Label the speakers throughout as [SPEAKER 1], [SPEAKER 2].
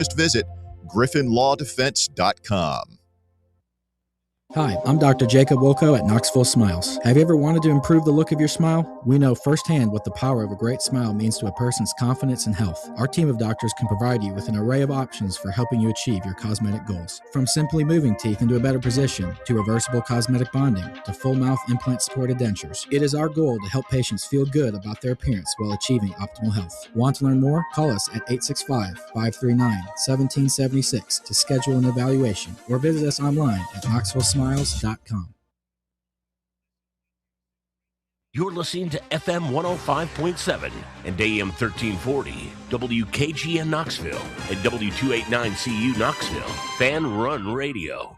[SPEAKER 1] Just visit griffinlawdefense.com.
[SPEAKER 2] Hi, I'm Dr. Jacob Wilco at Knoxville Smiles. Have you ever wanted to improve the look of your smile? We know firsthand what the power of a great smile means to a person's confidence and health. Our team of doctors can provide you with an array of options for helping you achieve your cosmetic goals. From simply moving teeth into a better position, to reversible cosmetic bonding, to full mouth implant-supported dentures. It is our goal to help patients feel good about their appearance while achieving optimal health. Want to learn more? Call us at 865-539-1776 to schedule an evaluation, or visit us online at knoxvillesmiles.com.
[SPEAKER 3] You're listening to FM 105.7 and AM 1340, WKGN Knoxville, and W289CU Knoxville, Fan Run Radio.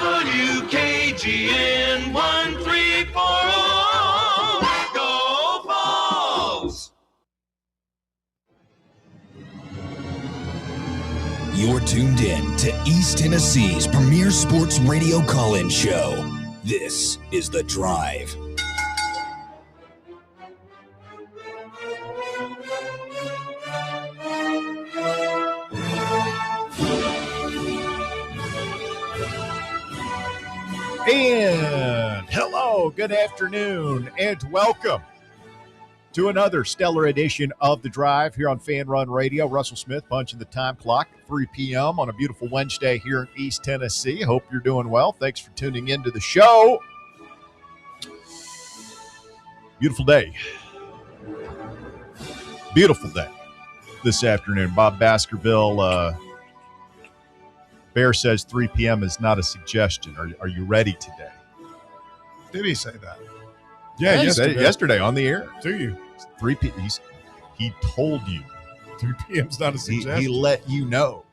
[SPEAKER 3] WKGN 1340, go Vols!
[SPEAKER 4] You're tuned in to East Tennessee's premier sports radio call-in show. This is The Drive.
[SPEAKER 1] And hello, good afternoon, and welcome to another stellar edition of The Drive here on Fan Run Radio. Russell Smith punching the time clock at 3 p.m. on a beautiful Wednesday here in East Tennessee. Hope you're doing well. Thanks for tuning into the show. Beautiful day. Beautiful day this afternoon. Bob Baskerville, Bear says 3 p.m. is not a suggestion. Are you ready today?
[SPEAKER 5] Did he say that?
[SPEAKER 1] Yeah, yesterday on the air.
[SPEAKER 5] Do you?
[SPEAKER 1] 3 p.m. He told you.
[SPEAKER 5] 3 p.m.'s not a suggestion.
[SPEAKER 1] He let you know.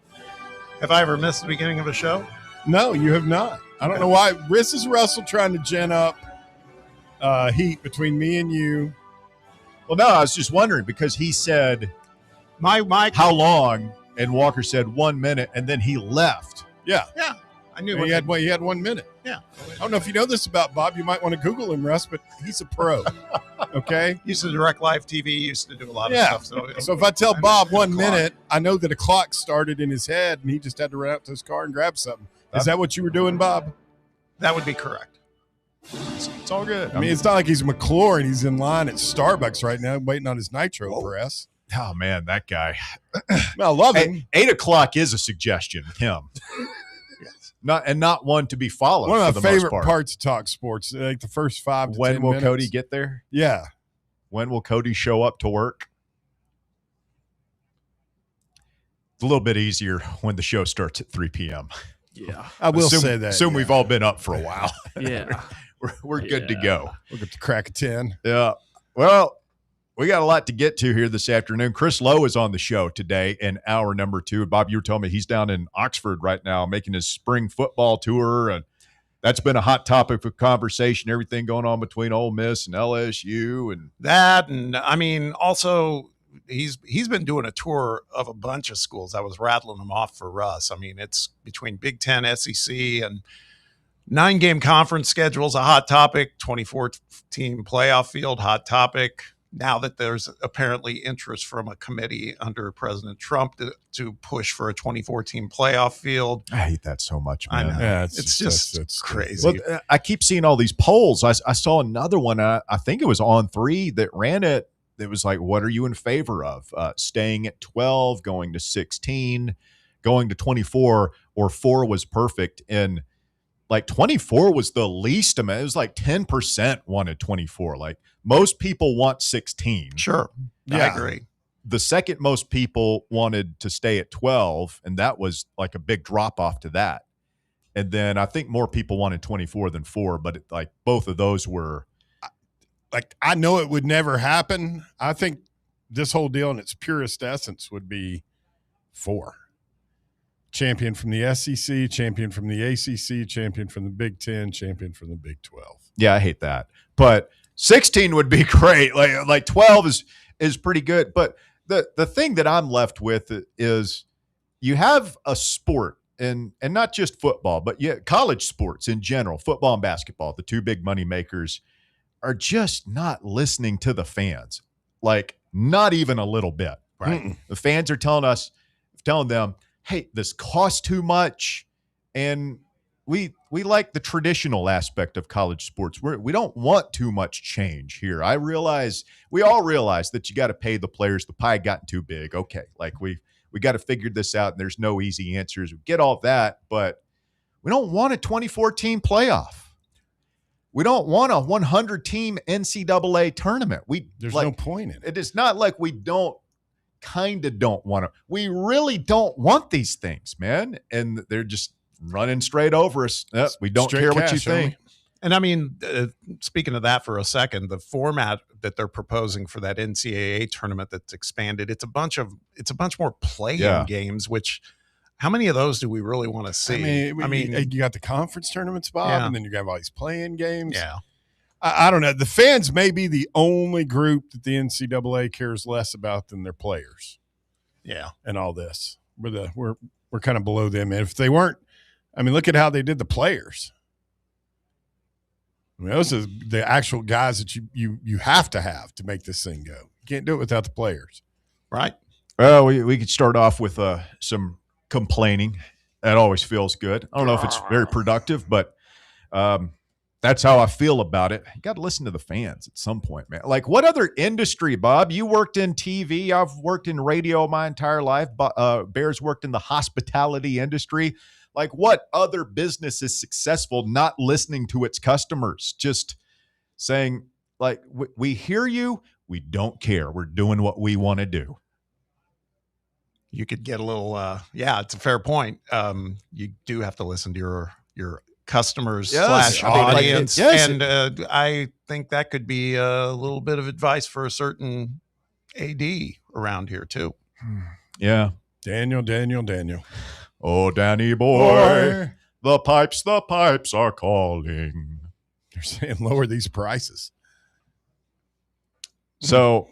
[SPEAKER 5] Have I ever missed the beginning of a show?
[SPEAKER 6] No, you have not. I don't know why. This is Russell trying to gin up heat between me and you.
[SPEAKER 1] Well, no, I was just wondering because he said,
[SPEAKER 5] My
[SPEAKER 1] how long? And Walker said 1 minute, and then he left.
[SPEAKER 6] Yeah.
[SPEAKER 5] Yeah. I knew
[SPEAKER 6] he had 1 minute.
[SPEAKER 5] Yeah.
[SPEAKER 6] I don't know if you know this about Bob. You might want to Google him, Russ, but he's a pro. Okay?
[SPEAKER 5] Used to direct live TV, used to do a lot of stuff.
[SPEAKER 6] So if I tell Bob 1 minute, I know that a clock started in his head, and he just had to run out to his car and grab something. Is that what you were doing, Bob?
[SPEAKER 5] That would be correct.
[SPEAKER 1] It's all good.
[SPEAKER 6] I mean, it's not like he's McClure and he's in line at Starbucks right now waiting on his nitro press.
[SPEAKER 1] Oh, man, that guy.
[SPEAKER 6] I love him.
[SPEAKER 1] 8 o'clock is a suggestion, him. Not one to be followed.
[SPEAKER 6] One of my favorite
[SPEAKER 1] part.
[SPEAKER 6] parts of Talk Sports, like the first 5 to 10 minutes.
[SPEAKER 1] When will Cody get there?
[SPEAKER 6] Yeah.
[SPEAKER 1] When will Cody show up to work? It's a little bit easier when the show starts at 3 p.m.
[SPEAKER 7] Yeah.
[SPEAKER 6] I will say that.
[SPEAKER 1] Assume we've all been up for a while.
[SPEAKER 7] Yeah.
[SPEAKER 1] We're good to go.
[SPEAKER 6] We'll get the crack of 10.
[SPEAKER 1] Yeah. Well, we got a lot to get to here this afternoon. Chris Lowe is on the show today in hour number 2. Bob, you were telling me he's down in Oxford right now making his spring football tour, and that's been a hot topic of conversation, everything going on between Ole Miss and LSU. And
[SPEAKER 5] that, and I mean, also he's been doing a tour of a bunch of schools. I was rattling them off for Russ. I mean, it's between Big Ten, SEC, and 9-game conference schedule's a hot topic, 24-team playoff field, hot topic. Now that there's apparently interest from a committee under President Trump to push for a 24-team playoff field.
[SPEAKER 1] I hate that so much, man.
[SPEAKER 5] I know.
[SPEAKER 6] Yeah,
[SPEAKER 5] it's just crazy.
[SPEAKER 1] Well, I keep seeing all these polls. I saw another one. I think it was On 3 that ran it. It was like, what are you in favor of? Staying at 12, going to 16, going to 24, or 4 was perfect. And like 24 was the least amount. It was like 10% wanted 24. Like most people want 16.
[SPEAKER 5] Sure. Yeah. I agree.
[SPEAKER 1] The second most people wanted to stay at 12, and that was like a big drop off to that. And then I think more people wanted 24 than 4, but like both of those were.
[SPEAKER 6] Like, I know it would never happen. I think this whole deal in its purest essence would be 4. Champion from the SEC, champion from the ACC, champion from the Big Ten, champion from the Big 12.
[SPEAKER 1] Yeah, I hate that. But 16 would be great. Like 12 is pretty good. But the thing that I'm left with is you have a sport, and not just football, but college sports in general, football and basketball, the two big money makers, are just not listening to the fans. Like, Not even a little bit.
[SPEAKER 5] Right.
[SPEAKER 6] Mm-mm.
[SPEAKER 1] The fans are telling them, hey, this costs too much. And we like the traditional aspect of college sports. We don't want too much change here. We all realize that you got to pay the players. The pie gotten too big. Okay, like we got to figure this out, and there's no easy answers. We get all that, but we don't want a 24-team playoff. We don't want a 100-team NCAA tournament.
[SPEAKER 6] There's no point in it.
[SPEAKER 1] It is not like we don't want to. We really don't want these things, man. And they're just running straight over us. We don't
[SPEAKER 6] Straight
[SPEAKER 1] care what you
[SPEAKER 6] cash, only.
[SPEAKER 1] think.
[SPEAKER 5] And I mean, speaking of that for a second, the format that they're proposing for that NCAA tournament that's expanded, it's a bunch more play-in games, which how many of those do we really want to see?
[SPEAKER 6] I mean, you got the conference tournaments, Bob, and then you got all these play-in games.
[SPEAKER 5] Yeah.
[SPEAKER 6] I don't know. The fans may be the only group that the NCAA cares less about than their players.
[SPEAKER 5] Yeah.
[SPEAKER 6] And all this. We're kind of below them. And if they weren't, I mean, look at how they did the players. I mean, those are the actual guys that you have to make this thing go. You can't do it without the players.
[SPEAKER 5] Right.
[SPEAKER 1] Well, we could start off with some complaining. That always feels good. I don't know if it's very productive, but that's how I feel about it. You got to listen to the fans at some point, man. Like, what other industry, Bob? You worked in TV. I've worked in radio my entire life. Bears worked in the hospitality industry. Like, what other business is successful not listening to its customers? Just saying, like, we hear you. We don't care. We're doing what we want to do.
[SPEAKER 5] You could get a little, it's a fair point. You do have to listen to your customers / audience. And I think that could be a little bit of advice for a certain AD around here too.
[SPEAKER 1] Yeah.
[SPEAKER 6] Daniel.
[SPEAKER 1] Oh, Danny boy, the pipes are calling.
[SPEAKER 6] They're saying lower these prices.
[SPEAKER 1] So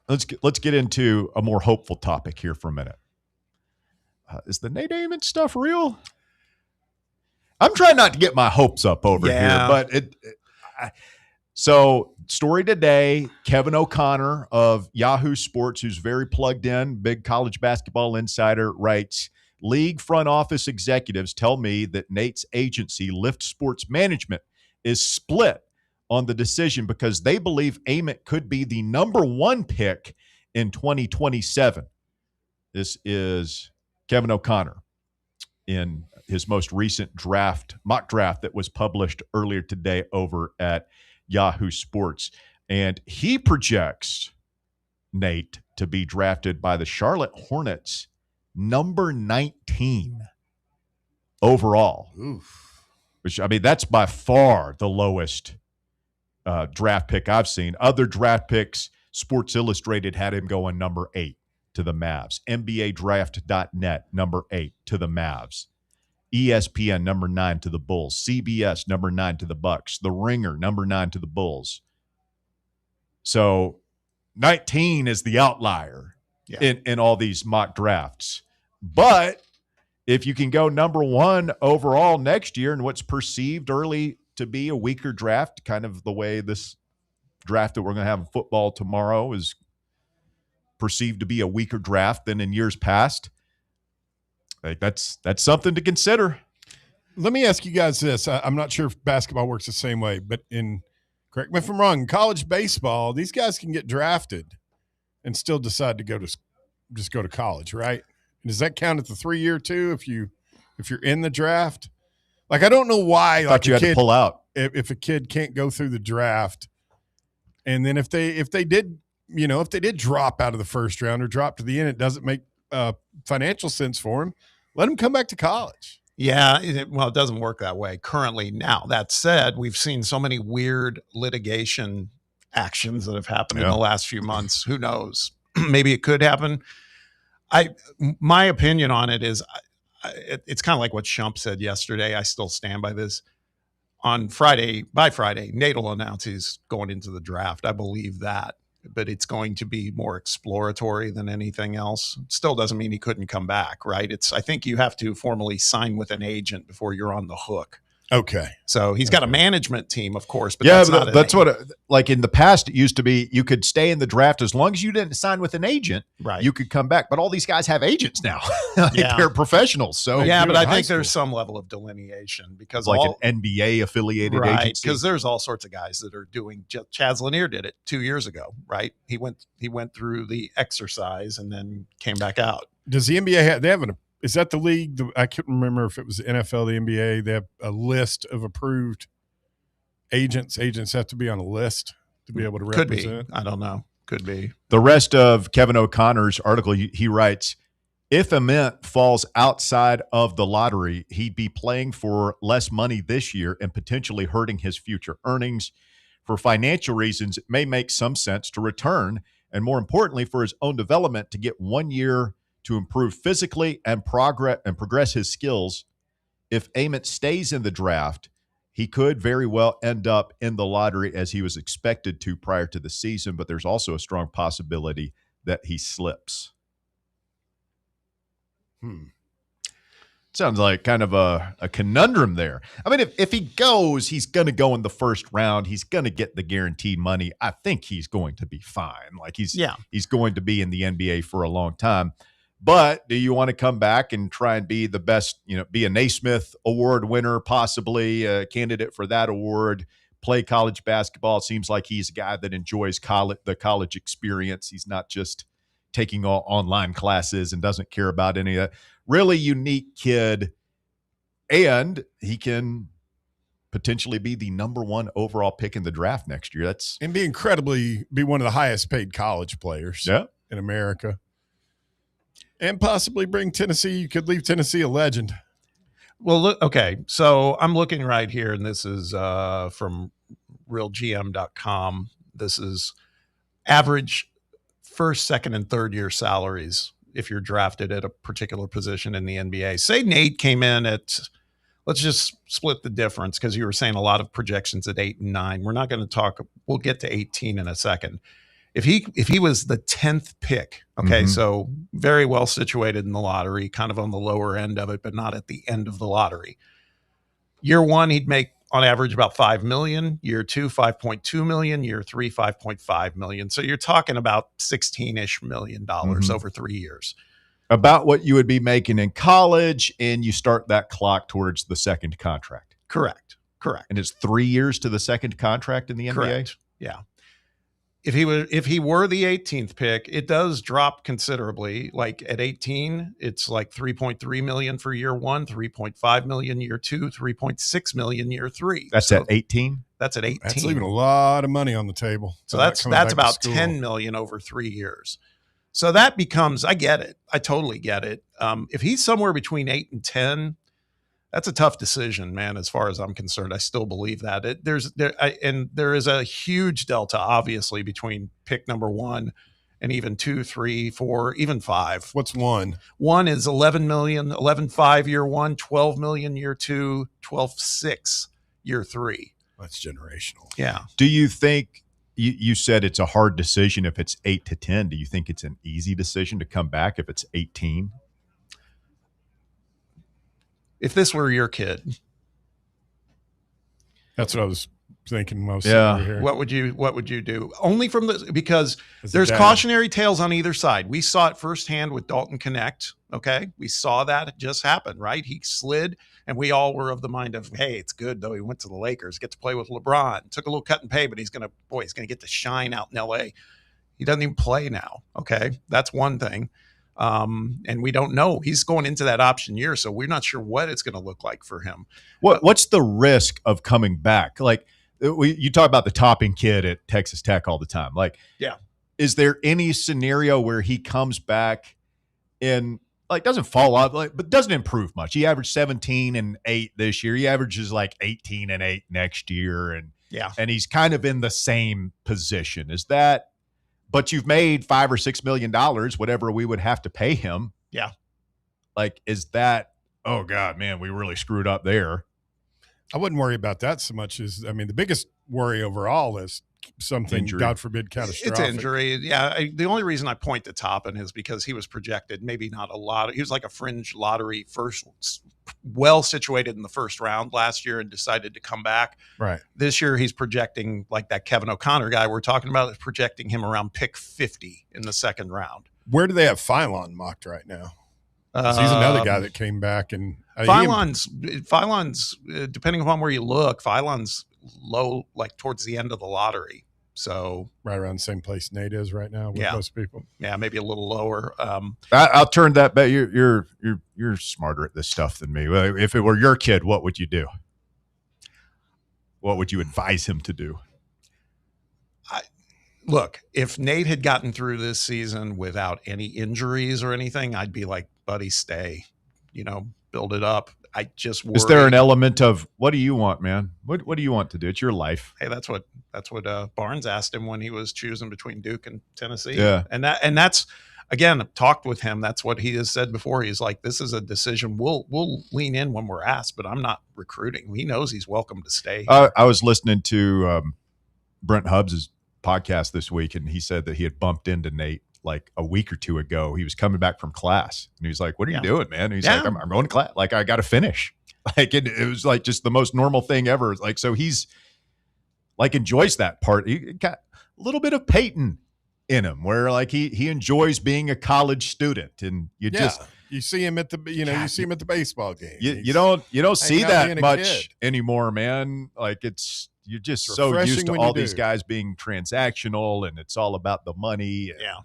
[SPEAKER 1] let's get into a more hopeful topic here for a minute. Is the Nate Ament stuff real? I'm trying not to get my hopes up over here, but so story today, Kevin O'Connor of Yahoo Sports, who's very plugged in, big college basketball insider, writes, league front office executives tell me that Nate's agency, Lift Sports Management, is split on the decision because they believe Ament could be the number 1 pick in 2027. This is Kevin O'Connor in his most recent mock draft that was published earlier today over at Yahoo Sports. And he projects Nate to be drafted by the Charlotte Hornets number 19 overall.
[SPEAKER 6] Oof.
[SPEAKER 1] Which, I mean, that's by far the lowest draft pick I've seen. Other draft picks, Sports Illustrated had him going number 8 to the Mavs. NBADraft.net, number 8 to the Mavs. ESPN, number 9 to the Bulls. CBS, number 9 to the Bucks. The Ringer, number 9 to the Bulls. So 19 is the outlier in all these mock drafts. But if you can go number 1 overall next year in what's perceived early to be a weaker draft, kind of the way this draft that we're going to have in football tomorrow is perceived to be a weaker draft than in years past, like that's something to consider.
[SPEAKER 6] Let me ask you guys this. I'm not sure if basketball works the same way, but correct me if I'm wrong, in college baseball, these guys can get drafted and still decide to go to college, right? Does that count at the 3-year too if you're in the draft? Like, I don't know why.
[SPEAKER 1] Thought you had to pull out
[SPEAKER 6] if a kid can't go through the draft, and then if they did drop out of the first round or drop to the end, it doesn't make financial sense for him. Let him come back to college.
[SPEAKER 5] Yeah, it doesn't work that way currently. Now, that said, we've seen so many weird litigation actions that have happened in the last few months. Who knows? Maybe it could happen. My opinion on it is it's kind of like what Shump said yesterday. I still stand by this. By Friday, Nate will announce he's going into the draft. I believe that. But it's going to be more exploratory than anything else. It still doesn't mean he couldn't come back, right? I think you have to formally sign with an agent before you're on the hook.
[SPEAKER 6] Okay.
[SPEAKER 5] So he's got a management team, of course, but
[SPEAKER 1] Yeah,
[SPEAKER 5] that's not
[SPEAKER 1] like in the past, it used to be you could stay in the draft as long as you didn't sign with an agent.
[SPEAKER 5] Right.
[SPEAKER 1] You could come back. But all these guys have agents now. Like they're professionals. So
[SPEAKER 5] yeah, but I
[SPEAKER 6] high
[SPEAKER 5] think
[SPEAKER 6] school.
[SPEAKER 5] there's some level of delineation because
[SPEAKER 1] like an NBA affiliated
[SPEAKER 5] right,
[SPEAKER 1] agency.
[SPEAKER 5] because there's all sorts of guys that are doing. Chaz Lanier did it 2 years ago, right? He went through the exercise and then came back out.
[SPEAKER 6] Does the NBA have? They have an. Is that the league? I couldn't remember if it was the NFL, the NBA. They have a list of approved agents. Agents have to be on a list to be able to represent.
[SPEAKER 5] Could be. I don't know. Could be.
[SPEAKER 1] The rest of Kevin O'Connor's article, he writes, if Ament falls outside of the lottery, he'd be playing for less money this year and potentially hurting his future earnings. For financial reasons, it may make some sense to return, and more importantly, for his own development, to get 1 year to improve physically and progress his skills. If Ament stays in the draft, he could very well end up in the lottery as he was expected to prior to the season, but there's also a strong possibility that he slips. Sounds like kind of a conundrum there. I mean, if he goes, he's going to go in the first round. He's going to get the guaranteed money. I think he's going to be fine. Like he's going to be in the NBA for a long time. But do you want to come back and try and be the best, be a Naismith Award winner, possibly a candidate for that award, play college basketball? It seems like he's a guy that enjoys the college experience. He's not just taking all online classes and doesn't care about any of that. Really unique kid. And he can potentially be the number 1 overall pick in the draft next year.
[SPEAKER 6] And be one of the highest paid college players in America. And possibly bring Tennessee. You could leave Tennessee a legend.
[SPEAKER 5] Well, look, okay. So I'm looking right here, and this is from realgm.com. This is average first, second, and third year salaries if you're drafted at a particular position in the NBA. Say Nate came in at, let's just split the difference because you were saying a lot of projections at 8 and 9. We're not going to talk. We'll get to 18 in a second. If he was the 10th pick, okay, so very well situated in the lottery, kind of on the lower end of it, but not at the end of the lottery. Year 1, he'd make on average about $5 million. Year 2, $5.2 million. Year 3, $5.5 million. So you're talking about $16-ish million over 3 years.
[SPEAKER 1] About what you would be making in college, and you start that clock towards the second contract.
[SPEAKER 5] Correct.
[SPEAKER 1] And it's 3 years to the second contract in the NBA?
[SPEAKER 5] Correct. Yeah. If he were the 18th pick, it does drop considerably. Like at 18, it's like $3.3 million for year 1, $3.5 million year 2, $3.6 million year 3.
[SPEAKER 1] That's at 18.
[SPEAKER 5] That's at 18.
[SPEAKER 6] That's leaving a lot of money on the table.
[SPEAKER 5] So that's about $10 million over 3 years. So that becomes, I get it. I totally get it. If he's somewhere between 8 and 10, that's a tough decision, man, as far as I'm concerned. I still believe that. There is a huge delta, obviously, between pick number 1 and even 2, 3, 4, even 5.
[SPEAKER 6] What's 1?
[SPEAKER 5] 1 is 11 million, 11.5 year 1, 12 million year 2, 12.6 year 3.
[SPEAKER 6] That's generational.
[SPEAKER 5] Yeah.
[SPEAKER 1] Do you think, you said it's a hard decision if it's 8 to 10. Do you think it's an easy decision to come back if it's 18?
[SPEAKER 5] If this were your kid,
[SPEAKER 6] that's what I was thinking most. Here.
[SPEAKER 5] What would you do? Only from because there's cautionary tales on either side. We saw it firsthand with Dalton Connect. Okay, we saw that just happen. Right, he slid, and we all were of the mind of, hey, it's good though. He went to the Lakers, get to play with LeBron. Took a little cut and pay, but he's gonna get to shine out in LA. He doesn't even play now. Okay, that's one thing. And we don't know. He's going into that option year, so we're not sure what it's going to look like for him.
[SPEAKER 1] What's the risk of coming back? Like you talk about the Topping kid at Texas Tech all the time. Like, is there any scenario where he comes back and like doesn't fall off, but doesn't improve much? He averaged 17 and 8 this year. He averages like 18 and 8 next year, and he's kind of in the same position. Is that? But you've made $5 or $6 million, whatever we would have to pay him.
[SPEAKER 5] Yeah.
[SPEAKER 1] Like, is that, oh God, man, we really screwed up there.
[SPEAKER 6] I wouldn't worry about that so much the biggest worry overall is something,
[SPEAKER 1] Injury.
[SPEAKER 6] God forbid, catastrophic.
[SPEAKER 5] It's injury. Yeah. The only reason I point to Toppin is because he was projected, maybe not a lot. He was like a fringe lottery first, well situated in the first round last year and decided to come back.
[SPEAKER 6] Right.
[SPEAKER 5] This year, he's projecting, like that Kevin O'Connor guy we're talking about, is projecting him around pick 50 in the second round.
[SPEAKER 6] Where do they have Phylon mocked right now? 'Cause he's another guy that came back, and
[SPEAKER 5] Phylon's depending upon where you look, Phylon's low, like towards the end of the lottery. So
[SPEAKER 6] right around the same place Nate is right now with most people.
[SPEAKER 5] Yeah, maybe a little lower.
[SPEAKER 1] I'll turn that back. You're smarter at this stuff than me. If it were your kid, what would you do? What would you advise him to do?
[SPEAKER 5] Look, if Nate had gotten through this season without any injuries or anything, I'd be like, buddy, stay, build it up. I just worry.
[SPEAKER 1] Is there an element of, what do you want, man? What do you want to do? It's your life.
[SPEAKER 5] Hey, that's what Barnes asked him when he was choosing between Duke and Tennessee.
[SPEAKER 1] Yeah.
[SPEAKER 5] And that's, again, I've talked with him. That's what he has said before. He's like, this is a decision. We'll lean in when we're asked, but I'm not recruiting. He knows he's welcome to stay.
[SPEAKER 1] I was listening to Brent Hubbs' podcast this week, and he said that he had bumped into Nate like a week or two ago. He was coming back from class, and he was like, "What are you doing, man?" And he's like, I'm going to class. Like, I got to finish. Like, it was like just the most normal thing ever. Like, so he's like enjoys that part. He got a little bit of Peyton in him, where like he enjoys being a college student, and you
[SPEAKER 6] see him at the you see him at the baseball game.
[SPEAKER 1] You don't see that much anymore, man. Like you're just so used to all these guys being transactional, and it's all about the money.
[SPEAKER 5] Yeah.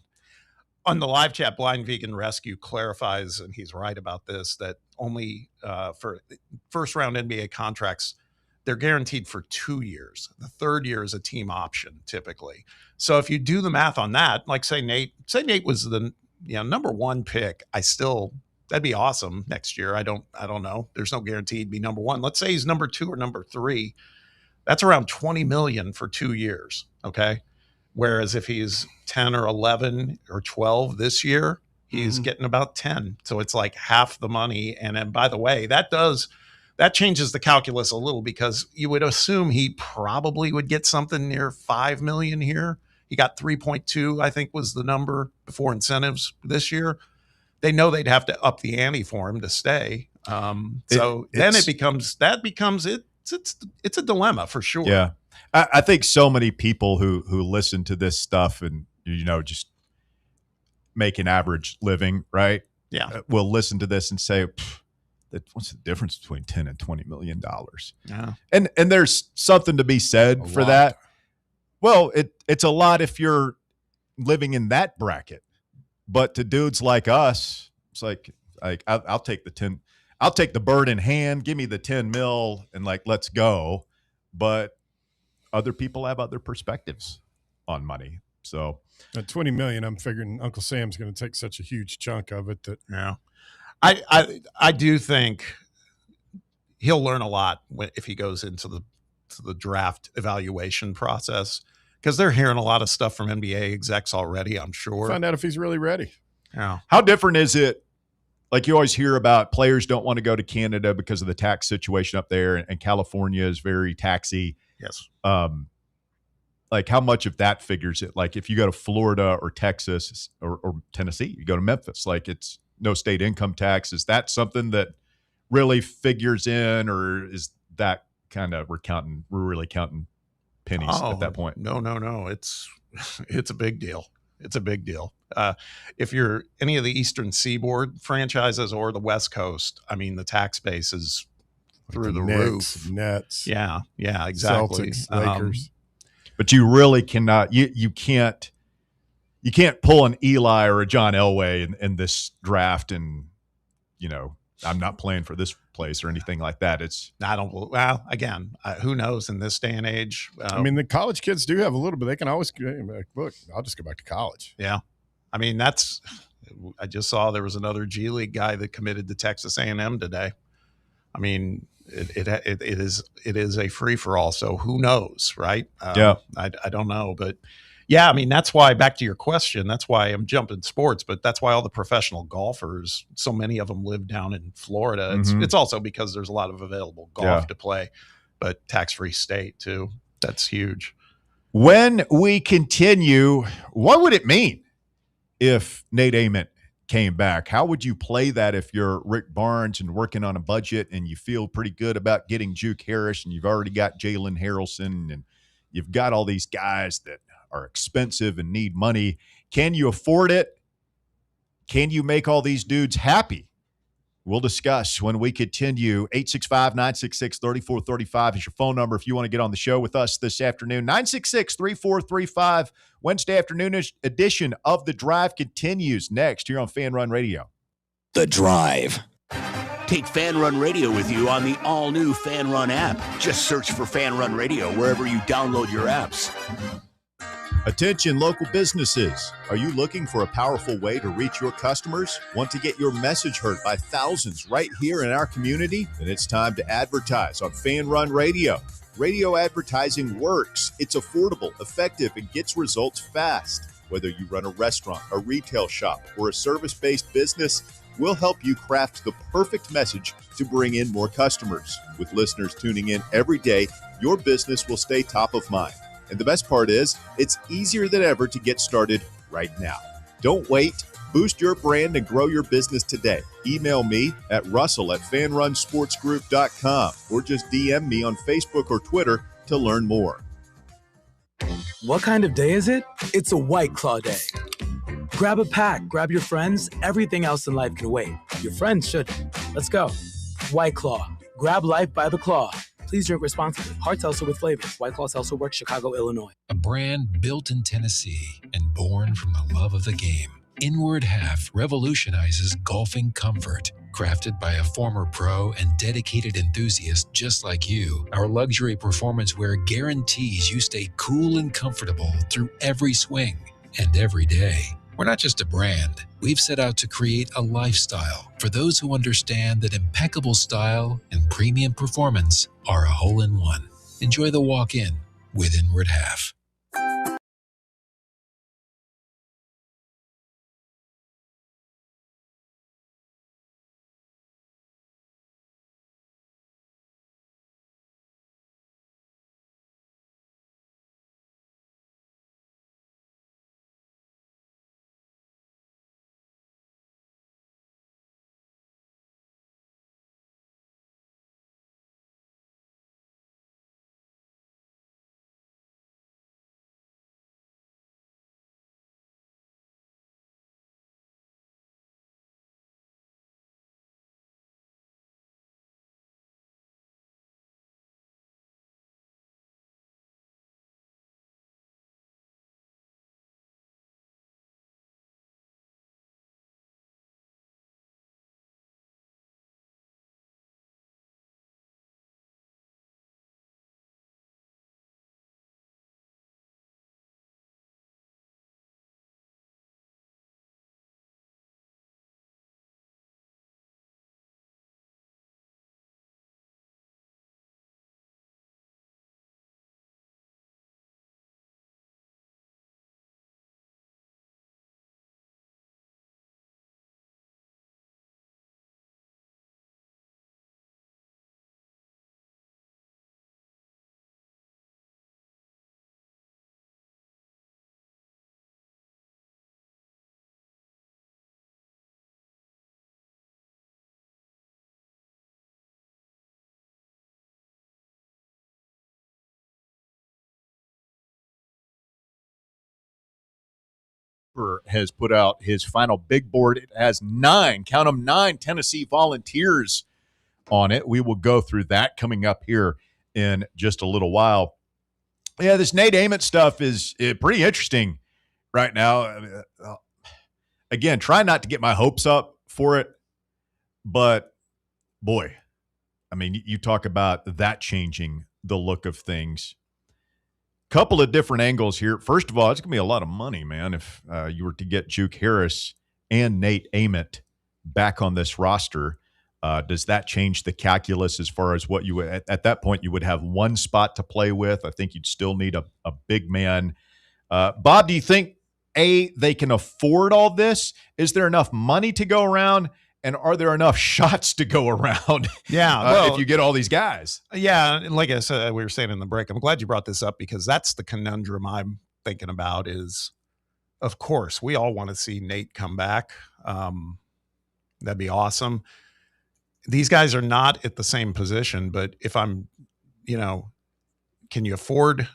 [SPEAKER 5] On the live chat, Blind Vegan Rescue clarifies, and he's right about this, that only for first round NBA contracts, they're guaranteed for 2 years. The third year is a team option typically. So if you do the math on that, like say Nate was the number one pick, that'd be awesome next year. I don't know. There's no guarantee he'd be number one. Let's say he's number 2 or number 3. That's around $20 million for 2 years. Okay. Whereas if he's 10 or 11 or 12 this year, he's getting about 10. So it's like half the money. And then, by the way, that changes the calculus a little, because you would assume he probably would get something near 5 million here. He got 3.2, I think was the number before incentives this year. They know they'd have to up the ante for him to stay. It becomes it's a dilemma for sure.
[SPEAKER 1] Yeah. I think so many people who listen to this stuff and, just make an average living, right?
[SPEAKER 5] Yeah.
[SPEAKER 1] Will listen to this and say, what's the difference between $10 and $20 million?
[SPEAKER 5] Yeah.
[SPEAKER 1] And there's something to be said for that. Well, it's a lot if you're living in that bracket, but to dudes like us, it's like I'll take the 10. I'll take the bird in hand. Give me the 10 mil and let's go. But other people have other perspectives on money. So
[SPEAKER 6] at 20 million, I'm figuring Uncle Sam's going to take such a huge chunk of it that
[SPEAKER 5] I do think he'll learn a lot if he goes into the draft evaluation process, because they're hearing a lot of stuff from NBA execs already, I'm sure.
[SPEAKER 6] Find out if he's really ready.
[SPEAKER 5] Yeah.
[SPEAKER 1] How different is it? Like, you always hear about players don't want to go to Canada because of the tax situation up there, and California is very taxy.
[SPEAKER 5] Yes.
[SPEAKER 1] Like, how much of that figures it? Like, if you go to Florida or Texas or Tennessee, you go to Memphis, like, it's no state income tax. Is that something that really figures in, or is that kind of we're really counting pennies at that point?
[SPEAKER 5] No. It's a big deal. It's a big deal. If you're any of the Eastern Seaboard franchises or the West Coast, I mean, the tax base is through the roof.
[SPEAKER 6] Nets.
[SPEAKER 5] Yeah, exactly.
[SPEAKER 6] Celtics, Lakers.
[SPEAKER 1] But you really cannot. You can't pull an Eli or a John Elway in this draft, and I'm not playing for this place or anything like that. Who knows in this day and age?
[SPEAKER 6] I mean, the college kids do have a little bit. They can always look, I'll just go back to college.
[SPEAKER 5] Yeah. I mean, I just saw there was another G League guy that committed to Texas A&M today. I mean, it is a free for all. So who knows, right?
[SPEAKER 1] Yeah.
[SPEAKER 5] I don't know, but yeah, I mean, that's why, back to your question, that's why I'm jumping sports, but that's why all the professional golfers, so many of them live down in Florida. It's also because there's a lot of available golf to play, but tax-free state too. That's huge.
[SPEAKER 1] When we continue, what would it mean if Nate Ament came back? How would you play that if you're Rick Barnes and working on a budget and you feel pretty good about getting Juke Harris and you've already got Jalen Harrelson and you've got all these guys that are expensive and need money? Can you afford it? Can you make all these dudes happy? We'll discuss when we continue. 865-966-3435 is your phone number if you want to get on the show with us this afternoon. 966-3435, Wednesday afternoon edition of The Drive continues next here on Fan Run Radio.
[SPEAKER 4] The Drive.
[SPEAKER 3] Take Fan Run Radio with you on the all-new Fan Run app. Just search for Fan Run Radio wherever you download your apps.
[SPEAKER 1] Attention local businesses. Are you looking for a powerful way to reach your customers? Want to get your message heard by thousands right here in our community? Then it's time to advertise on Fan Run Radio. Radio advertising works. It's affordable, effective, and gets results fast. Whether you run a restaurant, a retail shop, or a service-based business, we'll help you craft the perfect message to bring in more customers. With listeners tuning in every day, your business will stay top of mind. And the best part is, it's easier than ever to get started right now. Don't wait. Boost your brand and grow your business today. Email me at russell@fanrunsportsgroup.com or just DM me on Facebook or Twitter to learn more.
[SPEAKER 7] What kind of day is it? It's a White Claw day. Grab a pack, grab your friends. Everything else in life can wait. Your friends shouldn't. Let's go. White Claw. Grab life by the claw. Please drink responsibly. Hard seltzer with flavor. White Claw Seltzer Works, Chicago, Illinois.
[SPEAKER 8] A brand built in Tennessee and born from the love of the game. Inward Half revolutionizes golfing comfort. Crafted by a former pro and dedicated enthusiast just like you, our luxury performance wear guarantees you stay cool and comfortable through every swing and every day. We're not just a brand. We've set out to create a lifestyle for those who understand that impeccable style and premium performance are a hole-in-one. Enjoy the walk-in with Inward Half.
[SPEAKER 1] Has put out his final big board. It has 9 Tennessee Volunteers on it. We will go through that coming up here in just a little while. Yeah, this Nate Ament stuff is pretty interesting right now. Again, try not to get my hopes up for it, but boy, I mean, you talk about that changing the look of things. Couple of different angles here. First of all, it's going to be a lot of money, man, if you were to get Juke Harris and Nate Ament back on this roster. Does that change the calculus as far as what you would, at that point, you would have one spot to play with? I think you'd still need a big man. Bob, do you think, A, they can afford all this? Is there enough money to go around? And are there enough shots to go around?
[SPEAKER 5] Yeah,
[SPEAKER 1] if you get all these guys.
[SPEAKER 5] Yeah, and like I said, we were saying in the break, I'm glad you brought this up because that's the conundrum I'm thinking about is, of course, we all want to see Nate come back. That'd be awesome. These guys are not at the same position, but if I'm, can you afford,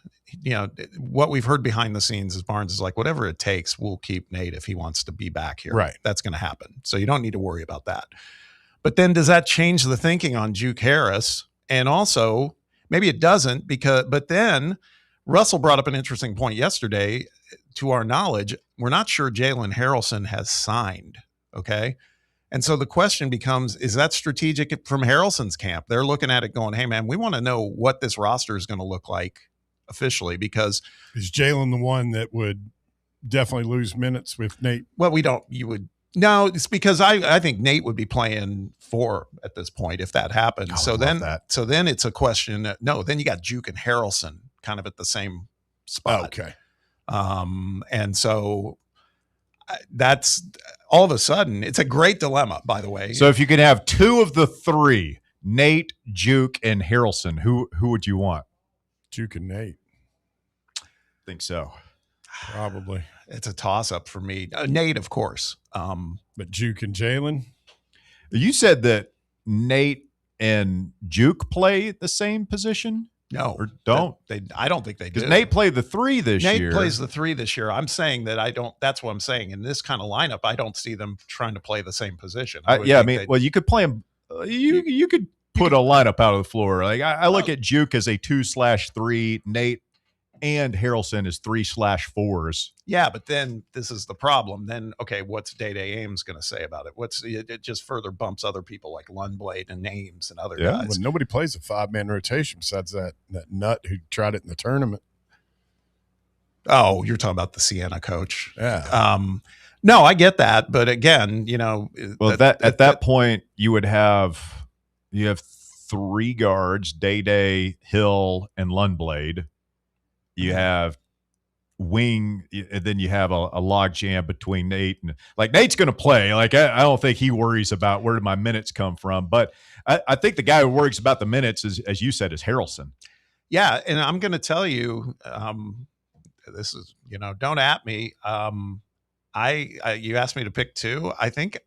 [SPEAKER 5] what we've heard behind the scenes is Barnes is like, whatever it takes, we'll keep Nate if he wants to be back here.
[SPEAKER 6] Right.
[SPEAKER 5] That's going to happen. So you don't need to worry about that. But then does that change the thinking on Juke Harris? And also, maybe it doesn't but then Russell brought up an interesting point yesterday. To our knowledge, we're not sure Jalen Harrelson has signed. Okay. And so the question becomes, is that strategic from Harrelson's camp? They're looking at it going, hey, man, we want to know what this roster is going to look like officially because.
[SPEAKER 6] Is Jalen the one that would definitely lose minutes with Nate?
[SPEAKER 5] Well, no, it's because I think Nate would be playing 4 at this point if that happened. So then it's a question. Then you got Juke and Harrelson kind of at the same spot.
[SPEAKER 6] Okay.
[SPEAKER 5] And so that's all of a sudden, it's a great dilemma, by the way.
[SPEAKER 1] So if you could have 2 of the 3, Nate, Juke, and Harrelson, who would you want?
[SPEAKER 6] Juke and Nate.
[SPEAKER 1] Think so.
[SPEAKER 6] Probably.
[SPEAKER 5] It's a toss-up for me. Nate, of course.
[SPEAKER 6] But Juke and Jalen?
[SPEAKER 1] You said that Nate and Juke play the same position?
[SPEAKER 5] No.
[SPEAKER 1] Or don't?
[SPEAKER 5] I don't think they do.
[SPEAKER 1] Because Nate played the 3 this year.
[SPEAKER 5] Nate plays the 3 this year. I'm saying that that's what I'm saying. In this kind of lineup, I don't see them trying to play the same position.
[SPEAKER 1] You could play them. You could put a lineup out of the floor. Like I look at Juke as a 2/3, Nate and Harrelson is 3/4s.
[SPEAKER 5] Yeah, but then this is the problem. Then, okay, what's Day-Day Ames going to say about it? It just further bumps other people like Lundblade and Ames and other guys.
[SPEAKER 6] Well, nobody plays a 5-man rotation besides that nut who tried it in the tournament.
[SPEAKER 5] Oh, you're talking about the Siena coach.
[SPEAKER 6] Yeah.
[SPEAKER 5] No, I get that, but again,
[SPEAKER 1] Well, at that point, you have 3 guards: Day-Day, Hill, and Lundblade. You have wing, and then you have a log jam between Nate and Nate's going to play. I don't think he worries about where did my minutes come from, but I think the guy who worries about the minutes is, as you said, is Harrelson.
[SPEAKER 5] Yeah, and I'm going to tell you, this is don't at me. You asked me to pick 2. I think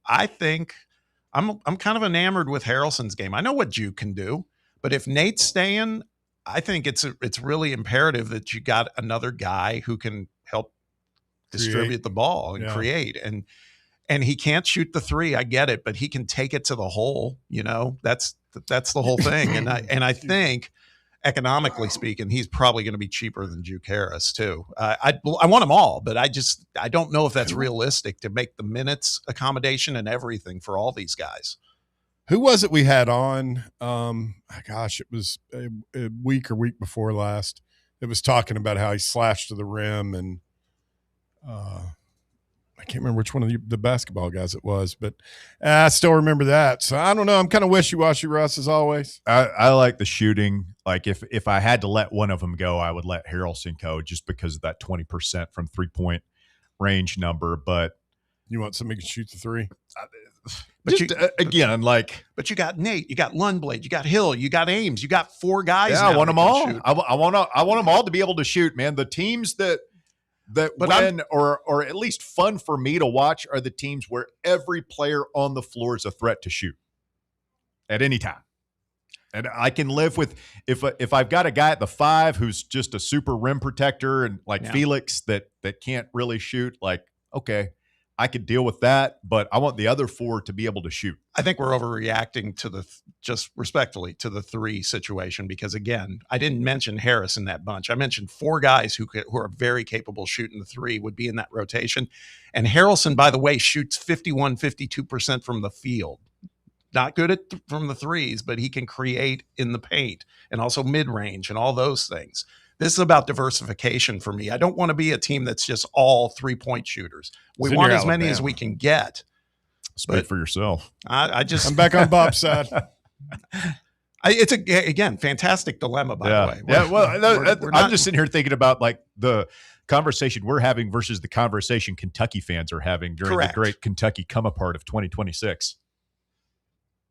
[SPEAKER 5] I'm kind of enamored with Harrelson's game. I know what Juke can do, but if Nate's staying, I think it's really imperative that you got another guy who can help distribute the ball and create. And he can't shoot the 3. I get it, but he can take it to the hole. That's the whole thing. And I think economically speaking, he's probably going to be cheaper than Juke Harris too. I want them all, but I don't know if that's realistic to make the minutes accommodation and everything for all these guys.
[SPEAKER 6] Who was it we had on? It was a week before last. It was talking about how he slashed to the rim, and I can't remember which one of the basketball guys it was, but I still remember that. So I don't know. I'm kind of wishy-washy, Russ, as always.
[SPEAKER 1] I like the shooting. Like if I had to let one of them go, I would let Harrelson go just because of that 20% from 3-point range number. But
[SPEAKER 6] you want somebody to shoot the 3?
[SPEAKER 5] But
[SPEAKER 1] but
[SPEAKER 5] you got Nate, you got Lundblade, you got Hill, you got Ames, you got 4 guys.
[SPEAKER 1] Yeah, I want them all. I want them all to be able to shoot, man. The teams that win or at least fun for me to watch are the teams where every player on the floor is a threat to shoot at any time. And I can live with if I've got a guy at the 5 who's just a super rim protector and Felix that can't really shoot, okay, I could deal with that, but I want the other 4 to be able to shoot.
[SPEAKER 5] I think we're overreacting to just respectfully to the 3 situation because, again, I didn't mention Harris in that bunch. I mentioned 4 guys who are very capable shooting the 3 would be in that rotation. And Harrelson, by the way, shoots 52% from the field. Not good from the 3s, but he can create in the paint and also mid-range and all those things. This is about diversification for me. I don't want to be a team that's just all 3-point shooters. We want as many as we can get.
[SPEAKER 1] Speak for yourself.
[SPEAKER 5] I'm
[SPEAKER 6] back on Bob's side.
[SPEAKER 5] It's again fantastic dilemma, by the way.
[SPEAKER 1] Yeah, well, I'm just sitting here thinking about the conversation we're having versus the conversation Kentucky fans are having during the great Kentucky come apart of 2026.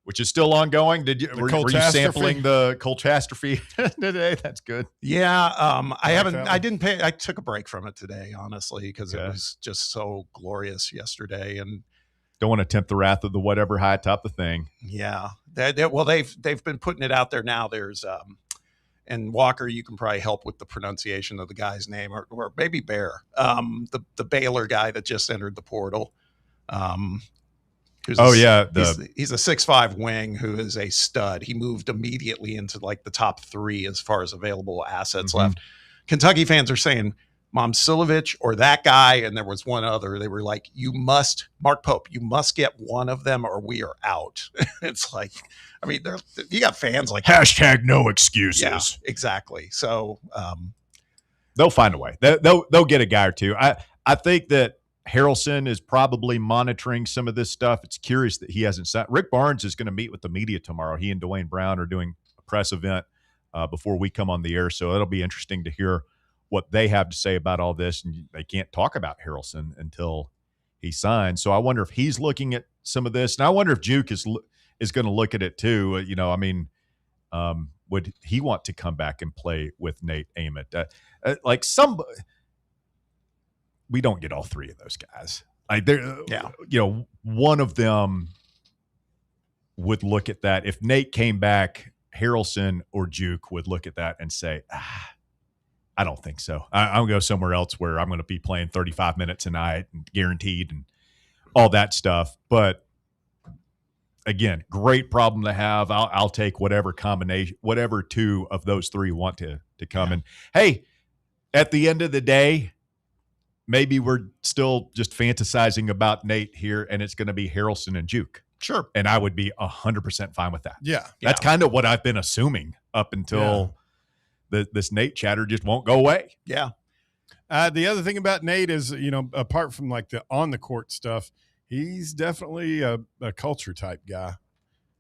[SPEAKER 1] which is still ongoing. Were you sampling the Colchastrophe today? That's good.
[SPEAKER 5] Yeah. I took a break from it today, honestly, because it was just so glorious yesterday. And
[SPEAKER 1] don't want to tempt the wrath of the whatever high top the thing.
[SPEAKER 5] Yeah. They've been putting it out there now. There's, and Walker, you can probably help with the pronunciation of the guy's name, or maybe Bear, the Baylor guy that just entered the portal. He's a 6'5" wing who is a stud. He moved immediately into like the top 3 as far as available assets left. Kentucky fans are saying Momcilovic or that guy, and there was one other. They were like, Mark Pope, you must get one of them or we are out. It's like, I mean, you got fans like
[SPEAKER 1] #no excuses.
[SPEAKER 5] Yeah, exactly. So
[SPEAKER 1] they'll find a way. They'll get a guy or two. I think that Harrelson is probably monitoring some of this stuff. It's curious that he hasn't sat. Rick Barnes is going to meet with the media tomorrow. He and Dwayne Brown are doing a press event before we come on the air. So it'll be interesting to hear what they have to say about all this. And they can't talk about Harrelson until he signs. So I wonder if he's looking at some of this. And I wonder if Juke is going to look at it too. Would he want to come back and play with Nate Ament? We don't get all 3 of those guys. One of them would look at that. If Nate came back, Harrelson or Juke would look at that and say, I don't think so. I'm going to go somewhere else where I'm going to be playing 35 minutes a night and guaranteed and all that stuff. But again, great problem to have. I'll take whatever combination, whatever 2 of those 3 want to come. Yeah. And hey, at the end of the day, maybe we're still just fantasizing about Nate here, and it's going to be Harrelson and Juke.
[SPEAKER 5] Sure.
[SPEAKER 1] And I would be 100% fine with that.
[SPEAKER 6] Yeah.
[SPEAKER 1] That's kind of what I've been assuming up until this Nate chatter just won't go away.
[SPEAKER 5] Yeah.
[SPEAKER 6] The other thing about Nate is, apart from like the on the court stuff, he's definitely a culture type guy.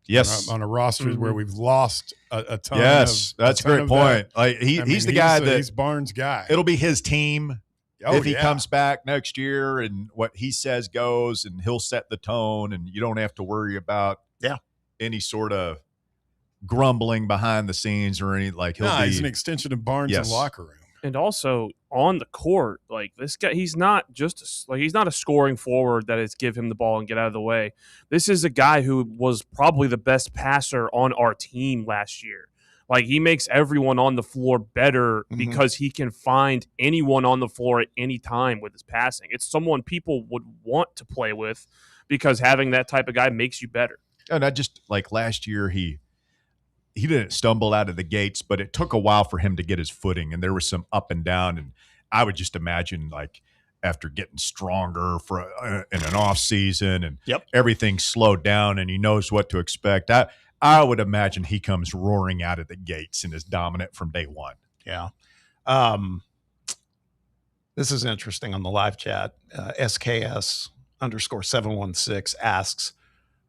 [SPEAKER 1] Yes.
[SPEAKER 6] On a roster where we've lost a ton.
[SPEAKER 1] Yes. That's a great point. Like he's the guy
[SPEAKER 6] he's Barnes' guy.
[SPEAKER 1] It'll be his team. If he comes back next year and what he says goes, and he'll set the tone, and you don't have to worry about any sort of grumbling behind the scenes or any
[SPEAKER 6] he's an extension of Barnes' in the locker room.
[SPEAKER 9] And also on the court, like this guy, he's not he's not a scoring forward that is give him the ball and get out of the way. This is a guy who was probably the best passer on our team last year. Like, he makes everyone on the floor better because he can find anyone on the floor at any time with his passing. It's someone people would want to play with because having that type of guy makes you better.
[SPEAKER 1] And I just, like last year, he didn't stumble out of the gates, but it took a while for him to get his footing, and there was some up and down. And I would just imagine, like, after getting stronger in an off season and everything slowed down and he knows what to expect, I would imagine he comes roaring out of the gates and is dominant from day one.
[SPEAKER 5] Yeah. This is interesting on the live chat. SKS_716 asks,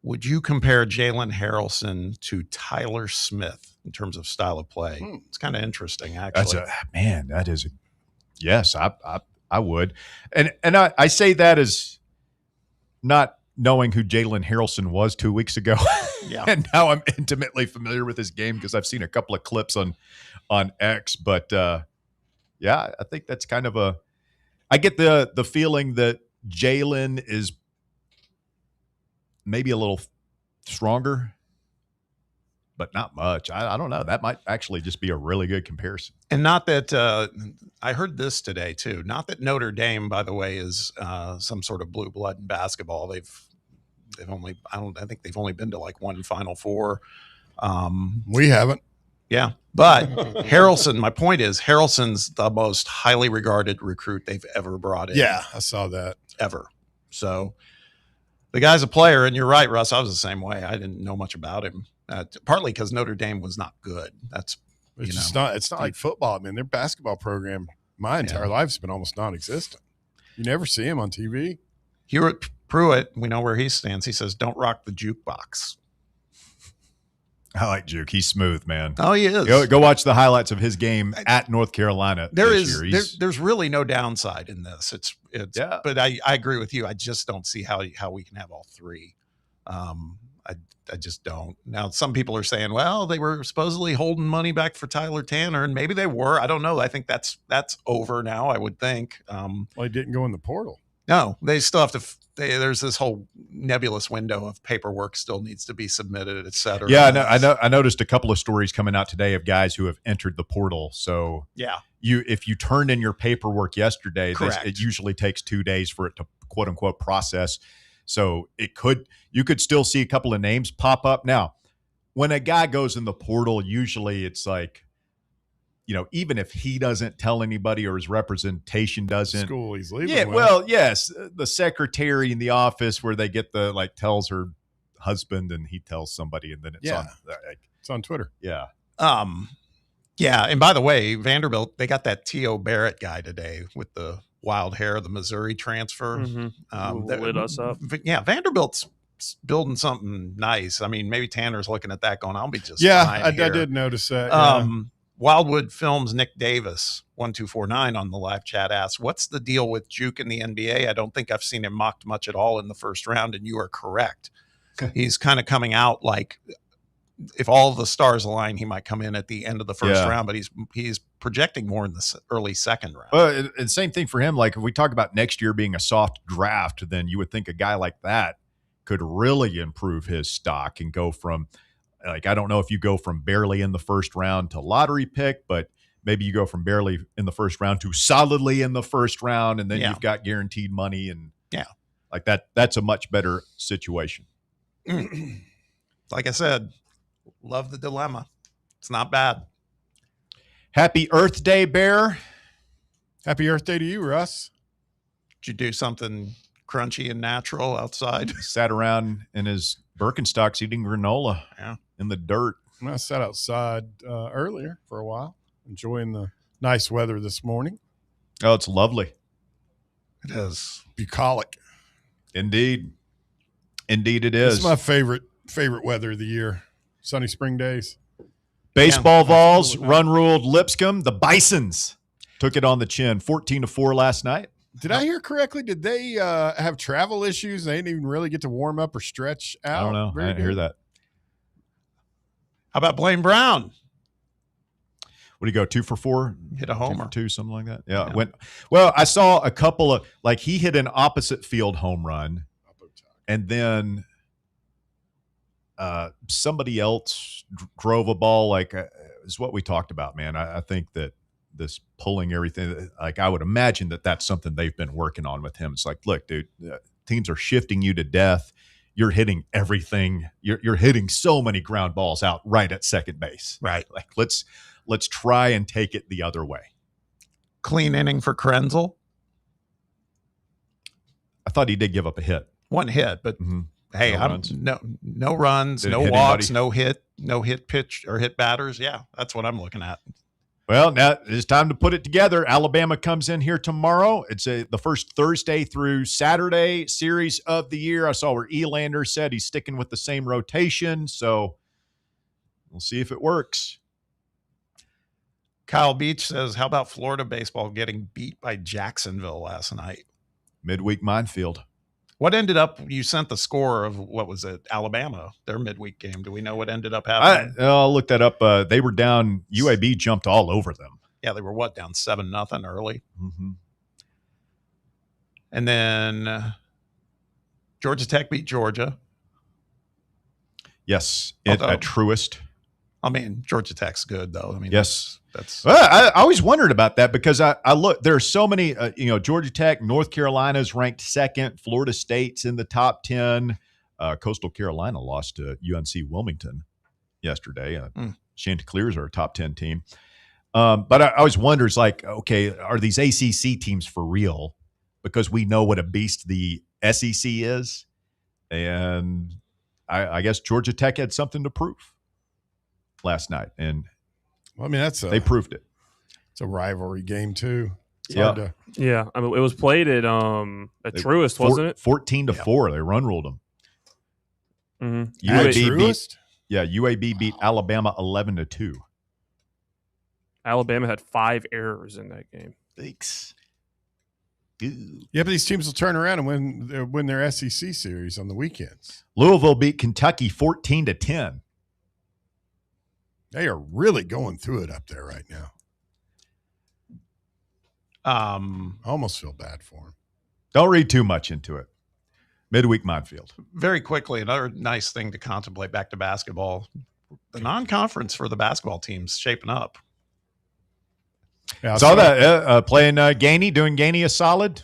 [SPEAKER 5] would you compare Jalen Harrelson to Tyler Smith in terms of style of play? It's kind of interesting, actually.
[SPEAKER 1] Yes, I would. And I say that as not knowing who Jalen Harrelson was 2 weeks ago.
[SPEAKER 5] Yeah.
[SPEAKER 1] And now I'm intimately familiar with his game because I've seen a couple of clips on X. But I think that's kind of I get the feeling that Jalen is maybe a little stronger, but not much. I don't know. That might actually just be a really good comparison.
[SPEAKER 5] And not that I heard this today too. Not that Notre Dame, by the way, is some sort of blue blood in basketball. I think they've only been to like one Final Four.
[SPEAKER 6] We haven't.
[SPEAKER 5] Yeah, but Harrelson. My point is, Harrelson's the most highly regarded recruit they've ever brought in.
[SPEAKER 6] Yeah, I saw that
[SPEAKER 5] ever. So the guy's a player, and you're right, Russ. I was the same way. I didn't know much about him. Partly because Notre Dame was not good. It's
[SPEAKER 6] not like football. I mean, their basketball program, my entire life has been almost non-existent. You never see him on TV.
[SPEAKER 5] Hewitt Pruitt, we know where he stands. He says, "Don't rock the jukebox."
[SPEAKER 1] I like Juke. He's smooth, man.
[SPEAKER 5] Oh, he is.
[SPEAKER 1] Go watch the highlights of his game at North Carolina.
[SPEAKER 5] There's really no downside in this. But I agree with you. I just don't see how we can have all 3. I just don't. Now, some people are saying, well, they were supposedly holding money back for Tyler Tanner, and maybe they were. I don't know. I think that's over now, I would think.
[SPEAKER 6] Well, he didn't go in the portal.
[SPEAKER 5] No, they still have to. There's this whole nebulous window of paperwork still needs to be submitted, et cetera.
[SPEAKER 1] Yeah, I noticed a couple of stories coming out today of guys who have entered the portal. So
[SPEAKER 5] yeah,
[SPEAKER 1] if you turned in your paperwork yesterday,
[SPEAKER 5] correct,
[SPEAKER 1] it usually takes 2 days for it to quote unquote process. So you could still see a couple of names pop up. Now, when a guy goes in the portal, usually it's like, even if he doesn't tell anybody or his representation doesn't.
[SPEAKER 6] School he's leaving.
[SPEAKER 1] Yeah, well, yes, the secretary in the office where they get tells her husband and he tells somebody and then
[SPEAKER 6] it's on Twitter.
[SPEAKER 1] Yeah.
[SPEAKER 5] Yeah, and by the way, Vanderbilt, they got that T.O. Barrett guy today with the wild hair, the Missouri transfer.
[SPEAKER 9] That lit us up.
[SPEAKER 5] Yeah, Vanderbilt's building something nice. I mean, maybe Tanner's looking at that going, I'll be just fine
[SPEAKER 6] I
[SPEAKER 5] here.
[SPEAKER 6] did notice that.
[SPEAKER 5] Wildwood Films Nick Davis 1249 on the live chat asks, what's the deal with Juke in the NBA? I don't think I've seen him mocked much at all in the first round, and you are correct. He's kind of coming out like if all the stars align, he might come in at the end of the first round, but he's projecting more in the early second round.
[SPEAKER 1] Well, and same thing for him. Like if we talk about next year being a soft draft, then you would think a guy like that could really improve his stock and go from I don't know if you go from barely in the first round to lottery pick, but maybe you go from barely in the first round to solidly in the first round, and then you've got guaranteed money and like that. That's a much better situation.
[SPEAKER 5] Like I said, love the dilemma. It's not bad.
[SPEAKER 1] Happy Earth Day, Bear.
[SPEAKER 6] Happy Earth Day to you, Russ.
[SPEAKER 5] Did you do something crunchy and natural outside?
[SPEAKER 1] Sat around in his Birkenstocks eating granola in the dirt.
[SPEAKER 6] I sat outside earlier for a while, enjoying the nice weather this morning.
[SPEAKER 1] Oh, it's lovely.
[SPEAKER 5] It is.
[SPEAKER 6] Bucolic.
[SPEAKER 1] Indeed it is.
[SPEAKER 6] It's my favorite weather of the year. Sunny spring days.
[SPEAKER 1] Baseball Vols run-ruled Lipscomb. The Bisons took it on the chin, 14-4 last night.
[SPEAKER 6] Did I hear correctly? Did they have travel issues? They didn't even really get to warm up or stretch out?
[SPEAKER 1] I don't know. I didn't hear that.
[SPEAKER 5] How about Blaine Brown?
[SPEAKER 1] What do you go, 2 for 4?
[SPEAKER 5] Hit a homer.
[SPEAKER 1] 2 for 2, something like that. Yeah. I saw a couple of, he hit an opposite field home run. And then somebody else drove a ball is what we talked about, man. I think that this pulling everything, I would imagine that that's something they've been working on with him. It's like, look, dude, teams are shifting you to death. You're hitting everything. You're hitting so many ground balls out right at second base.
[SPEAKER 5] Right.
[SPEAKER 1] Let's try and take it the other way.
[SPEAKER 5] Clean inning for Krenzel.
[SPEAKER 1] I thought he did give up a hit.
[SPEAKER 5] One hit, but hey, no runs, no walks,
[SPEAKER 1] anybody.
[SPEAKER 5] no hit pitch or hit batters. Yeah, that's what I'm looking at.
[SPEAKER 1] Well, now it's time to put it together. Alabama comes in here tomorrow. It's the first Thursday through Saturday series of the year. I saw where Elander said he's sticking with the same rotation, so we'll see if it works.
[SPEAKER 5] Kyle Beach says, how about Florida baseball getting beat by Jacksonville last night?
[SPEAKER 1] Midweek minefield.
[SPEAKER 5] What ended up, you sent the score of, what was it, Alabama, their midweek game. Do we know what ended up happening?
[SPEAKER 1] I'll look that up. They were down. UAB jumped all over them.
[SPEAKER 5] Yeah, they were down 7-0 early?
[SPEAKER 1] Mm-hmm.
[SPEAKER 5] And then Georgia Tech beat Georgia.
[SPEAKER 1] Yes, at Truist.
[SPEAKER 5] I mean, Georgia Tech's good, though. I mean,
[SPEAKER 1] yes.
[SPEAKER 5] That's
[SPEAKER 1] well, I always wondered about that because I look, there are so many, Georgia Tech, North Carolina's ranked second, Florida State's in the top 10. Coastal Carolina lost to UNC Wilmington yesterday. Chanticleers are a top 10 team. But I always wonder, it's like, okay, are these ACC teams for real? Because we know what a beast the SEC is. And I guess Georgia Tech had something to prove last night. And
[SPEAKER 6] well, I mean,
[SPEAKER 1] they proved it.
[SPEAKER 6] It's a rivalry game too.
[SPEAKER 9] Yeah. I mean, it was played at Truist, wasn't it?
[SPEAKER 1] 14-4. They run ruled them.
[SPEAKER 9] Mm-hmm.
[SPEAKER 1] UAB beat Alabama 11-2.
[SPEAKER 9] Alabama had 5 errors in that game.
[SPEAKER 1] Thanks.
[SPEAKER 6] Yeah, but these teams will turn around and win their SEC series on the weekends.
[SPEAKER 1] Louisville beat Kentucky 14-10.
[SPEAKER 6] They are really going through it up there right now. I almost feel bad for them.
[SPEAKER 1] Don't read too much into it. Midweek minefield.
[SPEAKER 5] Very quickly, another nice thing to contemplate back to basketball. The non-conference for the basketball team's shaping up.
[SPEAKER 1] Yeah, saw that playing Gainey, doing Gainey a solid.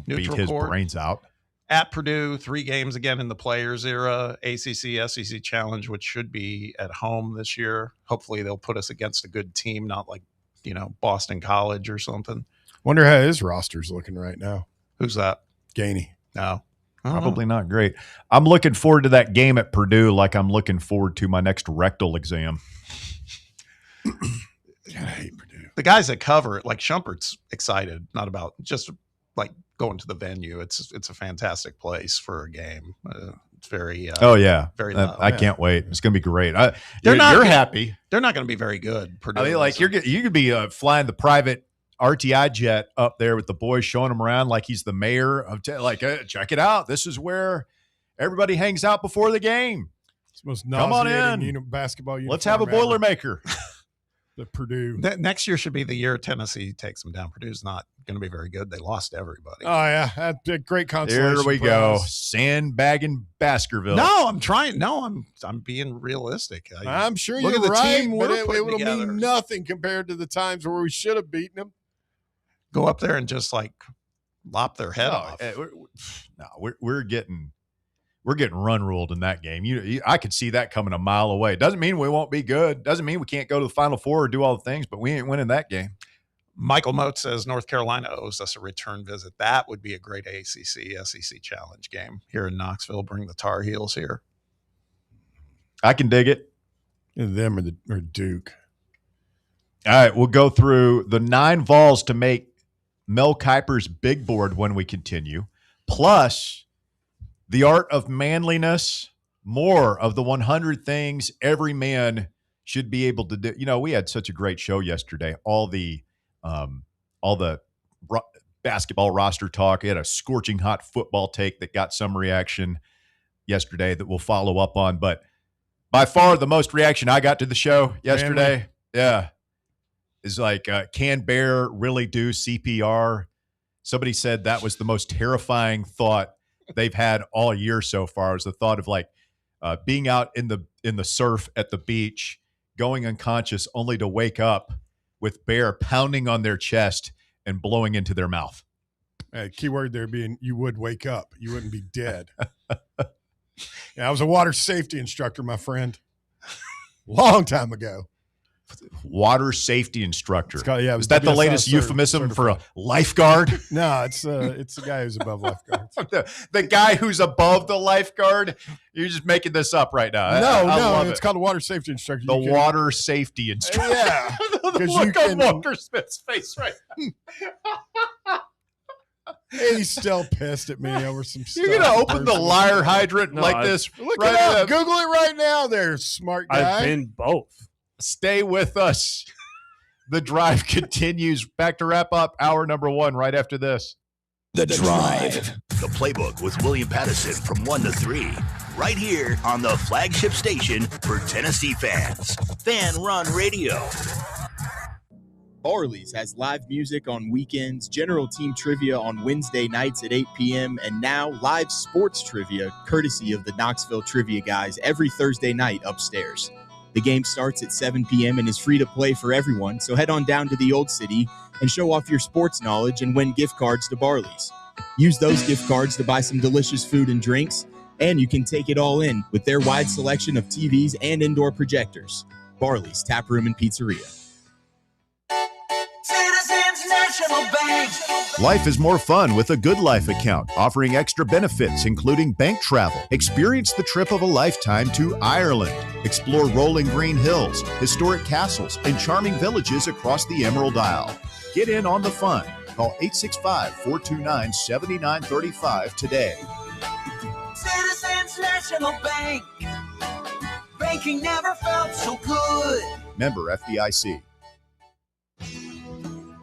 [SPEAKER 1] Beat his
[SPEAKER 5] court.
[SPEAKER 1] Brains out.
[SPEAKER 5] At Purdue, 3 games again in the Players era, ACC, SEC Challenge, which should be at home this year. Hopefully they'll put us against a good team, not like, Boston College or something.
[SPEAKER 6] Wonder how his roster's looking right now.
[SPEAKER 5] Who's that?
[SPEAKER 6] Gainey.
[SPEAKER 5] No.
[SPEAKER 1] Probably not great. I'm looking forward to that game at Purdue like I'm looking forward to my next rectal exam.
[SPEAKER 6] I hate Purdue.
[SPEAKER 5] The guys that cover it, like Shumpert's excited, not about just like going to the venue. It's a fantastic place for a game. It's very very loud.
[SPEAKER 1] I can't wait. It's going to be great.
[SPEAKER 5] You're
[SPEAKER 1] happy.
[SPEAKER 5] They're not going to be very good. Purdue.
[SPEAKER 1] I mean, like you could be flying the private RTI jet up there with the boys, showing him around like he's the mayor of check it out. This is where everybody hangs out before the game.
[SPEAKER 6] It's the most
[SPEAKER 1] Come on
[SPEAKER 6] nauseating
[SPEAKER 1] in.
[SPEAKER 6] Basketball uniform.
[SPEAKER 1] Let's have a Boilermaker.
[SPEAKER 6] The Purdue.
[SPEAKER 5] Next year should be the year Tennessee takes them down. Purdue's not going to be very good. They lost everybody.
[SPEAKER 6] Oh, yeah. That's a great consolation.
[SPEAKER 1] There we go. Sandbagging Baskerville.
[SPEAKER 5] No, I'm trying. No, I'm being realistic.
[SPEAKER 6] I'm sure
[SPEAKER 5] look
[SPEAKER 6] you're
[SPEAKER 5] at the
[SPEAKER 6] right,
[SPEAKER 5] team
[SPEAKER 6] but
[SPEAKER 5] we're
[SPEAKER 6] it
[SPEAKER 5] putting
[SPEAKER 6] will
[SPEAKER 5] together.
[SPEAKER 6] mean nothing compared to the times where we should have beaten them.
[SPEAKER 5] Go up there and just like lop their head off.
[SPEAKER 1] We're getting run ruled in that game. I could see that coming a mile away. Doesn't mean we won't be good. Doesn't mean we can't go to the Final Four or do all the things, but we ain't winning that game.
[SPEAKER 5] Michael Moat says North Carolina owes us a return visit. That would be a great ACC, SEC challenge game here in Knoxville. Bring the Tar Heels here.
[SPEAKER 1] I can dig it.
[SPEAKER 6] Them or Duke.
[SPEAKER 1] All right, we'll go through the 9 Vols to make Mel Kiper's big board when we continue, plus the art of manliness, more of the 100 things every man should be able to do. We had such a great show yesterday. All the basketball roster talk. We had a scorching hot football take that got some reaction yesterday that we'll follow up on. But by far the most reaction I got to the show yesterday, is like, can Bear really do CPR? Somebody said that was the most terrifying thought they've had all year so far, is the thought of like being out in the surf at the beach, going unconscious only to wake up with Bear pounding on their chest and blowing into their mouth.
[SPEAKER 6] Keyword there being you would wake up. You wouldn't be dead. I was a water safety instructor, my friend. Long time ago.
[SPEAKER 1] Water safety instructor.
[SPEAKER 6] Is
[SPEAKER 1] that the latest euphemism for a lifeguard?
[SPEAKER 6] No, it's the guy who's above lifeguards.
[SPEAKER 1] the guy who's above the lifeguard? You're just making this up right now.
[SPEAKER 6] No, it's called a water safety instructor.
[SPEAKER 1] Water safety instructor.
[SPEAKER 6] Yeah.
[SPEAKER 1] Look on Walker Smith's face right now.
[SPEAKER 6] He's still pissed at me over some stuff.
[SPEAKER 1] You're going to open the liar hydrant this?
[SPEAKER 6] Look it up. Google it right now there, smart guy.
[SPEAKER 9] I've been both.
[SPEAKER 1] Stay with us. The drive continues. Back to wrap up hour number 1 right after this.
[SPEAKER 4] The Drive.
[SPEAKER 3] The Playbook with William Pattison from 1 to 3. Right here on the flagship station for Tennessee fans. Fan Run Radio.
[SPEAKER 10] Barley's has live music on weekends, general team trivia on Wednesday nights at 8 p.m., and now live sports trivia courtesy of the Knoxville Trivia Guys every Thursday night upstairs. The game starts at 7 p.m. and is free to play for everyone, so head on down to the Old City and show off your sports knowledge and win gift cards to Barley's. Use those gift cards to buy some delicious food and drinks, and you can take it all in with their wide selection of TVs and indoor projectors. Barley's Tap Room and Pizzeria.
[SPEAKER 11] Life is more fun with a Good Life account, offering extra benefits, including bank travel. Experience the trip of a lifetime to Ireland. Explore rolling green hills, historic castles, and charming villages across the Emerald Isle. Get in on the fun. Call 865-429-7935 today.
[SPEAKER 12] Citizens National Bank. Banking never felt so good.
[SPEAKER 11] Member FDIC.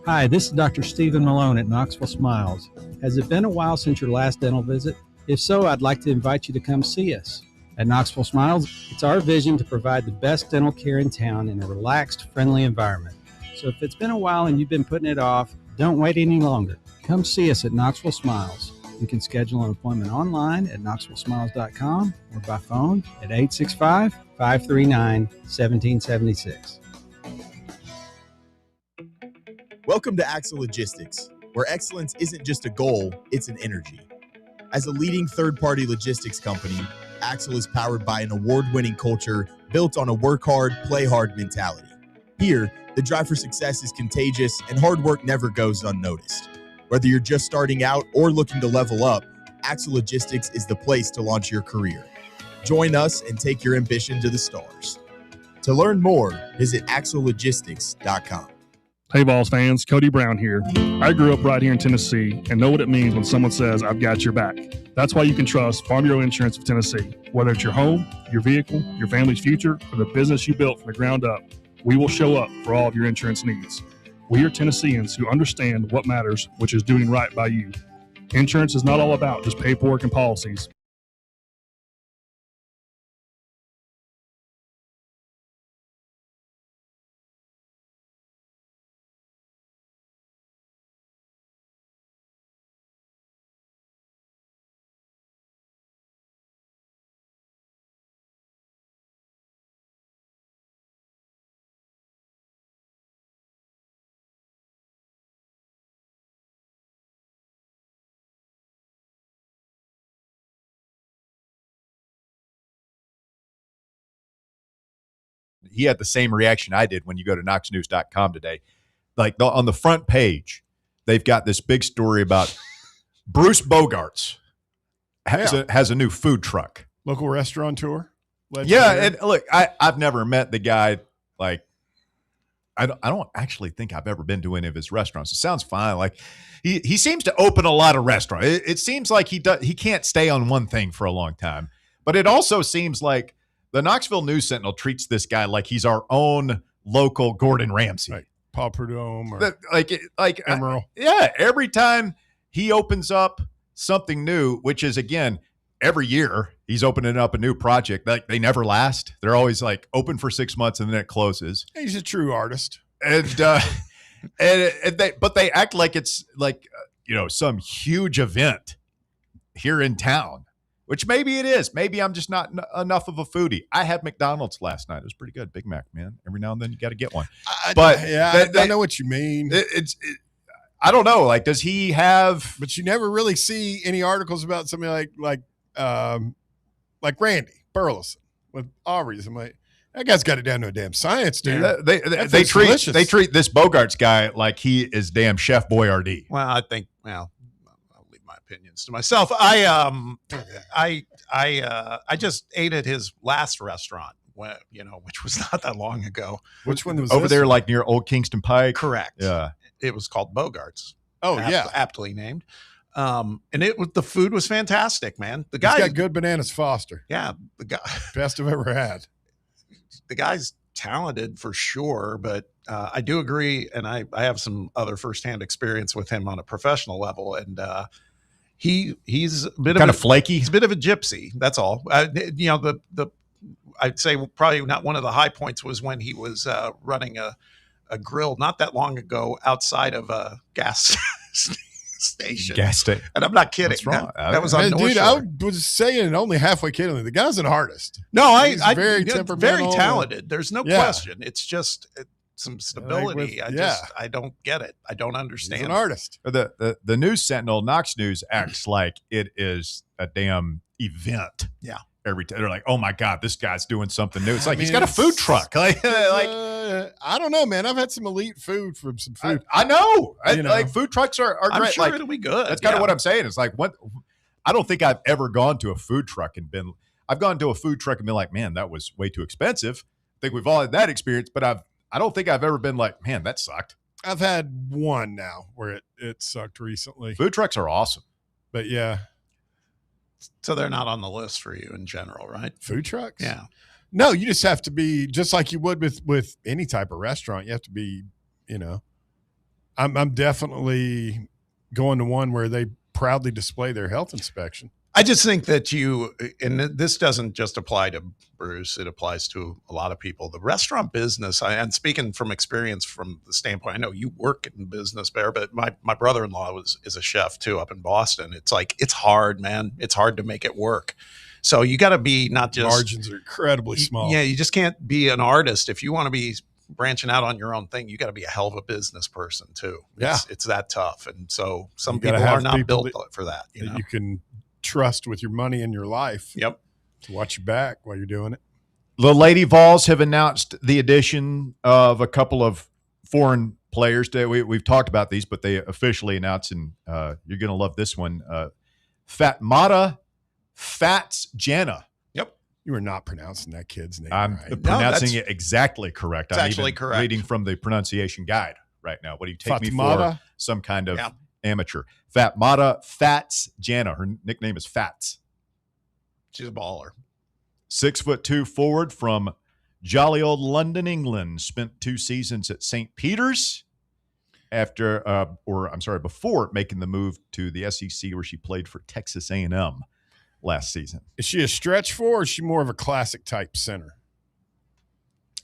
[SPEAKER 13] Hi, this is Dr. Stephen Malone at Knoxville Smiles. Has it been a while since your last dental visit? If so, I'd like to invite you to come see us. At Knoxville Smiles, it's our vision to provide the best dental care in town in a relaxed, friendly environment. So if it's been a while and you've been putting it off, don't wait any longer. Come see us at Knoxville Smiles. You can schedule an appointment online at knoxvillesmiles.com or by phone at 865-539-1776.
[SPEAKER 10] Welcome to Axle Logistics, where excellence isn't just a goal, it's an energy. As a leading third-party logistics company, Axle is powered by an award-winning culture built on a work hard, play hard mentality. Here, the drive for success is contagious and hard work never goes unnoticed. Whether you're just starting out or looking to level up, Axle Logistics is the place to launch your career. Join us and take your ambition to the stars. To learn more, visit axlelogistics.com.
[SPEAKER 14] Hey, Vols fans, Cody Brown here. I grew up right here in Tennessee and know what it means when someone says, I've got your back. That's why you can trust Farm Bureau Insurance of Tennessee. Whether it's your home, your vehicle, your family's future, or the business you built from the ground up, we will show up for all of your insurance needs. We are Tennesseans who understand what matters, which is doing right by you. Insurance is not all about just paperwork and policies.
[SPEAKER 1] He had the same reaction I did when you go to knoxnews.com today. Like on the front page, they've got this big story about Bruce Bogarts has a new food truck.
[SPEAKER 6] Local restaurateur.
[SPEAKER 1] Yeah, and look, I've never met the guy. Like, I don't actually think I've ever been to any of his restaurants. It sounds fine. Like he seems to open a lot of restaurants. It seems like he can't stay on one thing for a long time. But it also seems like the Knoxville News Sentinel treats this guy like he's our own local Gordon Ramsay.
[SPEAKER 6] Like Paul Prudhomme or
[SPEAKER 1] like
[SPEAKER 6] Emerald.
[SPEAKER 1] Yeah, every time he opens up something new, which is, again, every year he's opening up a new project. Like, they never last. They're always like open for 6 months and then it closes.
[SPEAKER 6] He's a true artist.
[SPEAKER 1] And they act like it's like, some huge event here in town. Which maybe it is. Maybe I'm just not enough of a foodie. I had McDonald's last night. It was pretty good. Big Mac, man. Every now and then you got to get one.
[SPEAKER 6] I know what you mean.
[SPEAKER 1] I don't know. Like, does he have?
[SPEAKER 6] But you never really see any articles about somebody like Randy Burleson with Aubrey's. I'm like, that guy's got it down to a damn science, dude.
[SPEAKER 1] They treat this Bogarts guy like he is damn Chef Boyardee.
[SPEAKER 5] Well, I think opinions to myself. I just ate at his last restaurant, which was not that long ago.
[SPEAKER 6] Which one was
[SPEAKER 1] over there, like near Old Kingston Pike?
[SPEAKER 5] Correct.
[SPEAKER 1] Yeah,
[SPEAKER 5] it was called Bogarts.
[SPEAKER 6] Oh,
[SPEAKER 5] aptly named. And the food was fantastic, man. The guy
[SPEAKER 6] got good bananas Foster.
[SPEAKER 5] Yeah, the guy
[SPEAKER 6] best I've ever had.
[SPEAKER 5] The guy's talented for sure, but I do agree, and I have some other firsthand experience with him on a professional level, and he's a bit
[SPEAKER 1] kind of flaky.
[SPEAKER 5] He's a bit of a gypsy. That's all. I'd say probably not one of the high points was when he was running a grill not that long ago outside of a gas station.
[SPEAKER 1] Gas station.
[SPEAKER 5] And I'm not kidding.
[SPEAKER 1] That's wrong.
[SPEAKER 5] That was on North
[SPEAKER 6] dude,
[SPEAKER 5] Shore.
[SPEAKER 6] I was saying only halfway kidding. The guy's an artist.
[SPEAKER 5] No,
[SPEAKER 6] He's very temperamental.
[SPEAKER 5] Very talented. There's no question. It's just some stability. I don't get it. I don't understand.
[SPEAKER 6] He's an artist.
[SPEAKER 1] The News Sentinel, Knox News, acts like it is a damn event.
[SPEAKER 5] Yeah.
[SPEAKER 1] Every time they're like, "Oh my God, this guy's doing something new." It's like he's got a food truck. I
[SPEAKER 6] don't know, man. I've had some elite food from some food.
[SPEAKER 1] I know. Like food trucks are great.
[SPEAKER 5] I'm sure
[SPEAKER 1] like,
[SPEAKER 5] it'll be good.
[SPEAKER 1] That's kind of what I'm saying. It's like I don't think I've ever gone to a food truck and been. I've gone to a food truck and been like, "Man, that was way too expensive." I think we've all had that experience, but I don't think I've ever been like, "Man, that sucked."
[SPEAKER 6] I've had one now where it sucked recently.
[SPEAKER 1] Food trucks are awesome,
[SPEAKER 6] but yeah.
[SPEAKER 5] So they're not on the list for you in general, right?
[SPEAKER 6] Food trucks?
[SPEAKER 5] Yeah.
[SPEAKER 6] No, you just have to be just like you would with any type of restaurant. You have to be, I'm definitely going to one where they proudly display their health inspection.
[SPEAKER 5] I just think that and this doesn't just apply to Bruce, it applies to a lot of people. The restaurant business, and speaking from experience from the standpoint, I know you work in business, Bear, but my brother-in-law is a chef too up in Boston. It's like, it's hard, man. It's hard to make it work. So you got to be not just.
[SPEAKER 6] Margins are incredibly small.
[SPEAKER 5] Yeah, you just can't be an artist. If you want to be branching out on your own thing, you got to be a hell of a business person too.
[SPEAKER 6] Yeah.
[SPEAKER 5] It's that tough. And so some people are not built for that.
[SPEAKER 6] You can trust with your money and your life.
[SPEAKER 5] Yep.
[SPEAKER 6] To watch your back while you're doing it.
[SPEAKER 1] The Lady Vols have announced the addition of a couple of foreign players. We've talked about these, but they officially announced, and you're going to love this one, Fatmata Fats Jana.
[SPEAKER 5] Yep.
[SPEAKER 6] You are not pronouncing that kid's name.
[SPEAKER 1] I'm
[SPEAKER 6] right.
[SPEAKER 1] pronouncing it exactly correct.
[SPEAKER 5] It's
[SPEAKER 1] I'm
[SPEAKER 5] actually
[SPEAKER 1] even
[SPEAKER 5] correct.
[SPEAKER 1] reading from the pronunciation guide right now. What do you take me
[SPEAKER 6] Fatmata?
[SPEAKER 1] for? Some kind of amateur. Fatmata Fats Jana. Her nickname is Fats.
[SPEAKER 5] She's a baller.
[SPEAKER 1] 6'2" forward from jolly old London, England. Spent 2 seasons at St. Peter's before making the move to the SEC, where she played for Texas A&M last season.
[SPEAKER 6] Is she a stretch four, or is she more of a classic type center?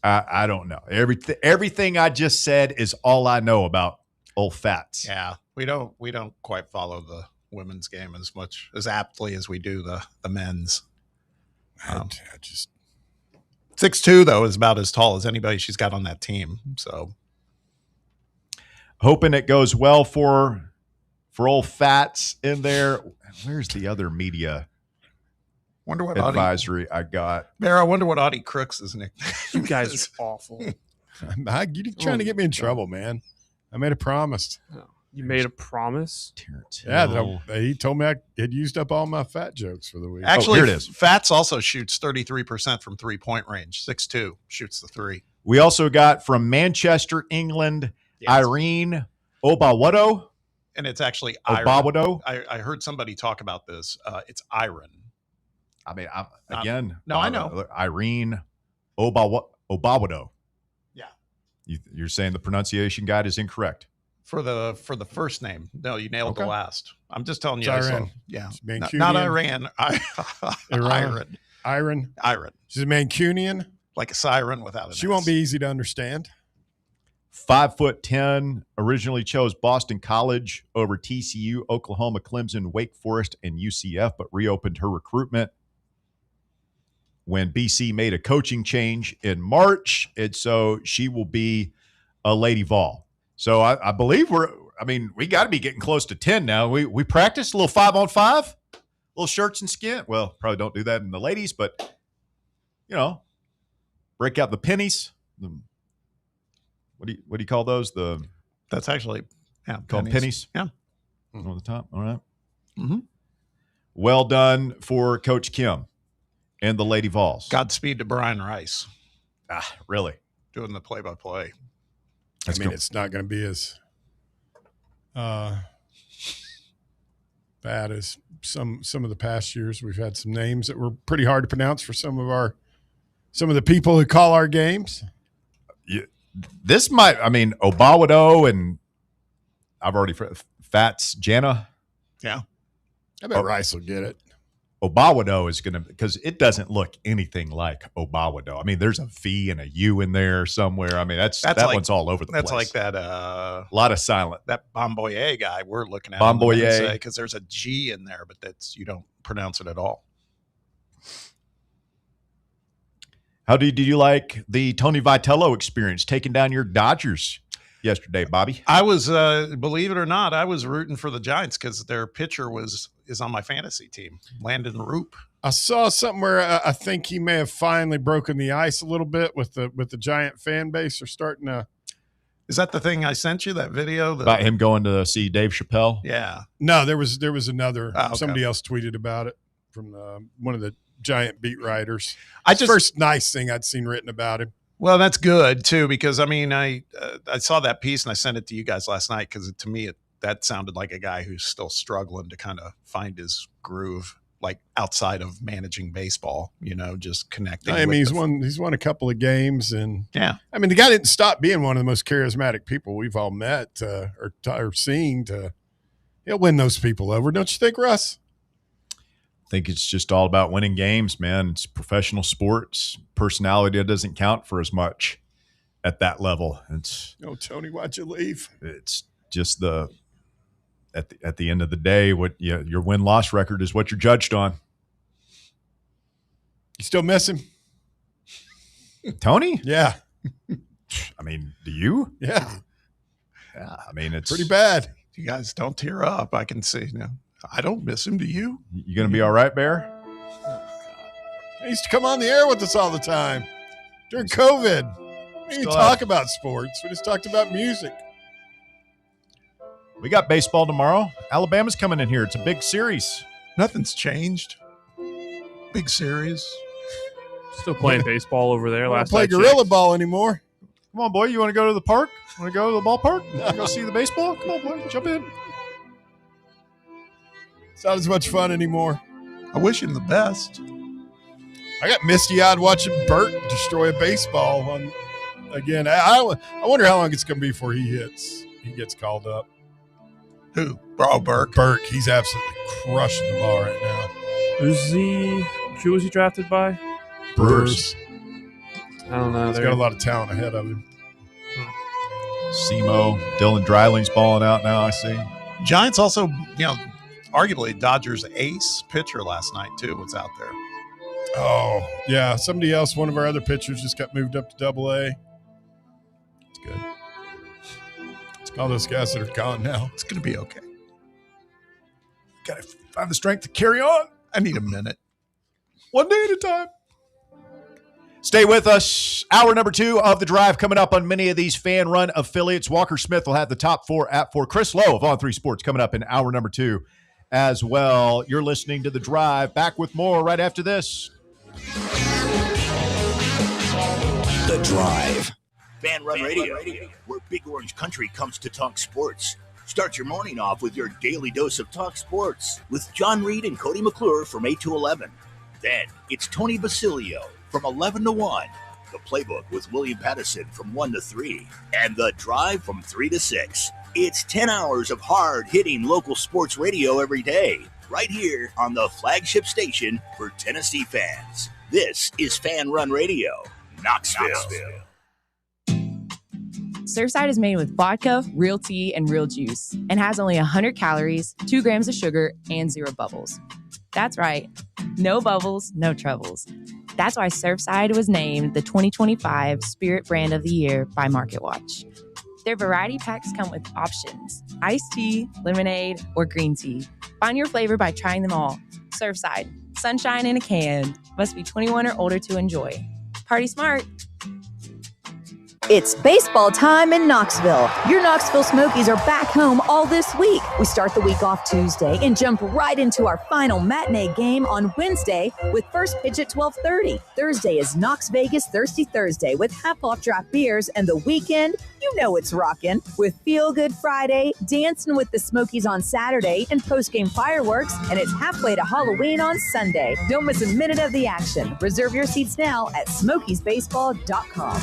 [SPEAKER 1] I don't know. Everything I just said is all I know about old Fats.
[SPEAKER 5] Yeah, we don't quite follow the women's game as much as aptly as we do the men's.
[SPEAKER 6] I just
[SPEAKER 5] 6'2" though is about as tall as anybody she's got on that team. So
[SPEAKER 1] hoping it goes well for old Fats in there. Where's the other media?
[SPEAKER 5] Wonder what
[SPEAKER 1] advisory I got.
[SPEAKER 5] Bear, I wonder what Audie Crooks is nickname.
[SPEAKER 9] You guys are awful.
[SPEAKER 6] You're trying to get me in trouble, man. I made a promise.
[SPEAKER 9] You made a promise?
[SPEAKER 6] Yeah, he told me I had used up all my fat jokes for the week.
[SPEAKER 5] Actually,
[SPEAKER 1] here it is.
[SPEAKER 5] Fats also shoots 33% from 3-point range. 6'2", shoots the 3.
[SPEAKER 1] We also got from Manchester, England, Irene Obawodo.
[SPEAKER 5] And it's actually
[SPEAKER 1] Obawodo.
[SPEAKER 5] I heard somebody talk about this. It's Iron.
[SPEAKER 1] I mean,
[SPEAKER 5] I know.
[SPEAKER 1] Irene Obawodo.
[SPEAKER 5] Yeah.
[SPEAKER 1] You're saying the pronunciation guide is incorrect.
[SPEAKER 5] For the first name. No, you nailed the last. I'm just telling you.
[SPEAKER 6] Iran.
[SPEAKER 5] Yeah.
[SPEAKER 6] Not
[SPEAKER 5] Iran. Iron.
[SPEAKER 6] She's a Mancunian.
[SPEAKER 5] Like a siren without
[SPEAKER 6] She won't be easy to understand.
[SPEAKER 1] 5'10", originally chose Boston College over TCU, Oklahoma, Clemson, Wake Forest, and UCF, but reopened her recruitment when BC made a coaching change in March, and so she will be a Lady Vol. So I believe we got to be getting close to 10 now. We practiced a little 5-on-5, little shirts and skin. Well, probably don't do that in the ladies, but, break out the pennies. What do you call those?
[SPEAKER 5] That's actually
[SPEAKER 1] called pennies.
[SPEAKER 5] Yeah.
[SPEAKER 1] On the top. All right.
[SPEAKER 5] Mm-hmm.
[SPEAKER 1] Well done for Coach Kim and the Lady Vols.
[SPEAKER 5] Godspeed to Brian Rice.
[SPEAKER 1] Really?
[SPEAKER 5] Doing the play-by-play.
[SPEAKER 6] It's not going to be as bad as some of the past years. We've had some names that were pretty hard to pronounce for some of the people who call our games.
[SPEAKER 1] This Obawodo, and I've already Fats Jana.
[SPEAKER 5] Yeah.
[SPEAKER 6] I bet Rice will get it.
[SPEAKER 1] Obawodo is going to, because it doesn't look anything like Obawodo. I mean, there's a V and a U in there somewhere. I mean, that
[SPEAKER 5] like,
[SPEAKER 1] one's all over the place.
[SPEAKER 5] That's like that.
[SPEAKER 1] A lot of silent.
[SPEAKER 5] That Bomboye guy we're looking at.
[SPEAKER 1] Bomboye.
[SPEAKER 5] Because there's a G in there, but you don't pronounce it at all.
[SPEAKER 1] How did you like the Tony Vitello experience taking down your Dodgers yesterday, Bobby?
[SPEAKER 5] I was, believe it or not, I was rooting for the Giants because their pitcher is on my fantasy team, Landon Roop.
[SPEAKER 6] I saw something where I think he may have finally broken the ice a little bit with the Giant fan base. They're starting to.
[SPEAKER 5] Is that the thing I sent you? That video
[SPEAKER 1] about him going to see Dave Chappelle?
[SPEAKER 5] Yeah.
[SPEAKER 6] No, there was another.
[SPEAKER 5] Okay.
[SPEAKER 6] Somebody else tweeted about it from one of the Giant beat writers.
[SPEAKER 5] First
[SPEAKER 6] nice thing I'd seen written about him.
[SPEAKER 5] Well, that's good too, because I saw that piece and I sent it to you guys last night because to me that sounded like a guy who's still struggling to kind of find his groove, like outside of managing baseball. Just connecting.
[SPEAKER 6] I mean, he's won a couple of games, and
[SPEAKER 5] yeah,
[SPEAKER 6] I mean the guy didn't stop being one of the most charismatic people we've all met or seen. He'll win those people over, don't you think, Russ?
[SPEAKER 1] I think it's just all about winning games, man. It's professional sports. Personality doesn't count for as much at that level.
[SPEAKER 6] Oh, Tony, why'd you leave?
[SPEAKER 1] It's just at the end of the day, your win-loss record is what you're judged on.
[SPEAKER 6] You still miss him?
[SPEAKER 1] Tony?
[SPEAKER 6] Yeah.
[SPEAKER 1] I mean, do you?
[SPEAKER 6] Yeah.
[SPEAKER 1] Yeah. I mean, it's
[SPEAKER 6] pretty bad.
[SPEAKER 5] You guys don't tear up. I can see now. I don't miss him. Do you?
[SPEAKER 1] You going to be all right, Bear?
[SPEAKER 6] He used to come on the air with us all the time during COVID. We didn't talk about sports. We just talked about music.
[SPEAKER 1] We got baseball tomorrow. Alabama's coming in here. It's a big series.
[SPEAKER 5] Nothing's changed. Big series.
[SPEAKER 9] Still playing baseball over there.
[SPEAKER 6] I don't
[SPEAKER 9] Last
[SPEAKER 6] play
[SPEAKER 9] I
[SPEAKER 6] gorilla
[SPEAKER 9] checked.
[SPEAKER 6] ball anymore.
[SPEAKER 1] Come on, boy. You want to go to the park? Want to go to the ballpark? Want to go see the baseball? Come on, boy. Jump in.
[SPEAKER 6] It's not as much fun anymore.
[SPEAKER 5] I wish him the best.
[SPEAKER 6] I got misty-eyed watching Burt destroy a baseball again. I wonder how long it's going to be before he gets called up.
[SPEAKER 5] Who? Bro, Burke.
[SPEAKER 6] Burke. He's absolutely crushing the ball right now.
[SPEAKER 9] Who was he drafted by?
[SPEAKER 6] Brewers.
[SPEAKER 9] I don't know.
[SPEAKER 6] He's got a lot of talent ahead of him.
[SPEAKER 1] Semo, Dylan Dryling's balling out now, I see.
[SPEAKER 5] Giants also, arguably Dodgers ace pitcher last night too was out there.
[SPEAKER 6] Oh, yeah. Somebody else, one of our other pitchers just got moved up to AA.
[SPEAKER 1] It's good.
[SPEAKER 6] It's all those guys that are gone now.
[SPEAKER 5] It's going to be okay.
[SPEAKER 1] Got to find the strength to carry on.
[SPEAKER 5] I need a minute.
[SPEAKER 1] One day at a time. Stay with us. Hour number 2 of The Drive coming up on many of these fan-run affiliates. Walker Smith will have the top 4 at 4. Chris Lowe of On3 Sports coming up in hour number 2 as well. You're listening to The Drive. Back with more right after this.
[SPEAKER 4] The Drive.
[SPEAKER 15] Fan Run Radio, where Big Orange Country comes to talk sports. Start your morning off with your daily dose of talk sports with John Reed and Cody McClure from 8 to 11. Then it's Tony Basilio from 11 to 1. The Playbook with William Pattison from 1 to 3. And The Drive from 3 to 6. It's 10 hours of hard-hitting local sports radio every day, right here on the flagship station for Tennessee fans. This is Fan Run Radio, Knoxville.
[SPEAKER 16] Surfside is made with vodka, real tea, and real juice, and has only 100 calories, 2 grams of sugar, and 0 bubbles. That's right. No bubbles, no troubles. That's why Surfside was named the 2025 Spirit Brand of the Year by MarketWatch. Their variety packs come with options: iced tea, lemonade, or green tea. Find your flavor by trying them all. Surfside, sunshine in a can. Must be 21 or older to enjoy. Party smart.
[SPEAKER 17] It's baseball time in Knoxville. Your Knoxville Smokies are back home all this week. We start the week off Tuesday and jump right into our final matinee game on Wednesday with first pitch at 12:30. Thursday is Knox Vegas Thirsty Thursday with half-off draft beers, and the weekend, you know it's rockin' with Feel Good Friday, dancing with the Smokies on Saturday, and post-game fireworks, and it's halfway to Halloween on Sunday. Don't miss a minute of the action. Reserve your seats now at SmokiesBaseball.com.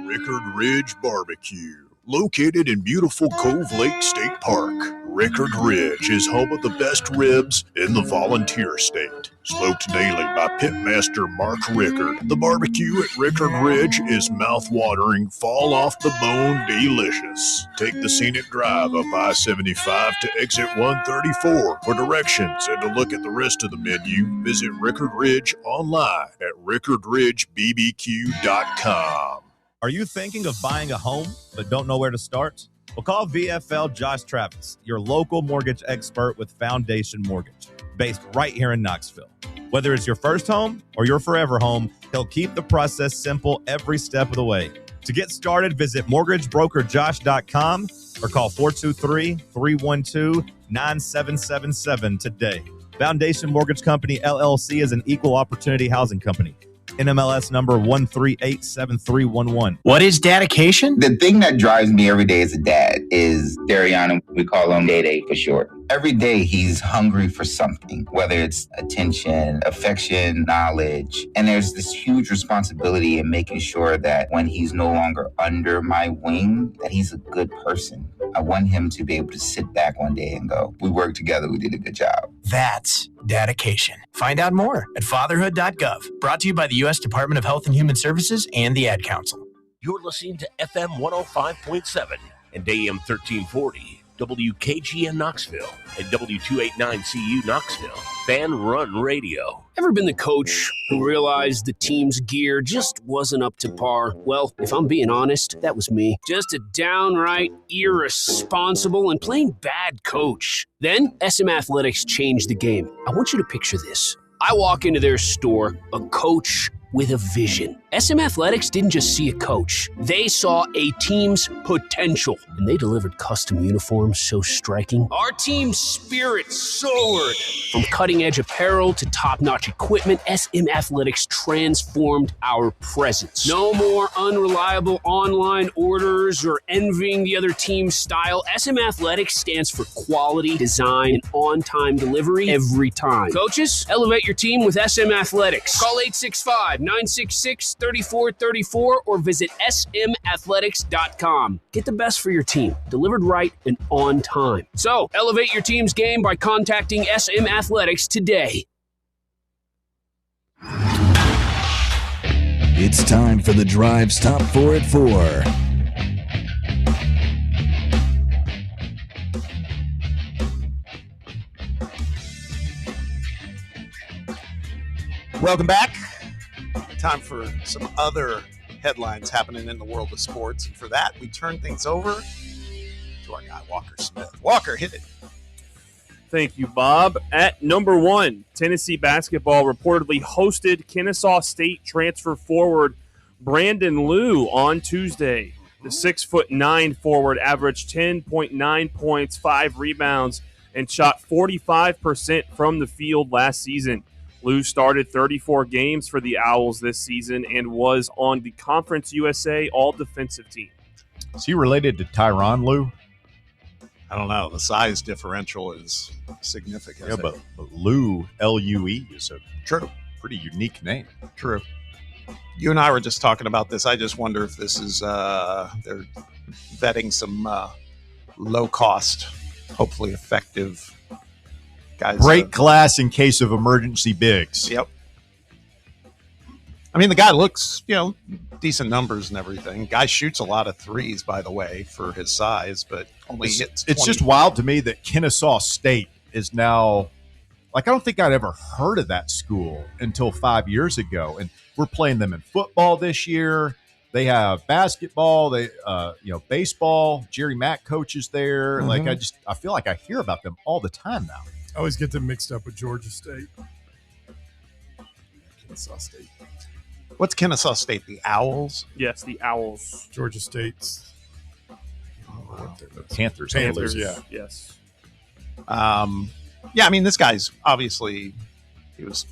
[SPEAKER 18] Rickard Ridge Barbecue. Located in beautiful Cove Lake State Park, Rickard Ridge is home of the best ribs in the Volunteer State. Smoked daily by Pitmaster Mark Rickard, the barbecue at Rickard Ridge is mouth-watering, fall-off-the-bone delicious. Take the scenic drive up I-75 to exit 134. For directions and to look at the rest of the menu, visit Rickard Ridge online at rickardridgebbq.com.
[SPEAKER 19] Are you thinking of buying a home but don't know where to start? Well, call VFL Josh Travis, your local mortgage expert with Foundation Mortgage, based right here in Knoxville. Whether it's your first home or your forever home, he'll keep the process simple every step of the way. To get started, visit mortgagebrokerjosh.com or call 423-312-9777 today. Foundation Mortgage Company, LLC is an equal opportunity housing company. NMLS number 1387311.
[SPEAKER 20] What is dedication? The thing that drives me every day as a dad is Dariana. We call him Day for short. Every day he's hungry for something, whether it's attention, affection, knowledge. And there's this huge responsibility in making sure that when he's no longer under my wing, that he's a good person. I want him to be able to sit back one day and go, we worked together, we did a good job.
[SPEAKER 7] That's dedication. Find out more at fatherhood.gov. Brought to you by the U.S. Department of Health and Human Services and the Ad Council.
[SPEAKER 3] You're listening to FM 105.7 and AM 1340. WKGN Knoxville and W289CU Knoxville. Fan Run Radio.
[SPEAKER 21] Ever been the coach who realized the team's gear just wasn't up to par? Well, if I'm being honest, that was me. Just a downright irresponsible and plain bad coach. Then SM Athletics changed the game. I want you to picture this. I walk into their store, a coach with a vision. SM Athletics didn't just see a coach. They saw a team's potential, and they delivered custom uniforms so striking. Our team's spirit soared. From cutting-edge apparel to top-notch equipment, SM Athletics transformed our presence. No more unreliable online orders or envying the other team's style. SM Athletics stands for quality, design, and on-time delivery every time. Coaches, elevate your team with SM Athletics. Call 865-966-3434 or visit smathletics.com. Get the best for your team, delivered right and on time. So, elevate your team's game by contacting SM Athletics today.
[SPEAKER 4] It's time for the Drive's Top 4 at 4.
[SPEAKER 5] Welcome back. Time for some other headlines happening in the world of sports. And for that, we turn things over to our guy, Walker Smith. Walker, hit it.
[SPEAKER 9] Thank you, Bob. At number 1, Tennessee basketball reportedly hosted Kennesaw State transfer forward Brandon Liu on Tuesday. The 6'9" forward averaged 10.9 points, 5 rebounds, and shot 45% from the field last season. Liu started 34 games for the Owls this season and was on the Conference USA All-Defensive team.
[SPEAKER 1] Is he related to Tyronn Lue?
[SPEAKER 5] I don't know. The size differential is significant.
[SPEAKER 1] Yeah, but Lue, L-U-E, is a pretty unique name.
[SPEAKER 5] True. You and I were just talking about this. I just wonder if this is they're vetting some low-cost, hopefully effective guys.
[SPEAKER 1] Break glass in case of emergency bigs.
[SPEAKER 5] Yep. I mean, the guy looks, decent numbers and everything. Guy shoots a lot of threes, by the way, for his size, but only hits 20.
[SPEAKER 1] It's just wild to me that Kennesaw State is now, I don't think I'd ever heard of that school until 5 years ago. And we're playing them in football this year. They have basketball, baseball. Jerry Mack coaches there.
[SPEAKER 6] Mm-hmm.
[SPEAKER 1] I feel like I hear about them all the time now.
[SPEAKER 6] I always get them mixed up with Georgia State. Kennesaw State.
[SPEAKER 5] What's Kennesaw State? The Owls?
[SPEAKER 9] Yes, the Owls.
[SPEAKER 6] Georgia State's.
[SPEAKER 1] Panthers.
[SPEAKER 9] Yeah. Yes.
[SPEAKER 5] I mean, this guy's obviously, he was,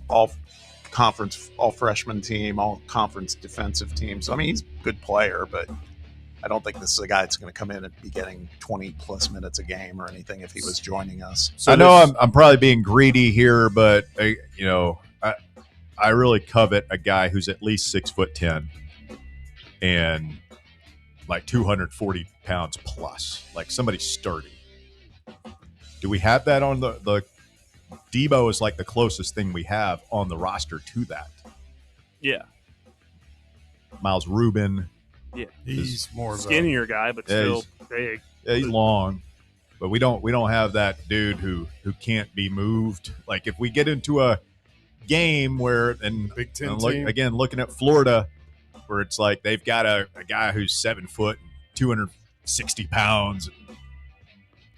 [SPEAKER 5] all conference, all freshman team, all conference defensive team. So, I mean, he's a good player, but I don't think this is a guy that's going to come in and be getting 20 plus minutes a game or anything if he was joining us.
[SPEAKER 1] So I know I'm probably being greedy here, but I really covet a guy who's at least 6'10" and 240 pounds plus, somebody sturdy. Do we have that on the Debo is the closest thing we have on the roster to that.
[SPEAKER 9] Yeah.
[SPEAKER 1] Miles Rubin.
[SPEAKER 9] Yeah.
[SPEAKER 6] He's more of a
[SPEAKER 9] skinnier guy, but still big.
[SPEAKER 1] Yeah, he's long. But we don't have that dude who can't be moved. If we get into a game where
[SPEAKER 6] Big Ten team.
[SPEAKER 1] Again, looking at Florida, where it's they've got a guy who's 7 foot, 260 pounds.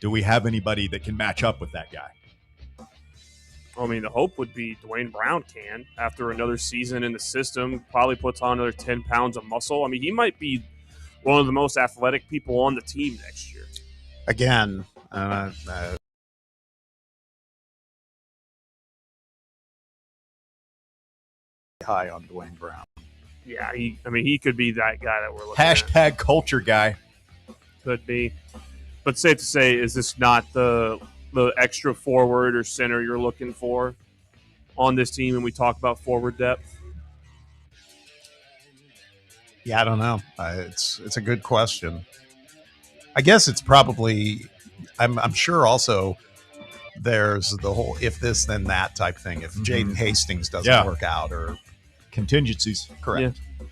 [SPEAKER 1] Do we have anybody that can match up with that guy?
[SPEAKER 9] I mean, the hope would be Dwayne Brown can, after another season in the system, probably puts on another 10 pounds of muscle. I mean, he might be one of the most athletic people on the team next year.
[SPEAKER 5] Again, high on Dwayne Brown.
[SPEAKER 9] Yeah, he could be that guy that we're looking
[SPEAKER 1] at. Culture guy.
[SPEAKER 9] Could be. But safe to say, is this not the extra forward or center you're looking for on this team when we talk about forward depth?
[SPEAKER 5] Yeah, I don't know. It's a good question. I guess it's probably, I'm sure also there's the whole if this then that type thing. If Jaden Hastings doesn't work out, or
[SPEAKER 1] contingencies.
[SPEAKER 5] Correct.
[SPEAKER 9] Yeah.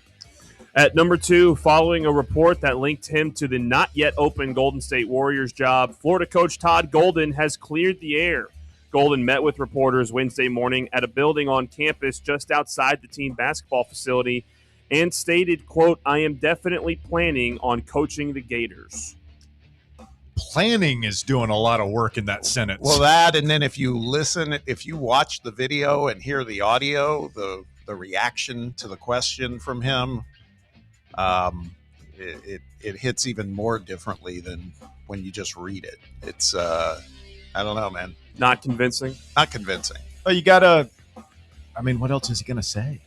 [SPEAKER 9] At number 2, following a report that linked him to the not yet open Golden State Warriors job, Florida coach Todd Golden has cleared the air. Golden met with reporters Wednesday morning at a building on campus just outside the team basketball facility and stated, quote, "I am definitely planning on coaching the Gators."
[SPEAKER 1] Planning is doing a lot of work in that sentence.
[SPEAKER 5] Well, that, and then if you watch the video and hear the audio, the reaction to the question from him, it hits even more differently than when you just read it. It's I don't know, man.
[SPEAKER 9] Not convincing.
[SPEAKER 5] Not convincing.
[SPEAKER 1] Well, you gotta. I mean, what else is he gonna say?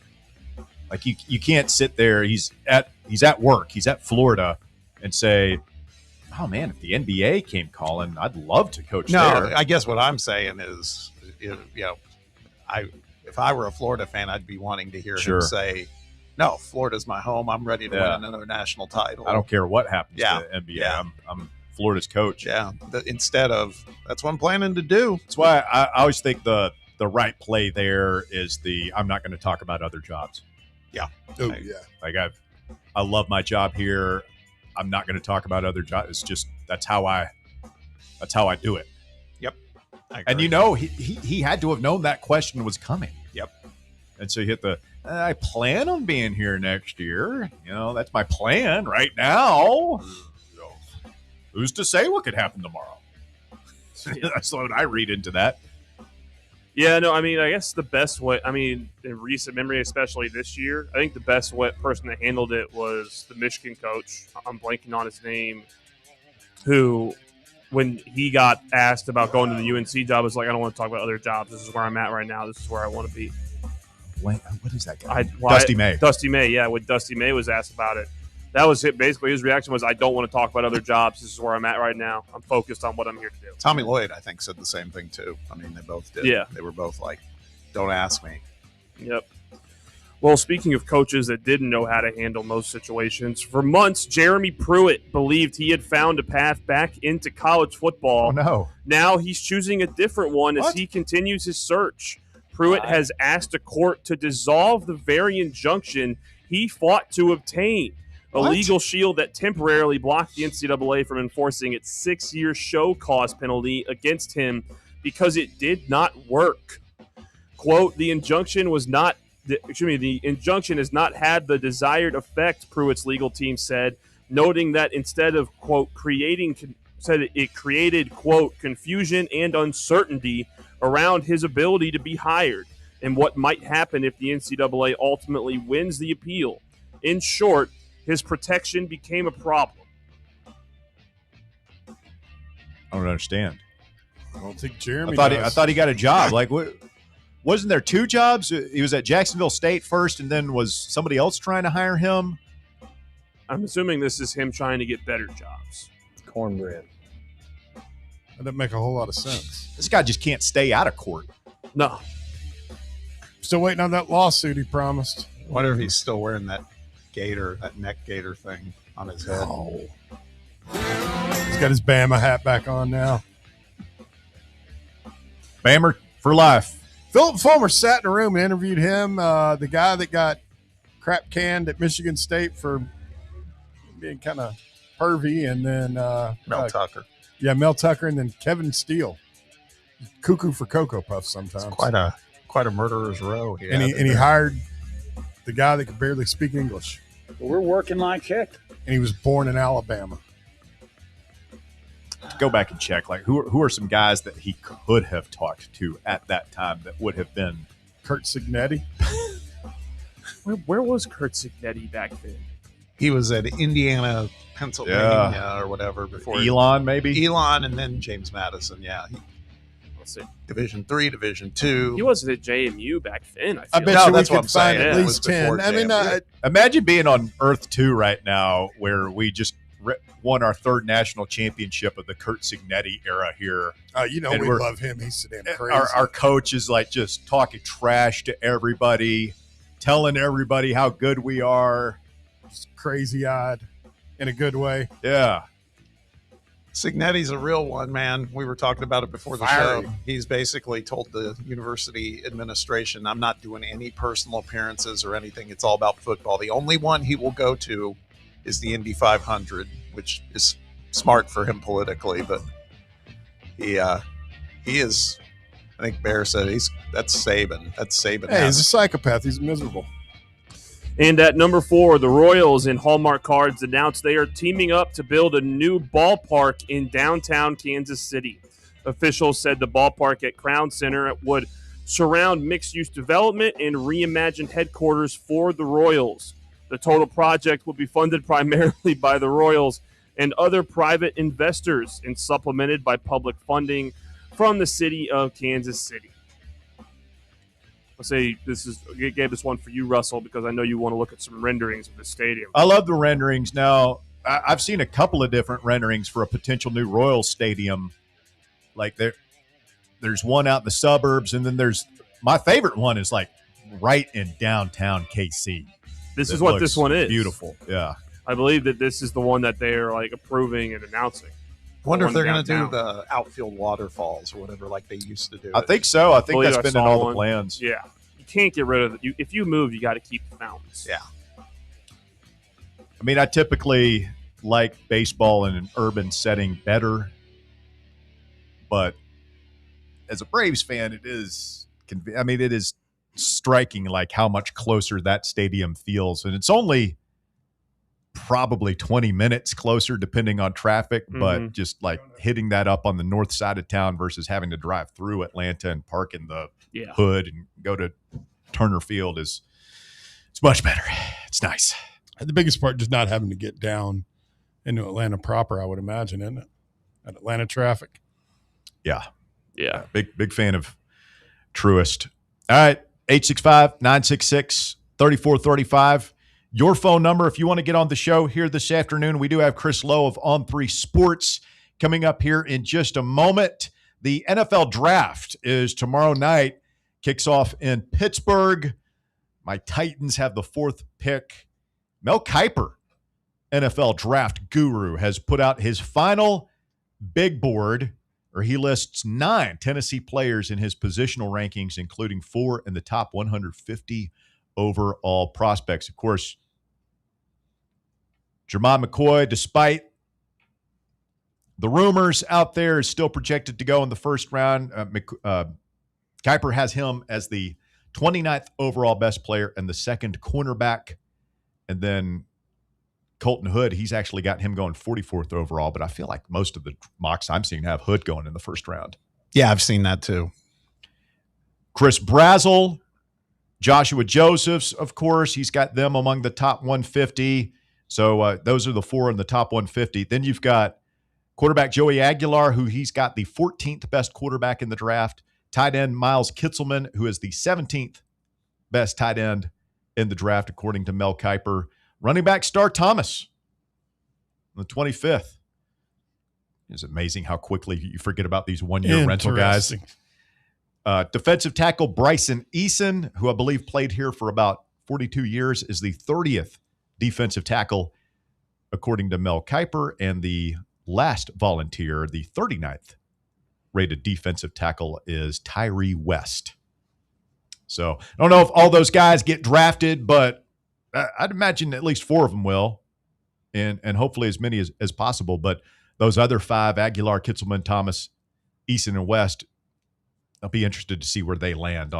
[SPEAKER 1] Like you can't sit there. He's at work. He's at Florida, and say, "Oh man, if the NBA came calling, I'd love to coach there."
[SPEAKER 5] I guess what I'm saying is, if I were a Florida fan, I'd be wanting to hear him say, "No, Florida's my home. I'm ready to win another national title.
[SPEAKER 1] I don't care what happens
[SPEAKER 5] Yeah.
[SPEAKER 1] to the NBA.
[SPEAKER 5] Yeah.
[SPEAKER 1] I'm Florida's coach."
[SPEAKER 5] Yeah. Instead of that's what I'm planning to do.
[SPEAKER 1] That's why I always think the right play there is I'm not going to talk about other jobs.
[SPEAKER 5] Yeah.
[SPEAKER 6] Oh,
[SPEAKER 1] Like I love my job here. I'm not going to talk about other jobs. It's just that's how I do it.
[SPEAKER 5] Yep.
[SPEAKER 1] And he had to have known that question was coming.
[SPEAKER 5] Yep.
[SPEAKER 1] And so he hit I plan on being here next year. That's my plan right now. Who's to say what could happen tomorrow? That's what I read into that.
[SPEAKER 9] Yeah, no, I mean, I guess the best way, in recent memory, especially this year, I think the best person that handled it was the Michigan coach. I'm blanking on his name, who, when he got asked about going to the UNC job, was like, "I don't want to talk about other jobs. This is where I'm at right now. This is where I want to be."
[SPEAKER 1] What is that guy?
[SPEAKER 9] Dusty May. Dusty May, yeah. When Dusty May was asked about it, that was it. Basically, his reaction was, "I don't want to talk about other jobs. This is where I'm at right now. I'm focused on what I'm here to do."
[SPEAKER 5] Tommy Lloyd, I think, said the same thing too. I mean, they both did.
[SPEAKER 9] Yeah.
[SPEAKER 5] They were both like, "Don't ask me."
[SPEAKER 9] Yep. Well, speaking of coaches that didn't know how to handle most situations, for months, Jeremy Pruitt believed he had found a path back into college football.
[SPEAKER 1] Oh, no.
[SPEAKER 9] Now he's choosing a different one as he continues his search. Pruitt has asked a court to dissolve the very injunction he fought to obtain. A legal shield that temporarily blocked the NCAA from enforcing its 6-year show cause penalty against him because it did not work. Quote, the injunction has not had the desired effect, Pruitt's legal team said, noting that instead of, quote, it created, quote, confusion and uncertainty around his ability to be hired and what might happen if the NCAA ultimately wins the appeal. In short, his protection became a problem.
[SPEAKER 1] I don't understand.
[SPEAKER 6] I don't think Jeremy
[SPEAKER 1] I thought he got a job. Like, wasn't there 2 jobs? He was at Jacksonville State first, and then was somebody else trying to hire him?
[SPEAKER 9] I'm assuming this is him trying to get better jobs.
[SPEAKER 2] Cornbread.
[SPEAKER 6] That doesn't make a whole lot of sense.
[SPEAKER 1] This guy just can't stay out of court.
[SPEAKER 9] No.
[SPEAKER 6] Still waiting on that lawsuit he promised.
[SPEAKER 5] I wonder if he's still wearing that neck gator thing on his head.
[SPEAKER 6] Oh. He's got his Bama hat back on now.
[SPEAKER 1] Bammer for life.
[SPEAKER 6] Philip Fulmer sat in a room and interviewed him, the guy that got crap canned at Michigan State for being kind of pervy, and then
[SPEAKER 5] Mel Tucker.
[SPEAKER 6] Yeah, Mel Tucker, and then Kevin Steele. Cuckoo for Cocoa Puffs sometimes.
[SPEAKER 5] It's quite a murderer's row.
[SPEAKER 6] And he hired the guy that could barely speak English.
[SPEAKER 2] We're working like heck.
[SPEAKER 6] And he was born in Alabama.
[SPEAKER 1] Go back and check. Like, who are some guys that he could have talked to at that time that would have been
[SPEAKER 6] Kurt Signetti?
[SPEAKER 9] Where was Kurt Signetti back then?
[SPEAKER 5] He was at Indiana, Pennsylvania, or whatever before.
[SPEAKER 1] Elon, maybe?
[SPEAKER 5] Elon, and then James Madison. Yeah.
[SPEAKER 9] Let's see.
[SPEAKER 5] Division III, Division II.
[SPEAKER 9] He wasn't at JMU back then.
[SPEAKER 6] I bet you we could find at least 10. I mean,
[SPEAKER 1] imagine being on Earth 2 right now, where we just won our 3rd national championship of the Kurt Signetti era here.
[SPEAKER 6] We love him. He's so damn crazy.
[SPEAKER 1] Our coach is like just talking trash to everybody, telling everybody how good we are.
[SPEAKER 6] Just crazy-eyed in a good way.
[SPEAKER 1] Yeah.
[SPEAKER 5] Signetti's a real one, man. We were talking about it before the show. He's basically told the university administration, I'm not doing any personal appearances or anything. It's all about football. The only one he will go to is the Indy 500, which is smart for him politically, but he is, I think Bear said that's Saban. That's Saban.
[SPEAKER 6] Hey, he's a psychopath. He's miserable.
[SPEAKER 9] And at number 4, the Royals and Hallmark Cards announced they are teaming up to build a new ballpark in downtown Kansas City. Officials said the ballpark at Crown Center would surround mixed-use development and reimagined headquarters for the Royals. The total project will be funded primarily by the Royals and other private investors and supplemented by public funding from the city of Kansas City. I'll say gave this one for you, Russell, because I know you want to look at some renderings of the stadium.
[SPEAKER 1] I love the renderings. Now, I've seen a couple of different renderings for a potential new Royals stadium. Like there's one out in the suburbs, and then there's my favorite one is like right in downtown KC.
[SPEAKER 9] This is what this one is.
[SPEAKER 1] Beautiful. Yeah.
[SPEAKER 9] I believe that this is the one that they're like approving and announcing.
[SPEAKER 5] I wonder if they're going to do the outfield waterfalls or whatever like they used to do.
[SPEAKER 1] I think so. I think that's been in all the plans.
[SPEAKER 9] Yeah. You can't get rid of it. If you move, you got to keep the fountains.
[SPEAKER 5] Yeah.
[SPEAKER 1] I mean, I typically like baseball in an urban setting better, but as a Braves fan, it is striking like how much closer that stadium feels. And it's only probably 20 minutes closer depending on traffic, but just like hitting that up on the north side of town versus having to drive through Atlanta and park in the hood and go to Turner Field it's much better. It's nice.
[SPEAKER 6] The biggest part just not having to get down into Atlanta proper, I would imagine, isn't it? At Atlanta traffic.
[SPEAKER 1] Yeah.
[SPEAKER 9] Yeah.
[SPEAKER 1] Big fan of Truist. All right. 865-966-3435. Your phone number, if you want to get on the show here this afternoon. We do have Chris Lowe of On 3 Sports coming up here in just a moment. The NFL draft is tomorrow night, kicks off in Pittsburgh. My Titans have the 4th pick. Mel Kiper, NFL draft guru, has put out his final big board, where he lists 9 Tennessee players in his positional rankings, including 4 in the top 150 overall prospects. Of course, Jermon McCoy, despite the rumors out there, is still projected to go in the first round. Kiper has him as the 29th overall best player and the second cornerback. And then Colton Hood, he's actually got him going 44th overall, but I feel like most of the mocks I'm seeing have Hood going in the first round.
[SPEAKER 5] Yeah, I've seen that too.
[SPEAKER 1] Chris Brazzell, Joshua Josephs, of course, he's got them among the top 150. So those are the 4 in the top 150. Then you've got quarterback Joey Aguilar, who he's got the 14th best quarterback in the draft. Tight end Miles Kitzelman, who is the 17th best tight end in the draft, according to Mel Kiper. Running back Star Thomas, the 25th. It's amazing how quickly you forget about these one-year rental guys. Defensive tackle Bryson Eason, who I believe played here for about 42 years, is the 30th defensive tackle, according to Mel Kiper. And the last volunteer, the 39th rated defensive tackle, is Tyree West. So I don't know if all those guys get drafted, but I'd imagine at least 4 of them will, and hopefully as many as possible. But those other 5, Aguilar, Kitzelman, Thomas, Eason, and West, I'll be interested to see where they land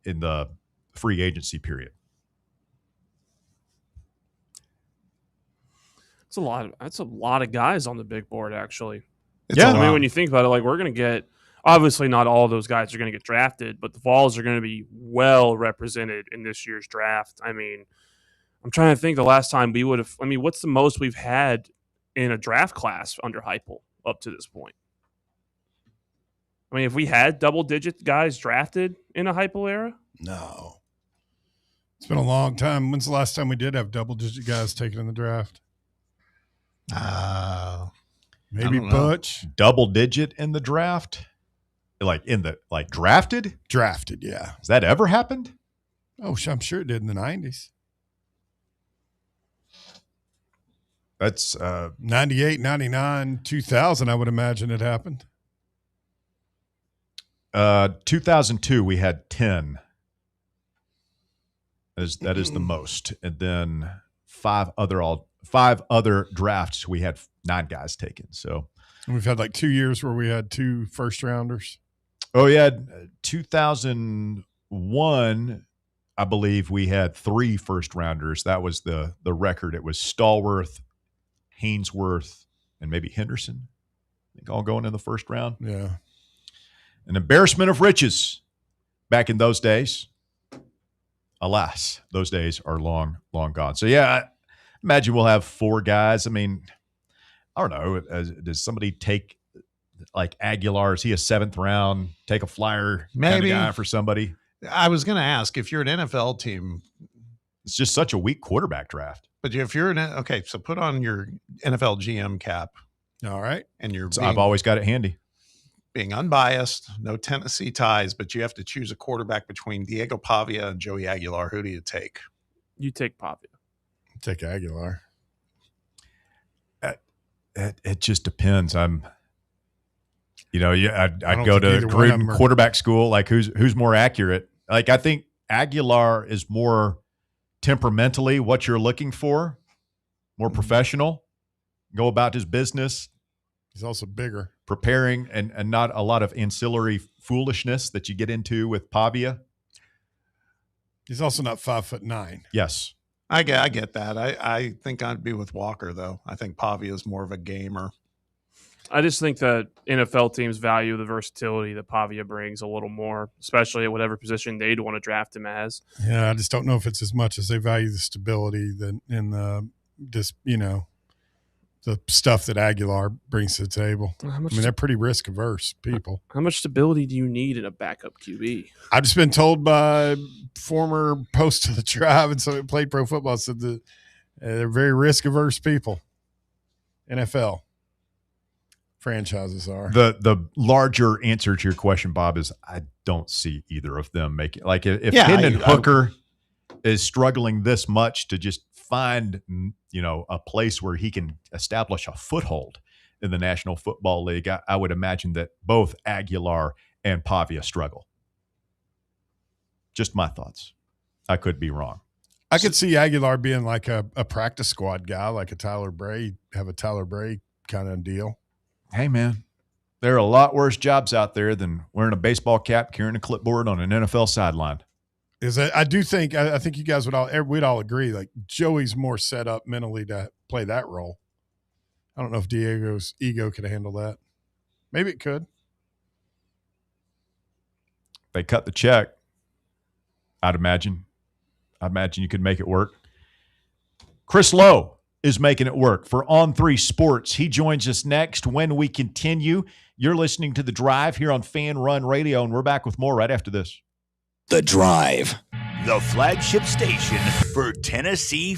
[SPEAKER 1] in the free agency period.
[SPEAKER 9] That's a lot of guys on the big board, actually.
[SPEAKER 1] Yeah.
[SPEAKER 9] I mean, when you think about it, like, we're going to get, obviously not all of those guys are going to get drafted, but the Vols are going to be well represented in this year's draft. I mean, I'm trying to think the last time we would have, I mean, what's the most we've had in a draft class under Heupel up to this point? I mean, have we had double-digit guys drafted in a Heupel era?
[SPEAKER 6] No. It's been a long time. When's the last time we did have double-digit guys taken in the draft? Maybe Butch.
[SPEAKER 1] Double-digit in the draft? Drafted?
[SPEAKER 6] Drafted, yeah.
[SPEAKER 1] Has that ever happened?
[SPEAKER 6] Oh, I'm sure it did in the 90s.
[SPEAKER 1] That's
[SPEAKER 6] 98, 99, 2000, I would imagine it happened.
[SPEAKER 1] 2002, we had 10. That is the most. And then five other drafts, we had 9 guys taken. So
[SPEAKER 6] we've had like 2 years where we had 2 first rounders.
[SPEAKER 1] Oh, yeah. 2001, I believe we had 3 first rounders. That was the record. It was Stallworth, Hainsworth, and maybe Henderson. I think all going in the first round.
[SPEAKER 6] Yeah.
[SPEAKER 1] An embarrassment of riches back in those days. Alas, those days are long, long gone. So, yeah, I imagine we'll have 4 guys. I mean, I don't know. Does somebody take like Aguilar? Is he a 7th round? Take a flyer
[SPEAKER 5] Maybe
[SPEAKER 1] kind of guy for somebody?
[SPEAKER 5] I was going to ask, if you're an NFL team,
[SPEAKER 1] it's just such a weak quarterback draft.
[SPEAKER 5] But if you're so put on your NFL GM cap.
[SPEAKER 6] All right.
[SPEAKER 5] And
[SPEAKER 1] I've always got it handy.
[SPEAKER 5] Being unbiased, no Tennessee ties, but you have to choose a quarterback between Diego Pavia and Joey Aguilar. Who do you take?
[SPEAKER 9] You take Pavia.
[SPEAKER 6] Take Aguilar.
[SPEAKER 1] It just depends. I'd go to
[SPEAKER 6] Gruden
[SPEAKER 1] quarterback school. Like who's more accurate? Like I think Aguilar is more temperamentally what you're looking for, more professional, go about his business.
[SPEAKER 6] He's also bigger,
[SPEAKER 1] preparing, and not a lot of ancillary foolishness that you get into with Pavia.
[SPEAKER 6] He's also not 5'9".
[SPEAKER 1] Yes.
[SPEAKER 5] I get that. I think I'd be with Walker, though. I think Pavia is more of a gamer.
[SPEAKER 9] I just think that NFL teams value the versatility that Pavia brings a little more, especially at whatever position they'd want to draft him as.
[SPEAKER 6] Yeah, I just don't know if it's as much as they value the stability and the stuff that Aguilar brings to the table. They're pretty risk averse people.
[SPEAKER 9] How much stability do you need in a backup QB?
[SPEAKER 6] I've just been told by former post of the tribe and somebody played pro football said that they're very risk averse people. NFL franchises are.
[SPEAKER 1] The larger answer to your question, Bob, is I don't see either of them making like if Hendon Hooker is struggling this much to just find a place where he can establish a foothold in the National Football League, I would imagine that both Aguilar and Pavia struggle. Just my thoughts. I could be wrong.
[SPEAKER 6] I could see Aguilar being like a practice squad guy, like a Tyler Bray kind of deal.
[SPEAKER 1] Hey, man, there are a lot worse jobs out there than wearing a baseball cap, carrying a clipboard on an NFL sideline.
[SPEAKER 6] I think you guys we'd all agree, like Joey's more set up mentally to play that role. I don't know if Diego's ego could handle that. Maybe it could.
[SPEAKER 1] They cut the check. I'd imagine you could make it work. Chris Lowe is making it work for On3 Sports. He joins us next when we continue. You're listening to The Drive here on Fan Run Radio, and we're back with more right after this.
[SPEAKER 4] The Drive.
[SPEAKER 15] The flagship station for Tennessee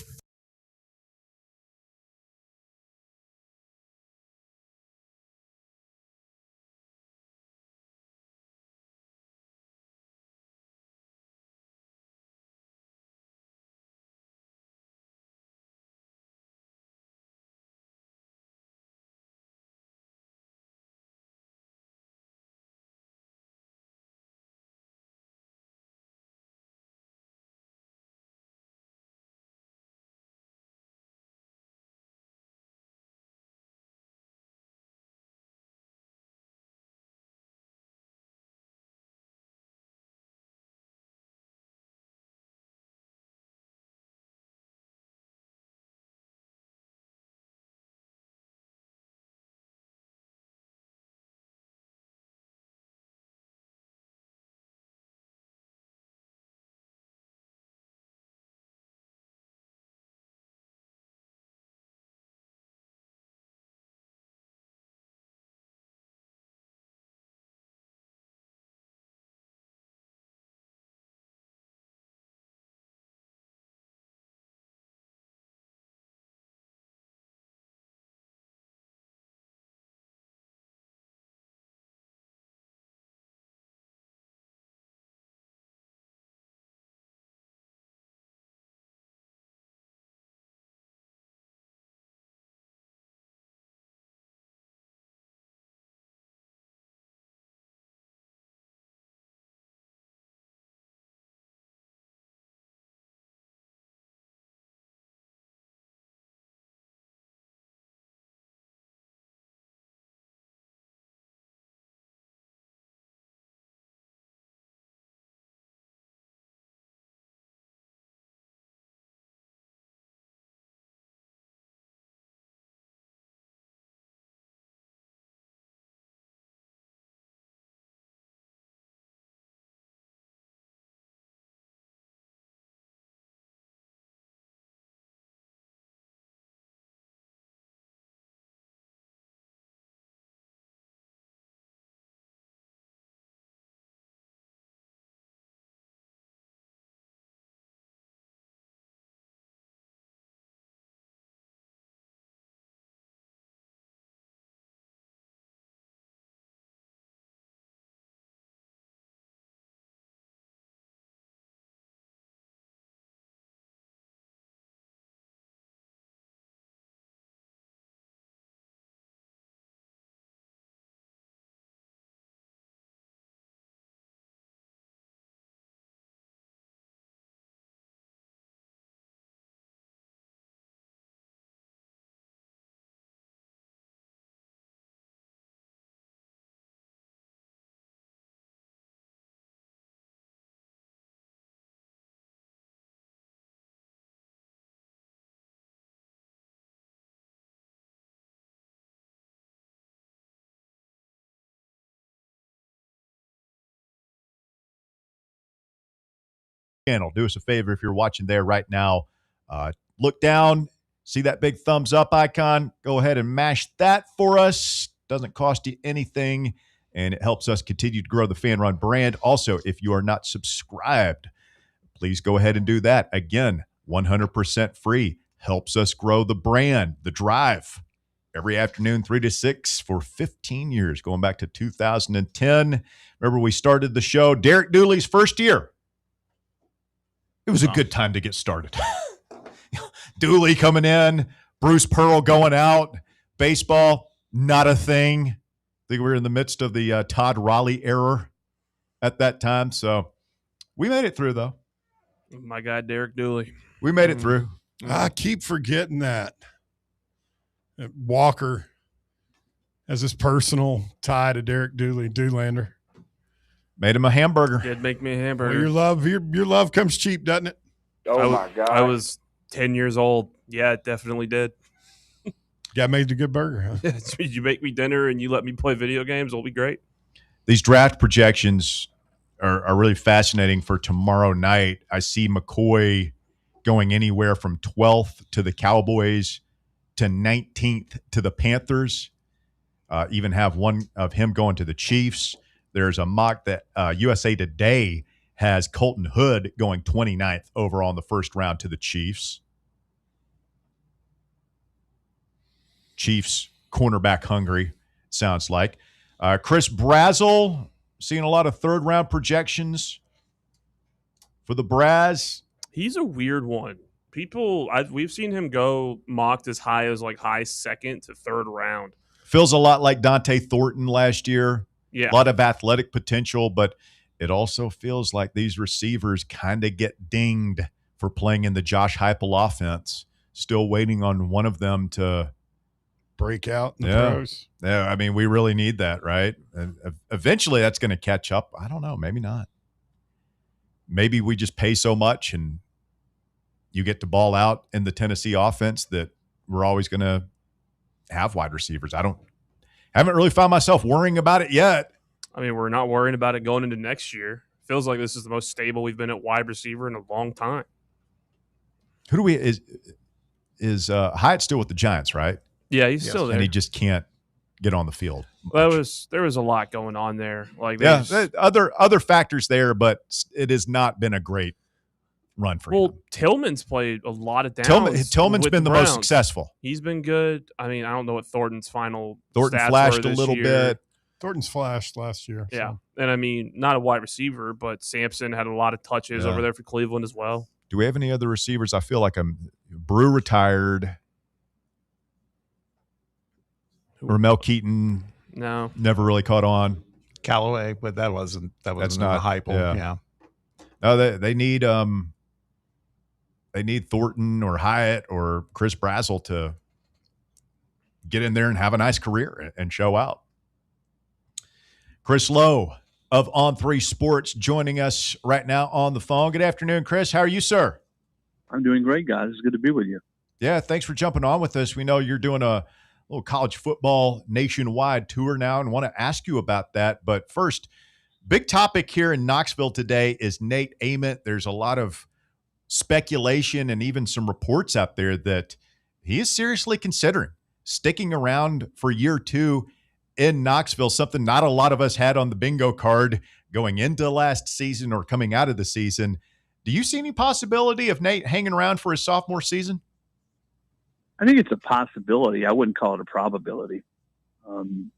[SPEAKER 1] channel. Do us a favor if you're watching there right now. Look down, see that big thumbs up icon. Go ahead and mash that for us. Doesn't cost you anything, and it helps us continue to grow the Fan Run brand. Also, if you are not subscribed, please go ahead and do that. Again, 100% free. Helps us grow the brand. The Drive, every afternoon, 3 to 6 for 15 years, going back to 2010. Remember, we started the show, Derek Dooley's first year. It was a good time to get started. Dooley coming in, Bruce Pearl going out, baseball, not a thing. I think we were in the midst of the Todd Raleigh era at that time. So we made it through, though.
[SPEAKER 9] My guy, Derek Dooley.
[SPEAKER 1] We made it through.
[SPEAKER 6] I keep forgetting that Walker has this personal tie to Derek Dooley, Doolander.
[SPEAKER 1] Made him a hamburger.
[SPEAKER 9] Did make me a hamburger.
[SPEAKER 6] Well, your love comes cheap, doesn't it?
[SPEAKER 2] Oh, my God.
[SPEAKER 9] I was 10 years old. Yeah, it definitely did.
[SPEAKER 6] Got made a good burger, huh?
[SPEAKER 9] You make me dinner and you let me play video games, it'll be great.
[SPEAKER 1] These draft projections are really fascinating for tomorrow night. I see McCoy going anywhere from 12th to the Cowboys to 19th to the Panthers. Even have one of him going to the Chiefs. There's a mock that USA Today has Colton Hood going 29th overall in the first round to the Chiefs. Chiefs cornerback hungry, sounds like. Chris Brazzell, seeing a lot of third-round projections for the Braz.
[SPEAKER 9] He's a weird one. We've seen him go mocked as high as like high second to third round.
[SPEAKER 1] Feels a lot like Dante Thornton last year.
[SPEAKER 9] Yeah.
[SPEAKER 1] A lot of athletic potential, but it also feels like these receivers kind of get dinged for playing in the Josh Heupel offense. Still waiting on one of them to
[SPEAKER 6] break out in the pros.
[SPEAKER 1] Yeah, I mean, we really need that, right? And eventually that's going to catch up. I don't know. Maybe not. Maybe we just pay so much and you get to ball out in the Tennessee offense that we're always going to have wide receivers. Haven't really found myself worrying about it yet.
[SPEAKER 9] I mean, we're not worrying about it going into next year. Feels like this is the most stable we've been at wide receiver in a long time.
[SPEAKER 1] Who do we is Hyatt still with the Giants, right?
[SPEAKER 9] Yeah, he's still there.
[SPEAKER 1] And he just can't get on the field.
[SPEAKER 9] There was a lot going on there. Like
[SPEAKER 1] other factors there, but it has not been a great run for him.
[SPEAKER 9] Well, Tillman's played a lot of downs.
[SPEAKER 1] Tillman's been the
[SPEAKER 9] Browns.
[SPEAKER 1] most successful.
[SPEAKER 9] He's been good. I mean, I don't know what Thornton's final
[SPEAKER 1] Thornton
[SPEAKER 9] stats
[SPEAKER 1] flashed
[SPEAKER 9] were
[SPEAKER 1] a
[SPEAKER 9] this
[SPEAKER 1] little
[SPEAKER 9] year.
[SPEAKER 1] bit.
[SPEAKER 6] Thornton's flashed last year.
[SPEAKER 9] Yeah.
[SPEAKER 6] So.
[SPEAKER 9] And I mean, not a wide receiver, but Sampson had a lot of touches over there for Cleveland as well.
[SPEAKER 1] Do we have any other receivers? I feel like Brew retired. Ramel Keaton.
[SPEAKER 9] No.
[SPEAKER 1] Never really caught on.
[SPEAKER 5] Callaway, but that wasn't
[SPEAKER 1] That's not
[SPEAKER 5] Heupel. Yeah.
[SPEAKER 1] No, they need Thornton or Hyatt or Chris Brazzell to get in there and have a nice career and show out. Chris Lowe of On3 Sports joining us right now on the phone. Good afternoon, Chris. How are you, sir?
[SPEAKER 8] I'm doing great, guys. It's good to be with you.
[SPEAKER 1] Yeah, thanks for jumping on with us. We know you're doing a little college football nationwide tour now and want to ask you about that. But first, big topic here in Knoxville today is Nate Ament. There's a lot of speculation and even some reports out there that he is seriously considering sticking around for year two in Knoxville, something not a lot of us had on the bingo card going into last season or coming out of the season. Do you see any possibility of Nate hanging around for his sophomore season?
[SPEAKER 8] I think it's a possibility. I wouldn't call it a probability. And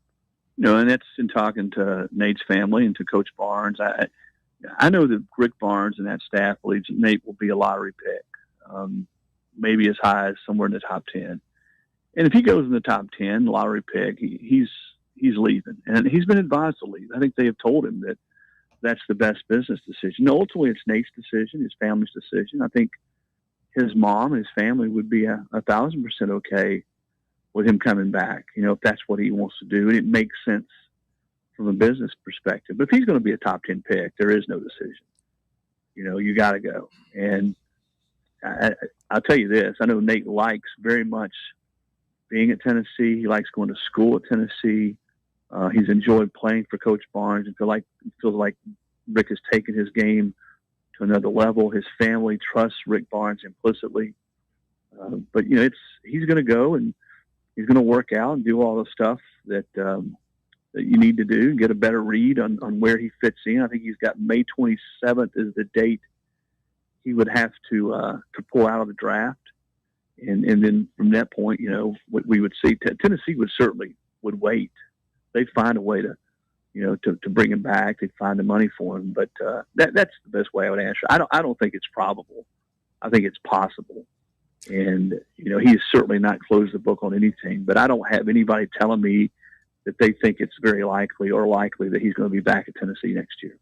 [SPEAKER 8] that's in talking to Nate's family and to Coach Barnes. I know that Rick Barnes and that staff believes that Nate will be a lottery pick, maybe as high as somewhere in the top 10. And if he goes in the top 10, lottery pick, he's leaving. And he's been advised to leave. I think they have told him that that's the best business decision. Ultimately, it's Nate's decision, his family's decision. I think his mom and his family would be 1,000% okay with him coming back, if that's what he wants to do. And it makes sense from a business perspective. But if he's going to be a top 10 pick, there is no decision. You got to go. And I'll tell you this. I know Nate likes very much being at Tennessee. He likes going to school at Tennessee. He's enjoyed playing for Coach Barnes and feels like Rick has taken his game to another level. His family trusts Rick Barnes implicitly. But, you know, he's going to go and he's going to work out and do all the stuff that you need to do and get a better read on where he fits in. I think he's got May 27th is the date he would have to pull out of the draft. And then from that point, you know, what we would see, Tennessee would wait. They'd find a way to, you know, to bring him back. They'd find the money for him. But that's the best way I would answer. I don't think it's probable. I think it's possible. And, you know, he's certainly not closed the book on anything, but I don't have anybody telling me that they think it's very likely or likely that he's going to be back at Tennessee next year.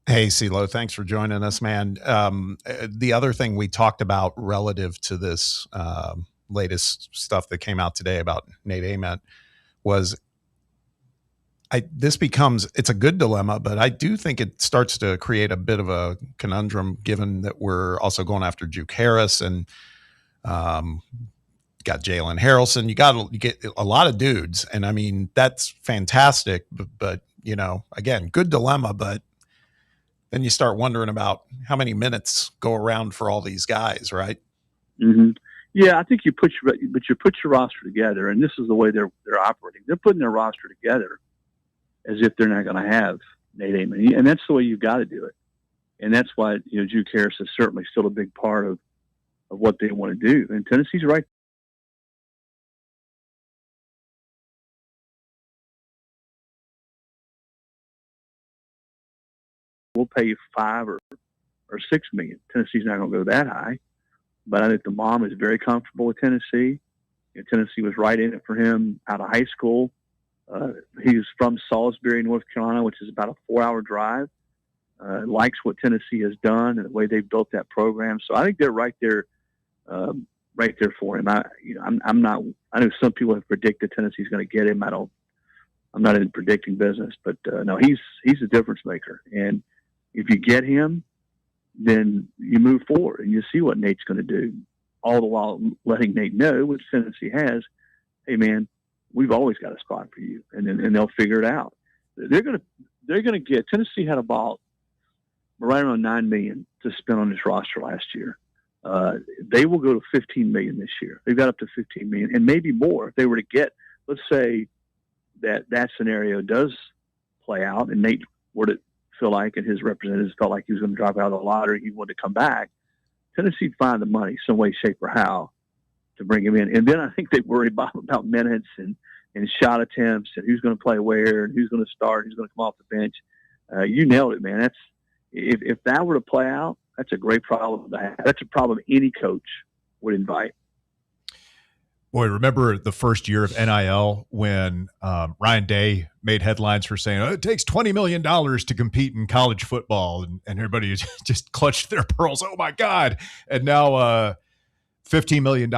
[SPEAKER 5] Hey, CeeLo, thanks for joining us, man. The other thing we talked about relative to this latest stuff that came out today about Nate Ament was it's a good dilemma, but I do think it starts to create a bit of a conundrum given that we're also going after Juke Harris and got Jalen Harrelson. You get a lot of dudes. And I mean, that's fantastic, but you know, again, good dilemma, but then you start wondering about how many minutes go around for all these guys, right?
[SPEAKER 8] Mm-hmm. Yeah, I think you put your roster together, and this is the way they're operating. They're putting their roster together as if they're not going to have Nate Ament, and that's the way you've got to do it. And that's why, you know, Juke Harris is certainly still a big part of what they want to do. And Tennessee's right. We'll pay you $5 or $6 million. Tennessee's not going to go that high, but I think the mom is very comfortable with Tennessee. You know, Tennessee was right in it for him out of high school. He was from Salisbury, North Carolina, which is about a 4-hour drive. Likes what Tennessee has done and the way they've built that program. So I think they're right there for him. I'm not. I know some people have predicted Tennessee's going to get him. I'm not in predicting business, but no, he's a difference maker. And if you get him, then you move forward and you see what Nate's going to do. All the while letting Nate know, which Tennessee has, hey man, we've always got a spot for you, and they'll figure it out. They're gonna get. Tennessee had about right around $9 million to spend on this roster last year. They will go to $15 million this year. They've got up to $15 million and maybe more if they were to get. Let's say that scenario does play out, and Nate were to feel like, and his representatives felt like he was going to drop out of the lottery, he wanted to come back. Tennesse'd find the money some way, shape, or how to bring him in. And then I think they worry about minutes and shot attempts and who's going to play where and who's going to start, who's going to come off the bench. You nailed it, man. That's if that were to play out, that's a great problem to have. That's a problem any coach would invite.
[SPEAKER 1] Boy, remember the first year of NIL when Ryan Day made headlines for saying, it takes $20 million to compete in college football. And everybody just clutched their pearls. Oh, my God. And now $15 million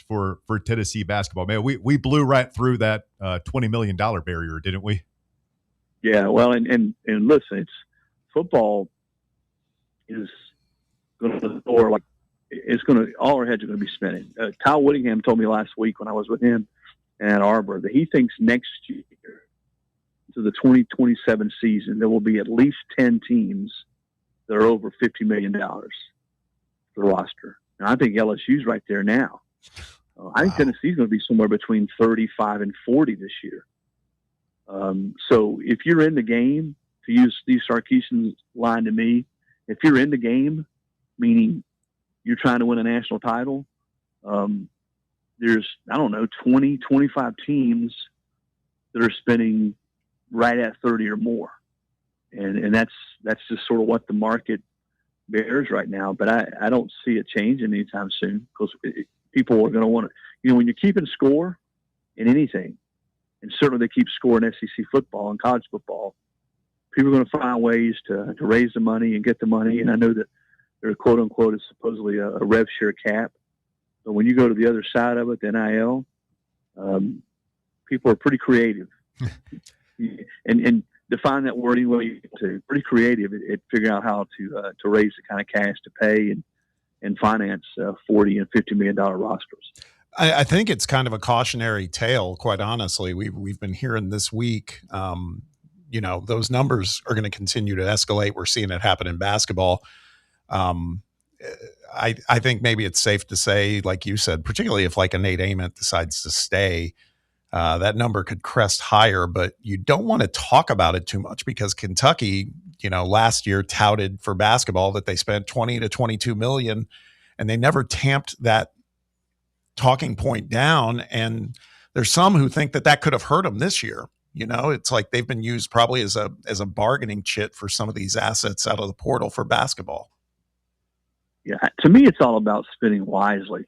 [SPEAKER 1] for Tennessee basketball. Man, we blew right through that $20 million barrier, didn't we?
[SPEAKER 8] Yeah, well, and listen, it's football is going to soar like all our heads are going to be spinning. Kyle Whittingham told me last week when I was with him in Ann Arbor that he thinks next year, to the 2027 season, there will be at least 10 teams that are over $50 million for the roster. And I think LSU's right there now. I think Tennessee's going to be somewhere between 35 and 40 this year. So if you're in the game, to use Steve Sarkisian's line to me, if you're in the game, meaning you're trying to win a national title, there's, 20, 25 teams that are spending right at 30 or more. And that's just sort of what the market bears right now. But I don't see it changing anytime soon because people are going to want to, when you're keeping score in anything, and certainly they keep score in SEC football and college football, people are going to find ways to raise the money and get the money. And I know that there, quote unquote, is supposedly a rev share cap. But when you go to the other side of it, the NIL, people are pretty creative. and define that word any way you want to. Pretty creative at figuring out how to raise the kind of cash to pay and finance $40 and $50 million rosters.
[SPEAKER 5] I think it's kind of a cautionary tale, quite honestly. We've been hearing this week, those numbers are going to continue to escalate. We're seeing it happen in basketball. I think maybe it's safe to say, like you said, particularly if like a Nate Ament decides to stay, that number could crest higher, but you don't want to talk about it too much because Kentucky, last year touted for basketball that they spent 20 to 22 million and they never tamped that talking point down. And there's some who think that could have hurt them this year. It's like they've been used probably as a bargaining chit for some of these assets out of the portal for basketball.
[SPEAKER 8] Yeah, to me, it's all about spending wisely,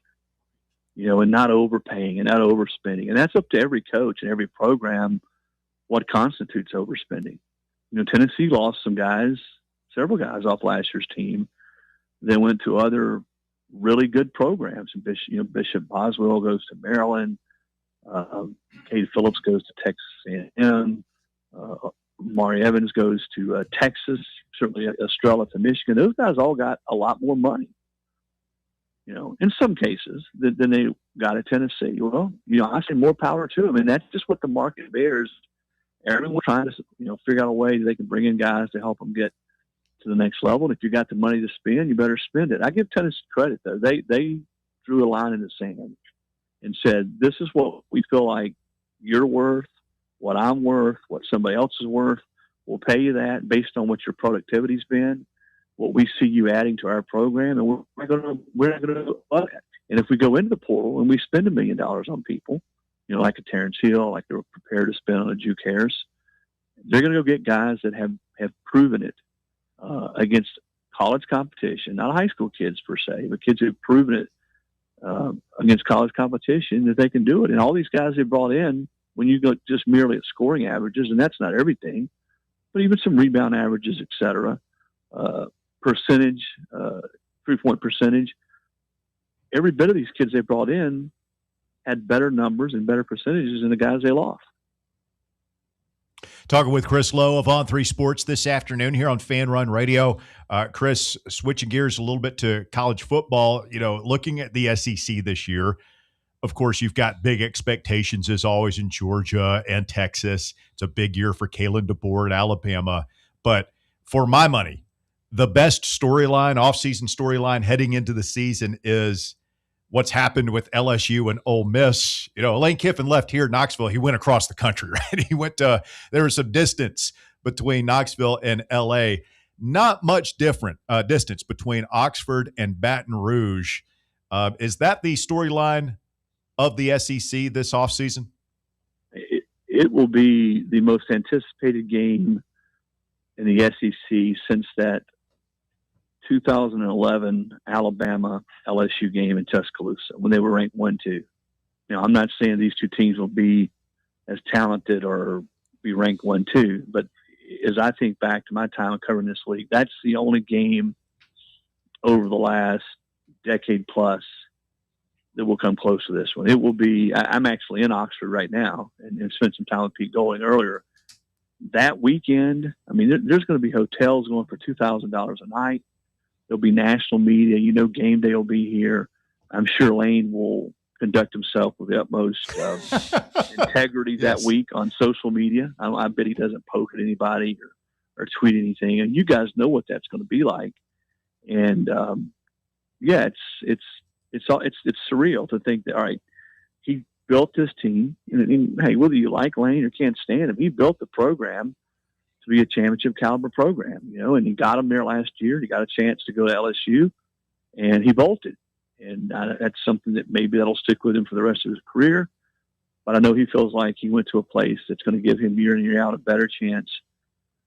[SPEAKER 8] and not overpaying and not overspending. And that's up to every coach and every program what constitutes overspending. Tennessee lost several guys off last year's team. They went to other really good programs. And Bishop Boswell goes to Maryland. Cade Phillips goes to Texas A&M. Mari Evans goes to Texas. Certainly Estrella to Michigan. Those guys all got a lot more money, in some cases than they got at Tennessee. Well, I say more power to them. And that's just what the market bears. Everyone's trying to, figure out a way that they can bring in guys to help them get to the next level. And if you got the money to spend, you better spend it. I give Tennessee credit, though. They drew a line in the sand and said, this is what we feel like you're worth, what I'm worth, what somebody else is worth. We'll pay you that based on what your productivity's been, what we see you adding to our program, and we're not going to butt it. And if we go into the portal and we spend $1 million on people, like a Terrence Hill, like they were prepared to spend on a Juke Harris, they're going to go get guys that have proven it against college competition, not high school kids per se, but kids who've proven it against college competition that they can do it. And all these guys they brought in, when you go just merely at scoring averages, and that's not everything, but even some rebound averages, et cetera, percentage, 3-point percentage, every bit of these kids they brought in had better numbers and better percentages than the guys they lost.
[SPEAKER 1] Talking with Chris Lowe of On3 Sports this afternoon here on Fan Run Radio. Chris, switching gears a little bit to college football, looking at the SEC this year, of course, you've got big expectations as always in Georgia and Texas. It's a big year for Kalen DeBoer at Alabama. But for my money, the best storyline, offseason storyline heading into the season is what's happened with LSU and Ole Miss. Lane Kiffin left here in Knoxville. He went across the country, right? There was some distance between Knoxville and LA. Not much different distance between Oxford and Baton Rouge. Is that the storyline of the SEC this offseason?
[SPEAKER 8] It will be the most anticipated game in the SEC since that 2011 Alabama LSU game in Tuscaloosa when they were ranked 1-2. I'm not saying these two teams will be as talented or be ranked 1-2, but as I think back to my time of covering this league, that's the only game over the last decade plus that will come close to this one. It will be, I'm actually in Oxford right now and spent some time with Pete Golding earlier. That weekend, there's going to be hotels going for $2,000 a night. There'll be national media. Game day will be here. I'm sure Lane will conduct himself with the utmost integrity that week on social media. I bet he doesn't poke at anybody or tweet anything. And you guys know what that's going to be like. And it's surreal to think that, all right, he built this team. And hey, whether you like Lane or can't stand him, he built the program to be a championship caliber program, and he got him there last year. He got a chance to go to LSU, and he bolted. And that's something that maybe that'll stick with him for the rest of his career. But I know he feels like he went to a place that's going to give him year in, year out a better chance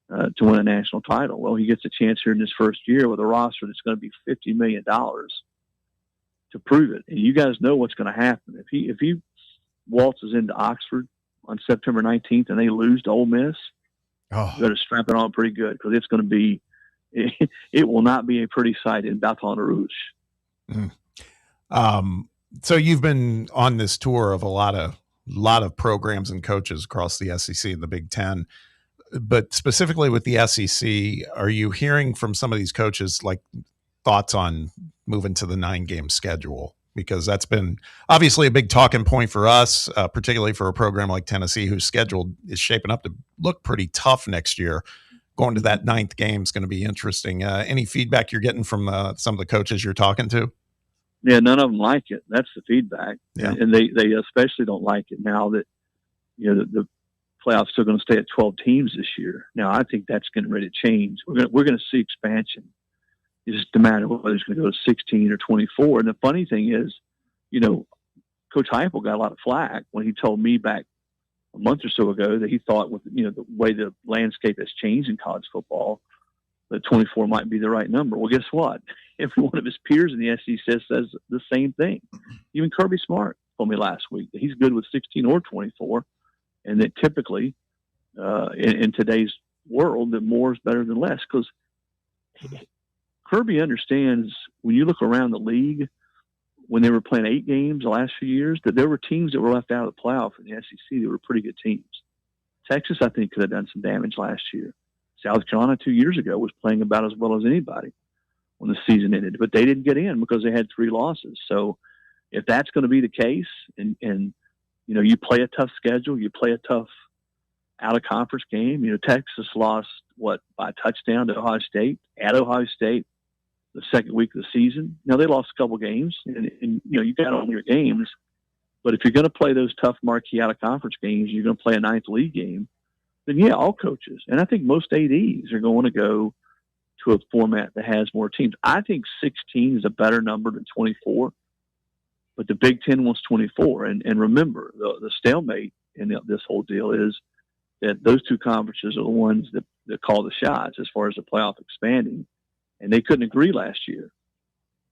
[SPEAKER 8] to win a national title. Well, he gets a chance here in his first year with a roster that's going to be $50 million to prove it. And you guys know what's going to happen. If he waltzes into Oxford on September 19th and they lose to Ole Miss, you better strap it on pretty good because it's going to be – it will not be a pretty sight in Baton Rouge.
[SPEAKER 5] So you've been on this tour of a lot of programs and coaches across the SEC and the Big Ten, but specifically with the SEC, are you hearing from some of these coaches like thoughts on moving to the 9-game schedule? Because that's been obviously a big talking point for us, particularly for a program like Tennessee, whose schedule is shaping up to look pretty tough next year. going to that 9th game is going to be interesting. Any feedback you're getting from some of the coaches you're talking to?
[SPEAKER 8] Yeah, none of them like it. That's the feedback.
[SPEAKER 5] Yeah.
[SPEAKER 8] And they especially don't like it now that, the playoffs still going to stay at 12 teams this year. Now, I think that's getting ready to change. We're going to see expansion. It's just a matter of whether it's going to go to 16 or 24. And the funny thing is, Coach Heupel got a lot of flack when he told me back a month or so ago that he thought with, the way the landscape has changed in college football, that 24 might be the right number. Well, guess what? Every one of his peers in the SEC says the same thing. Even Kirby Smart told me last week that he's good with 16 or 24, and that typically in today's world that more is better than less, because Kirby understands when you look around the league, when they were playing 8 games the last few years, that there were teams that were left out of the playoff in the SEC that were pretty good teams. Texas, I think, could have done some damage last year. South Carolina 2 years ago was playing about as well as anybody when the season ended, but they didn't get in because they had 3 losses. So if that's going to be the case, and you play a tough schedule, you play a tough out-of-conference game. Texas lost, by a touchdown to Ohio State, at Ohio State, the second week of the season. Now, they lost a couple games, and you got on your games. But if you're going to play those tough marquee out-of-conference games, you're going to play a 9th league game, then, yeah, all coaches. And I think most ADs are going to go to a format that has more teams. I think 16 is a better number than 24, but the Big Ten wants 24. And remember, the stalemate in this whole deal is that those 2 conferences are the ones that call the shots as far as the playoff expanding. And they couldn't agree last year.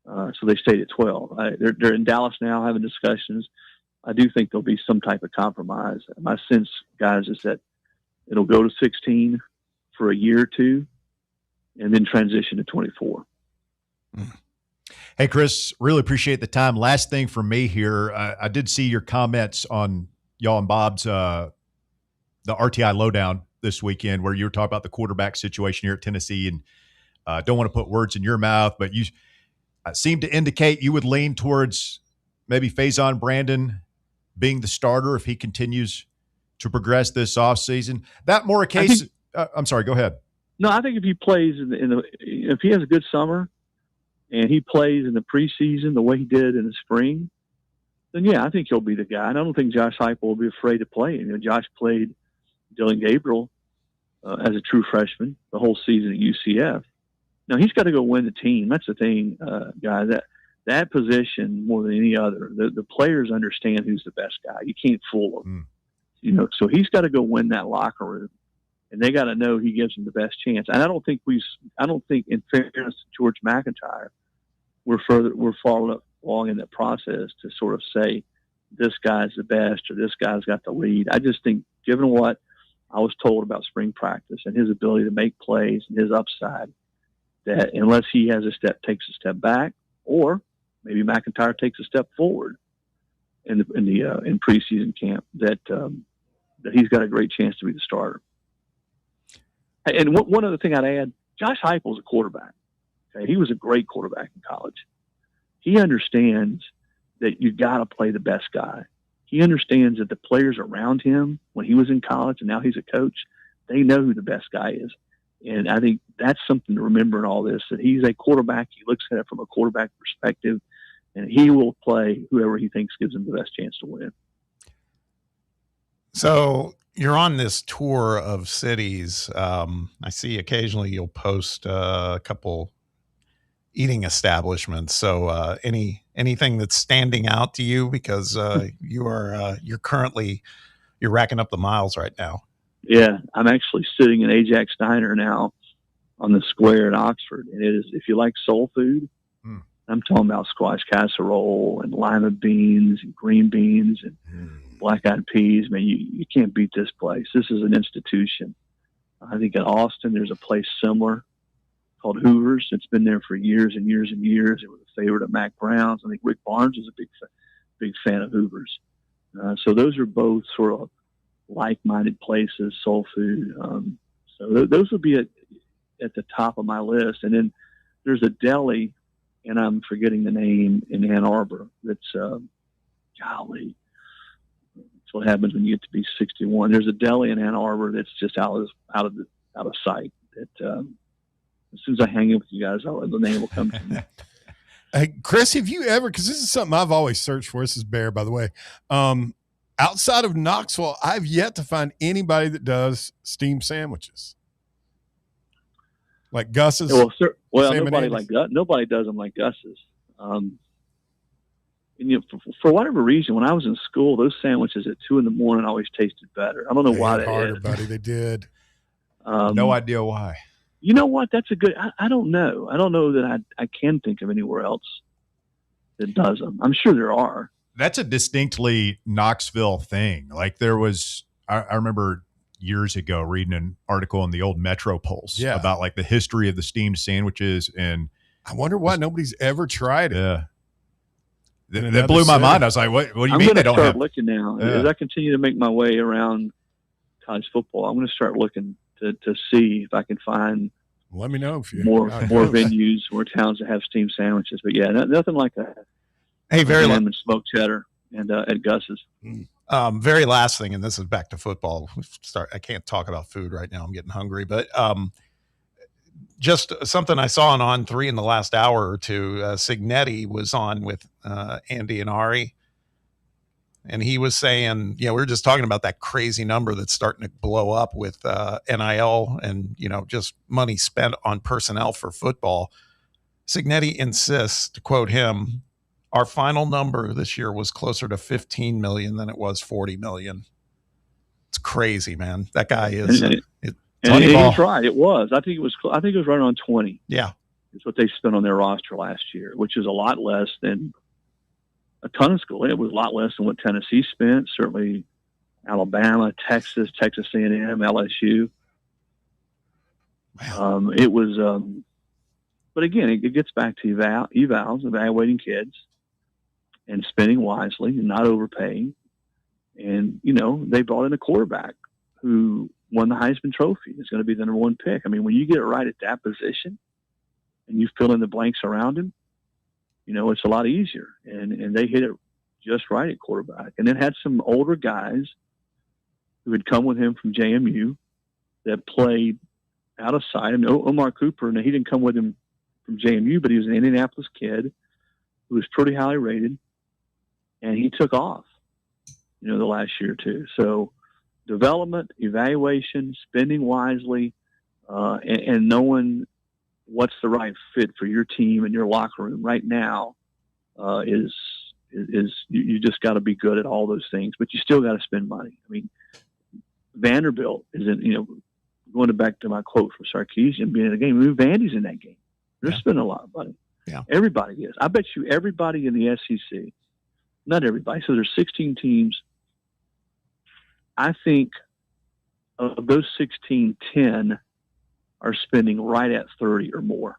[SPEAKER 8] So they stayed at 12. They're in Dallas now having discussions. I do think there'll be some type of compromise. My sense, guys, is that it'll go to 16 for a year or 2 and then transition to 24.
[SPEAKER 1] Hey, Chris, really appreciate the time. Last thing for me here. I did see your comments on y'all and Bob's the RTI Lowdown this weekend, where you were talking about the quarterback situation here at Tennessee, and don't want to put words in your mouth, but you seem to indicate you would lean towards maybe Faison Brandon being the starter if he continues to progress this offseason. That more a case. I'm sorry, go ahead.
[SPEAKER 8] No, I think if he plays if he has a good summer and he plays in the preseason the way he did in the spring, then yeah, I think he'll be the guy. And I don't think Josh Heupel will be afraid to play him. Josh played Dylan Gabriel as a true freshman the whole season at UCF. Now, he's got to go win the team. That's the thing, guys. That position, more than any other, the players understand who's the best guy. You can't fool them. So he's got to go win that locker room, and they got to know he gives them the best chance. And I don't think, in fairness to George McIntyre, we're far enough along in that process to sort of say this guy's the best or this guy's got the lead. I just think, given what I was told about spring practice and his ability to make plays and his upside, that unless he takes a step back, or maybe McIntyre takes a step forward in preseason camp, that he's got a great chance to be the starter. And one other thing I'd add: Josh Heupel's a quarterback. Okay, he was a great quarterback in college. He understands that you got to play the best guy. He understands that the players around him, when he was in college and now he's a coach, they know who the best guy is. And I think that's something to remember in all this, that he's a quarterback. He looks at it from a quarterback perspective, and he will play whoever he thinks gives him the best chance to win.
[SPEAKER 5] So you're on this tour of cities. I see occasionally you'll post a couple eating establishments. So anything that's standing out to you, because you're racking up the miles right now.
[SPEAKER 8] Yeah, I'm actually sitting in Ajax Diner now on the square in Oxford. And it is, if you like soul food, I'm talking about squash casserole and lima beans and green beans and black-eyed peas. Man, you can't beat this place. This is an institution. I think in Austin there's a place similar called Hoover's. It's been there for years and years and years. It was a favorite of Mac Brown's. I think Rick Barnes is a big fan of Hoover's. So those are both sort of like-minded places, soul food. So those would be at the top of my list. And then there's a deli, and I'm forgetting the name, in Ann Arbor. That's golly, that's what happens when you get to be 61. There's a deli in Ann Arbor that's just out of sight. that as soon as I hang in with you guys, the name will come to me.
[SPEAKER 6] Hey, Chris, have you ever, because this is something I've always searched for. This is Bear, by the way. Outside of Knoxville, I've yet to find anybody that does steamed sandwiches. Like Gus's.
[SPEAKER 8] Nobody does them like Gus's. And for whatever reason, when I was in school, those sandwiches at 2 a.m. always tasted better. I don't know why that
[SPEAKER 6] harder,
[SPEAKER 8] is.
[SPEAKER 6] buddy. They did.
[SPEAKER 1] No idea why.
[SPEAKER 8] You know what? That's a good. I don't know. I don't know that I can think of anywhere else that does them. I'm sure there are.
[SPEAKER 1] That's a distinctly Knoxville thing. Like there was, I remember years ago reading an article in the old Metro Pulse about like the history of the steamed sandwiches, and
[SPEAKER 6] I wonder why nobody's ever tried it.
[SPEAKER 1] Yeah, that blew my mind. I was like, "What do you mean they don't have?"
[SPEAKER 8] I'm going to start looking now.
[SPEAKER 1] Yeah.
[SPEAKER 8] As I continue to make my way around college football, I'm going to start looking to see if I can find.
[SPEAKER 6] Let me know if you
[SPEAKER 8] more venues, more towns that have steamed sandwiches. But yeah, nothing like that.
[SPEAKER 5] Hey,
[SPEAKER 8] ham and smoked cheddar and at Gus's.
[SPEAKER 5] Very last thing, and this is back to football. I can't talk about food right now. I'm getting hungry, but just something I saw on 3 in the last hour or two. Signetti was on with Andy and Ari, and he was saying, we were just talking about that crazy number that's starting to blow up with NIL and just money spent on personnel for football. Signetti insists, to quote him, our final number this year was closer to 15 million than it was 40 million. It's crazy, man. That guy is.
[SPEAKER 8] And he was right. It was. I think it was right around 20.
[SPEAKER 5] Yeah,
[SPEAKER 8] it's what they spent on their roster last year, which is a lot less than a ton of school. It was a lot less than what Tennessee spent. Certainly, Alabama, Texas A&M, LSU.
[SPEAKER 5] Wow.
[SPEAKER 8] It was. But again, it gets back to evals, evaluating kids, and spending wisely and not overpaying. And, they brought in a quarterback who won the Heisman Trophy. It's going to be the number 1 pick. I mean, when you get it right at that position and you fill in the blanks around him, it's a lot easier. And they hit it just right at quarterback. And then had some older guys who had come with him from JMU that played out of sight. And Omar Cooper, he didn't come with him from JMU, but he was an Indianapolis kid who was pretty highly rated. And he took off, the last year or two. So development, evaluation, spending wisely, and knowing what's the right fit for your team and your locker room right now is you just got to be good at all those things, but you still got to spend money. I mean, Vanderbilt isn't, going back to my quote from Sarkisian being in the game. I mean, Vandy's in that game. They're spending a lot of money.
[SPEAKER 5] Yeah.
[SPEAKER 8] Everybody is. I bet you everybody in the SEC, not everybody, so there's 16 teams. I think of those 16, 10 are spending right at 30 or more.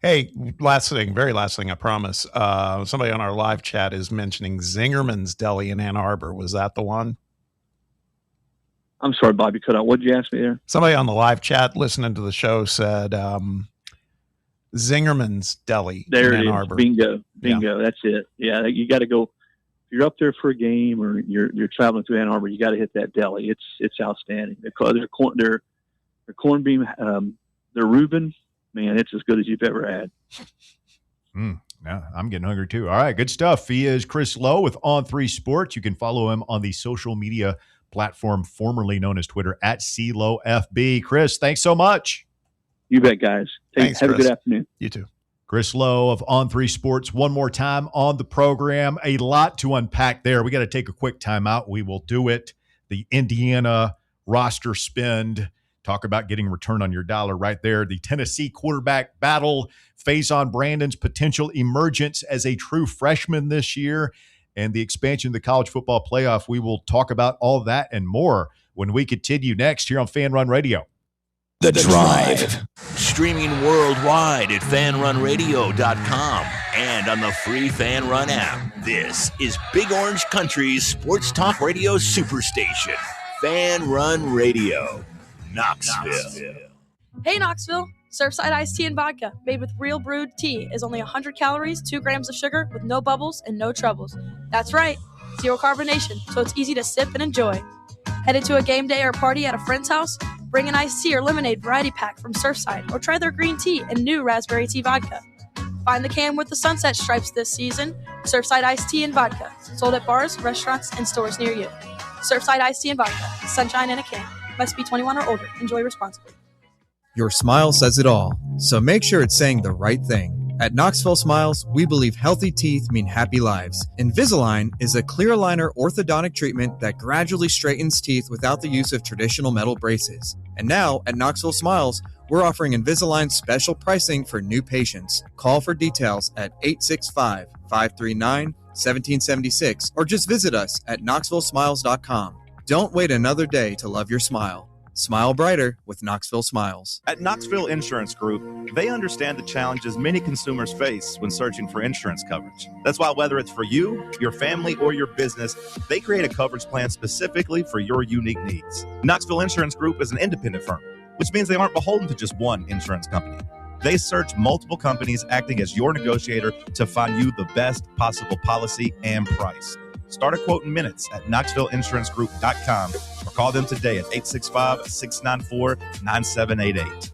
[SPEAKER 5] Hey, very last thing, I promise. Somebody on our live chat is mentioning Zingerman's Deli in Ann Arbor. Was that the one?
[SPEAKER 8] I'm sorry, Bobby, cut out. What did you ask me there?
[SPEAKER 5] Somebody on the live chat listening to the show said Zingerman's Deli
[SPEAKER 8] there
[SPEAKER 5] in
[SPEAKER 8] it
[SPEAKER 5] Ann
[SPEAKER 8] is.
[SPEAKER 5] Arbor.
[SPEAKER 8] Bingo. That's it. Yeah, you got to go. If you're up there for a game or you're traveling through Ann Arbor, you got to hit that deli. It's outstanding. Their corned beef, their Reuben, man, it's as good as you've ever had.
[SPEAKER 1] Yeah, I'm getting hungry too. All right, good stuff. He is Chris Lowe with On3 Sports. You can follow him on the social media platform formerly known as Twitter at CLowFB. Chris, thanks so much.
[SPEAKER 8] You bet, guys.
[SPEAKER 5] Thanks,
[SPEAKER 8] have
[SPEAKER 5] Chris.
[SPEAKER 8] a good afternoon.
[SPEAKER 5] You too.
[SPEAKER 1] Chris Lowe of On3 Sports one more time on the program. A lot to unpack there. We got to take a quick timeout. We will do it. The Indiana roster spend. Talk about getting return on your dollar right there. The Tennessee quarterback battle. Faison Brandon's potential emergence as a true freshman this year. And the expansion of the college football playoff. We will talk about all that and more when we continue next here on Fan Run Radio.
[SPEAKER 4] The Drive.
[SPEAKER 3] Streaming worldwide at fanrunradio.com and on the free Fan Run app. This is Big Orange Country's sports talk radio superstation. Fan Run Radio. Knoxville.
[SPEAKER 12] Hey, Knoxville. Surfside iced tea and vodka made with real brewed tea is only 100 calories, 2 grams of sugar with no bubbles and no troubles. That's right, zero carbonation, so it's easy to sip and enjoy. Headed to a game day or party at a friend's house? Bring an iced tea or lemonade variety pack from Surfside, or try their green tea and new raspberry tea vodka. Find the can with the sunset stripes this season. Surfside iced tea and vodka, sold at bars, restaurants, and stores near you. Surfside iced tea and vodka, sunshine in a can. Must be 21 or older. Enjoy responsibly.
[SPEAKER 11] Your smile says it all, so make sure it's saying the right thing. At Knoxville Smiles, we believe healthy teeth mean happy lives. Invisalign is a clear aligner orthodontic treatment that gradually straightens teeth without the use of traditional metal braces. And now, at Knoxville Smiles, we're offering Invisalign special pricing for new patients. Call for details at 865-539-1776 or just visit us at knoxvillesmiles.com. Don't wait another day to love your smile. Smile brighter with Knoxville Smiles.
[SPEAKER 19] At Knoxville Insurance Group, they understand the challenges many consumers face when searching for insurance coverage. That's why whether it's for you, your family, or your business, they create a coverage plan specifically for your unique needs. Knoxville Insurance Group is an independent firm, which means they aren't beholden to just one insurance company. They search multiple companies, acting as your negotiator to find you the best possible policy and price. Start a quote in minutes at knoxvilleinsuranceGroup.com or call them today at 865-694-9788.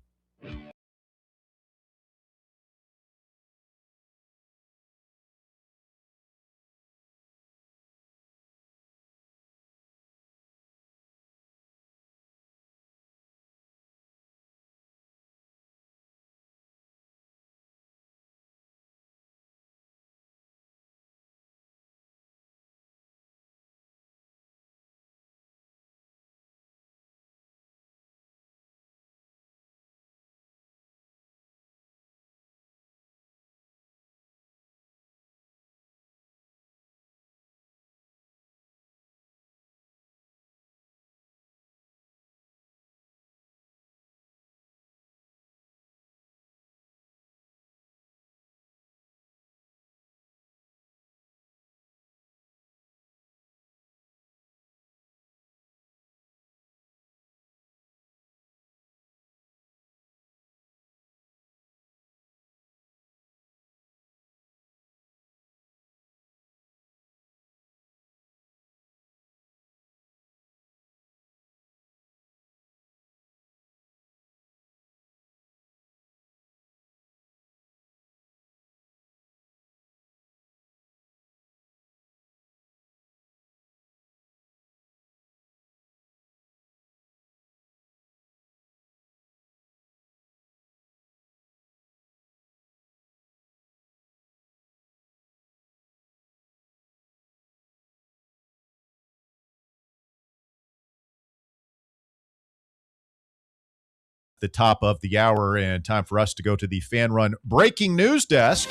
[SPEAKER 1] The top of the hour, and time for us to go to the Fan Run breaking news desk.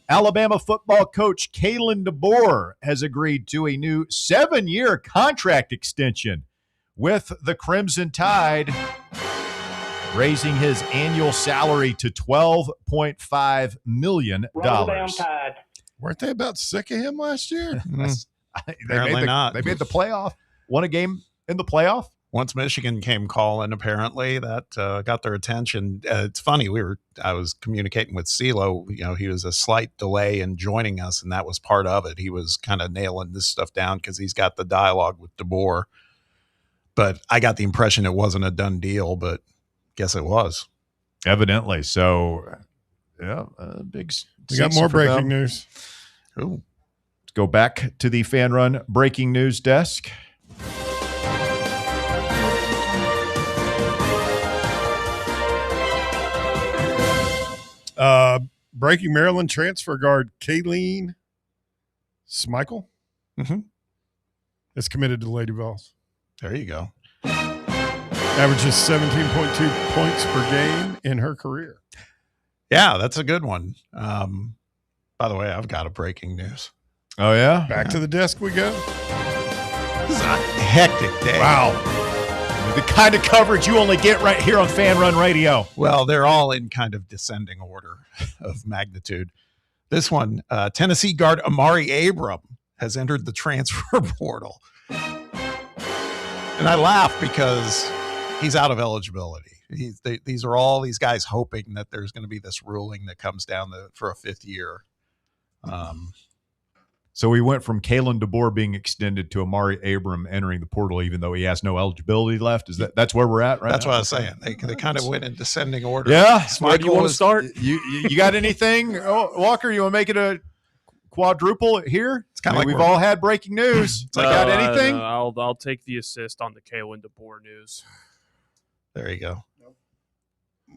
[SPEAKER 1] Alabama football coach Kalen DeBoer has agreed to a new 7-year contract extension with the Crimson Tide, raising his annual salary to $12.5 million.
[SPEAKER 6] Weren't they about sick of him last year?
[SPEAKER 5] Apparently not.
[SPEAKER 1] They made the playoff, won a game in the playoff.
[SPEAKER 5] Once Michigan came calling, apparently that got their attention. It's funny. I was communicating with CeeLo. He was a slight delay in joining us, and that was part of it. He was kind of nailing this stuff down because he's got the dialogue with DeBoer. But I got the impression it wasn't a done deal, but guess it was.
[SPEAKER 1] Evidently. So, yeah, big.
[SPEAKER 6] We got more breaking news.
[SPEAKER 5] Ooh.
[SPEAKER 1] Let's go back to the Fan Run breaking news desk.
[SPEAKER 6] Breaking Maryland transfer guard Kayleen Schmeichel is committed to the Lady Vols.
[SPEAKER 5] There you go.
[SPEAKER 6] Averages 17.2 points per game in her career.
[SPEAKER 5] Yeah, that's a good one. By the way, I've got a breaking news.
[SPEAKER 1] Oh, yeah?
[SPEAKER 6] Back to the desk we go.
[SPEAKER 5] This is a hectic day.
[SPEAKER 1] Wow. The kind of coverage you only get right here on Fan Run Radio.
[SPEAKER 5] Well, they're all in kind of descending order of magnitude. This one, Tennessee guard Amari Abram has entered the transfer portal. And I laugh because he's out of eligibility. These are all these guys hoping that there's going to be this ruling that comes down for a 5th year.
[SPEAKER 1] So we went from Kalen DeBoer being extended to Amari Abram entering the portal, even though he has no eligibility left. That's where we're at, right?
[SPEAKER 5] That's
[SPEAKER 1] now?
[SPEAKER 5] what I was saying. They kind of went in descending order.
[SPEAKER 1] Yeah.
[SPEAKER 9] Where do you want to start?
[SPEAKER 1] You got anything, Walker? You want to make it a quadruple here?
[SPEAKER 5] It's kind of like
[SPEAKER 1] we've all had breaking news. Got anything?
[SPEAKER 9] I'll take the assist on the Kalen DeBoer news.
[SPEAKER 5] There you go.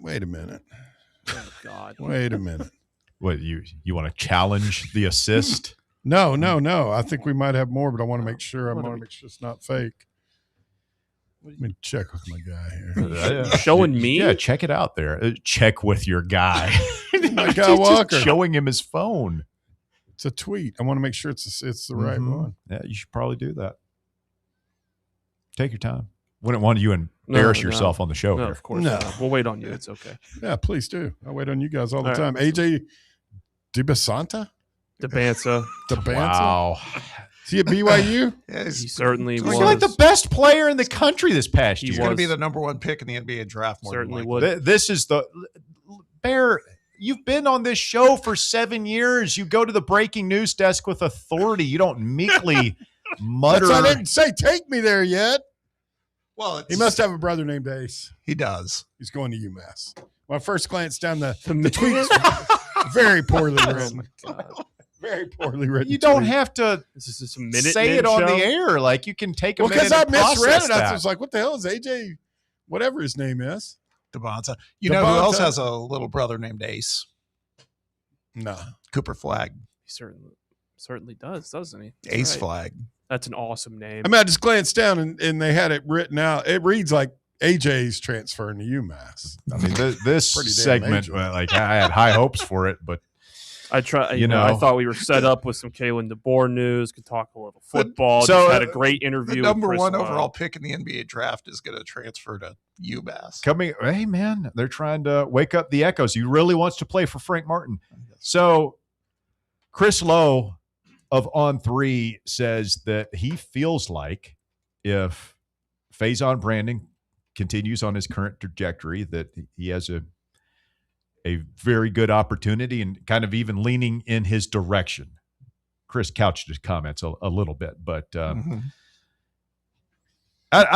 [SPEAKER 6] Wait a minute.
[SPEAKER 9] Oh God.
[SPEAKER 6] Wait a minute.
[SPEAKER 1] What you want to challenge the assist?
[SPEAKER 6] No. I think we might have more, but I want to make sure. I want to make sure it's not fake. Let me check with my guy here.
[SPEAKER 9] Showing me?
[SPEAKER 1] Yeah, check it out there. Check with your guy.
[SPEAKER 6] My guy Walker.
[SPEAKER 1] Just showing him his phone.
[SPEAKER 6] It's a tweet. I want to make sure it's the right one.
[SPEAKER 1] Yeah, you should probably do that. Take your time. Wouldn't want you embarrass yourself on the show.
[SPEAKER 9] No,
[SPEAKER 1] here.
[SPEAKER 9] of course not. We'll wait on you. It's okay.
[SPEAKER 6] Yeah, please do. I wait on you guys all the
[SPEAKER 9] All
[SPEAKER 6] time.
[SPEAKER 9] right.
[SPEAKER 6] AJ DeBasanta?
[SPEAKER 9] DeBanza.
[SPEAKER 1] Wow.
[SPEAKER 6] Is he at BYU?
[SPEAKER 5] Yeah,
[SPEAKER 9] He certainly
[SPEAKER 1] He's
[SPEAKER 9] was.
[SPEAKER 1] like the best player in the country this past year.
[SPEAKER 5] He's going to be the number one pick in the NBA draft. More
[SPEAKER 9] Certainly
[SPEAKER 5] than
[SPEAKER 9] would.
[SPEAKER 1] This is the Bear. You've been on this show for 7 years. You go to the breaking news desk with authority. You don't meekly mutter.
[SPEAKER 6] I didn't say take me there yet.
[SPEAKER 5] Well,
[SPEAKER 6] he must have a brother named Ace.
[SPEAKER 5] He does.
[SPEAKER 6] He's going to UMass. When I first glanced down the tweets, very poorly written. Very poorly written.
[SPEAKER 1] You don't
[SPEAKER 6] tweet.
[SPEAKER 1] have to
[SPEAKER 9] This is a minute
[SPEAKER 1] say it on
[SPEAKER 9] show?
[SPEAKER 1] the air. Like you can take a
[SPEAKER 6] Well,
[SPEAKER 1] minute
[SPEAKER 6] because I
[SPEAKER 1] and
[SPEAKER 6] misread
[SPEAKER 1] process
[SPEAKER 6] it. I
[SPEAKER 1] that.
[SPEAKER 6] was like, what the hell is AJ, whatever his name is?
[SPEAKER 5] DeBanza. You know who
[SPEAKER 6] DeBanza.
[SPEAKER 5] else has a little brother named Ace?
[SPEAKER 6] No.
[SPEAKER 5] Cooper Flagg.
[SPEAKER 9] He certainly does, doesn't he? That's
[SPEAKER 5] Ace
[SPEAKER 9] right.
[SPEAKER 5] Flagg.
[SPEAKER 9] That's an awesome name.
[SPEAKER 6] I mean, I just glanced down and they had it written out. It reads like AJ's transferring to UMass.
[SPEAKER 1] I mean, this
[SPEAKER 6] Pretty damn
[SPEAKER 1] segment,
[SPEAKER 6] major.
[SPEAKER 1] like I had high hopes for it, but
[SPEAKER 9] I try.
[SPEAKER 1] You
[SPEAKER 9] I
[SPEAKER 1] know.
[SPEAKER 9] thought we were set up with some Kalen DeBoer news. Could talk a little football.
[SPEAKER 1] So,
[SPEAKER 9] Just had a great interview.
[SPEAKER 5] The
[SPEAKER 9] with
[SPEAKER 5] number
[SPEAKER 9] Chris
[SPEAKER 5] one
[SPEAKER 9] Lowe.
[SPEAKER 5] overall pick in the NBA draft is going to transfer to UMass.
[SPEAKER 1] hey man, they're trying to wake up the echoes. He really wants to play for Frank Martin. So Chris Lowe of On 3 says that he feels like if Faison Brandon continues on his current trajectory, that he has a very good opportunity and kind of even leaning in his direction. Chris couched his comments a little bit, but I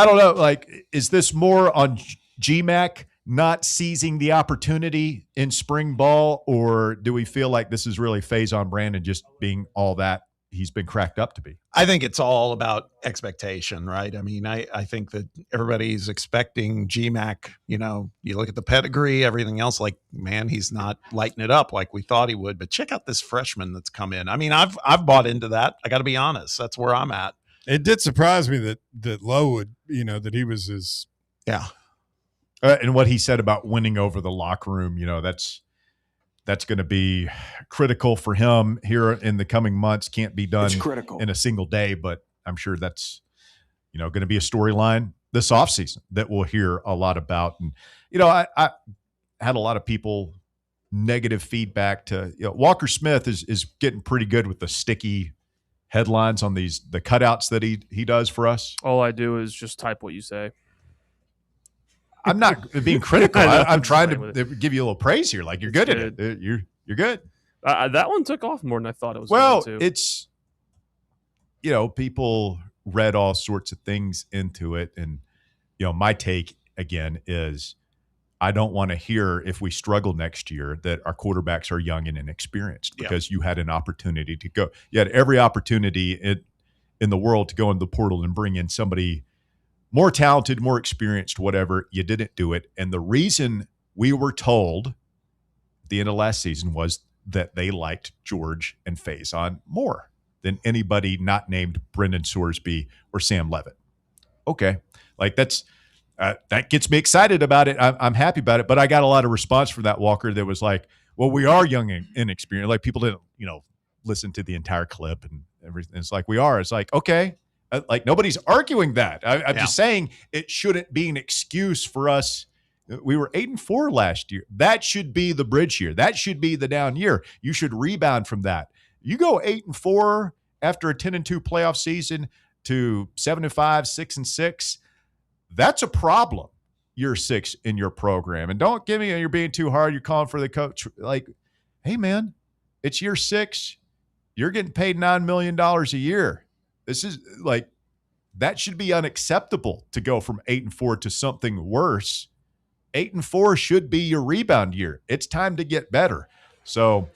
[SPEAKER 1] don't know. Like, is this more on GMAC not seizing the opportunity in spring ball, or do we feel like this is really Faison Brandon just being all that he's been cracked up to be?
[SPEAKER 5] I think it's all about expectation, right? I mean, I think that everybody's expecting GMAC, you look at the pedigree, everything else, like, man, he's not lighting it up like we thought he would. But check out this freshman that's come in. I mean, I've bought into that. I got to be honest. That's where I'm at.
[SPEAKER 6] It did surprise me that Lowe would, that he was his.
[SPEAKER 5] Yeah.
[SPEAKER 1] And what he said about winning over the locker room, that's going to be critical for him here in the coming months. Can't be done in a single day, but I'm sure that's, going to be a storyline this offseason that we'll hear a lot about. And, I had a lot of people negative feedback to, Walker Smith is getting pretty good with the sticky headlines on the cutouts that he does for us.
[SPEAKER 9] All I do is just type what you say.
[SPEAKER 1] I'm not being critical. I'm trying to
[SPEAKER 9] with
[SPEAKER 1] give you a little praise here. Like, you're good at it. You're good.
[SPEAKER 9] That one took off more than I thought it was.
[SPEAKER 1] Well,
[SPEAKER 9] going to.
[SPEAKER 1] it's, people read all sorts of things into it. And, my take again is I don't want to hear if we struggle next year that our quarterbacks are young and inexperienced, because you had an opportunity to go. You had every opportunity in the world to go in the portal and bring in somebody more talented, more experienced, whatever. You didn't do it. And the reason we were told at the end of last season was that they liked George and Faison more than anybody not named Brendan Sorsby or Sam Levitt. Okay. Like, that gets me excited about it. I'm happy about it. But I got a lot of response from that, Walker, that was like, well, we are young and inexperienced. Like, people didn't, listen to the entire clip and everything. It's like, we are. It's like, okay. Like, nobody's arguing that. I'm just saying it shouldn't be an excuse for us. We were 8-4 last year. That should be the bridge year. That should be the down year. You should rebound from that. You go 8-4 after a 10-2 playoff season to 7-5, 6-6. That's a problem. Year 6 in your program. And don't give me you're being too hard. You're calling for the coach. Like, hey man, it's year 6. You're getting paid $9 million a year. This is like, that should be unacceptable to go from 8-4 to something worse. 8-4 should be your rebound year. It's time to get better. So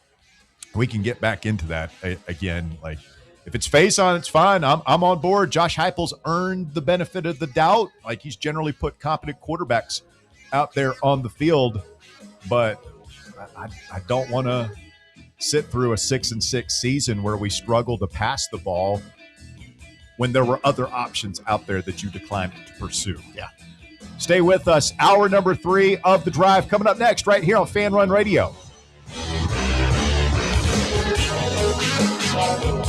[SPEAKER 1] we can get back into that again. Like, if it's face on, it's fine. I'm on board. Josh Heupel's earned the benefit of the doubt. Like, he's generally put competent quarterbacks out there on the field, but I don't want to sit through a 6-6 season where we struggle to pass the ball when there were other options out there that you declined to pursue.
[SPEAKER 5] Yeah.
[SPEAKER 1] Stay with us. Hour number 3 of The Drive coming up next right here on Fan Run Radio.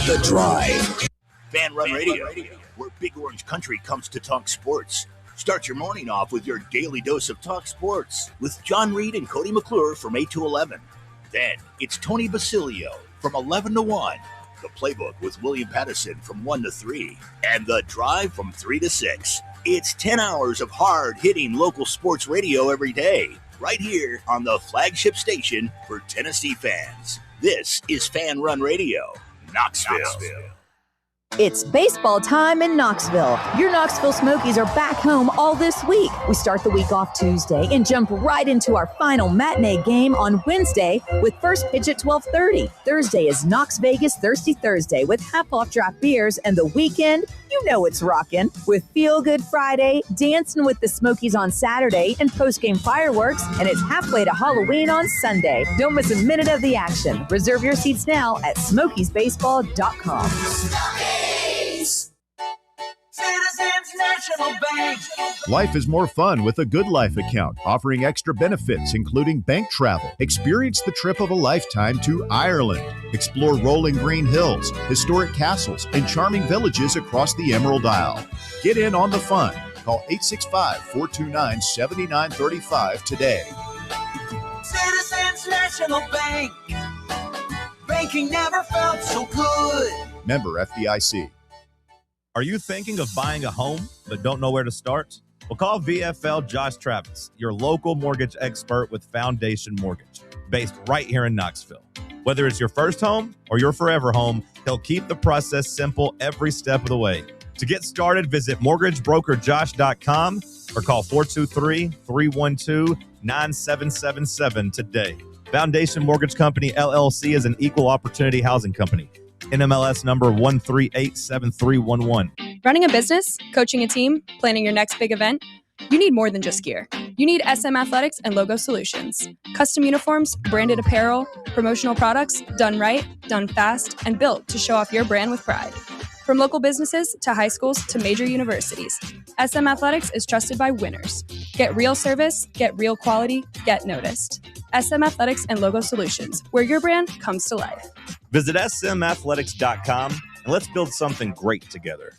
[SPEAKER 4] The Drive.
[SPEAKER 15] Fan Run Radio, where Big Orange Country comes to talk sports. Start your morning off with your daily dose of talk sports with John Reed and Cody McClure from 8 to 11. Then it's Tony Basilio from 11 to 1. The Playbook with William Pattison from 1 to 3. And The Drive from 3 to 6. It's 10 hours of hard-hitting local sports radio every day, right here on the flagship station for Tennessee fans. This is Fan Run Radio, Knoxville.
[SPEAKER 17] It's baseball time in Knoxville. Your Knoxville Smokies are back home all this week. We start the week off Tuesday and jump right into our final matinee game on Wednesday with first pitch at 12:30. Thursday is Knox Vegas Thirsty Thursday with half-off draft beers, and the weekend, you know it's rockin' with Feel Good Friday, dancing with the Smokies on Saturday, and post-game fireworks, and it's halfway to Halloween on Sunday. Don't miss a minute of the action. Reserve your seats now at SmokiesBaseball.com.
[SPEAKER 13] Citizens National Bank.
[SPEAKER 1] Life is more fun with a Good Life account, offering extra benefits, including bank travel. Experience the trip of a lifetime to Ireland. Explore rolling green hills, historic castles, and charming villages across the Emerald Isle. Get in on the fun. Call 865-429-7935 today.
[SPEAKER 13] Citizens National Bank. Banking never felt so good.
[SPEAKER 1] Member FDIC.
[SPEAKER 19] Are you thinking of buying a home but don't know where to start? Well, call VFL Josh Travis, your local mortgage expert with Foundation Mortgage, based right here in Knoxville. Whether it's your first home or your forever home, he'll keep the process simple every step of the way. To get started, visit mortgagebrokerjosh.com or call 423-312-9777 today. Foundation Mortgage Company, LLC is an equal opportunity housing company. NMLS number 1387311.
[SPEAKER 22] Running a business, coaching a team, planning your next big event, you need more than just gear. You need SM Athletics and Logo Solutions. Custom uniforms, branded apparel, promotional products, done right, done fast, and built to show off your brand with pride. From local businesses to high schools to major universities, SM Athletics is trusted by winners. Get real service, get real quality, get noticed. SM Athletics and Logo Solutions, where your brand comes to life.
[SPEAKER 19] Visit smathletics.com and let's build something great together.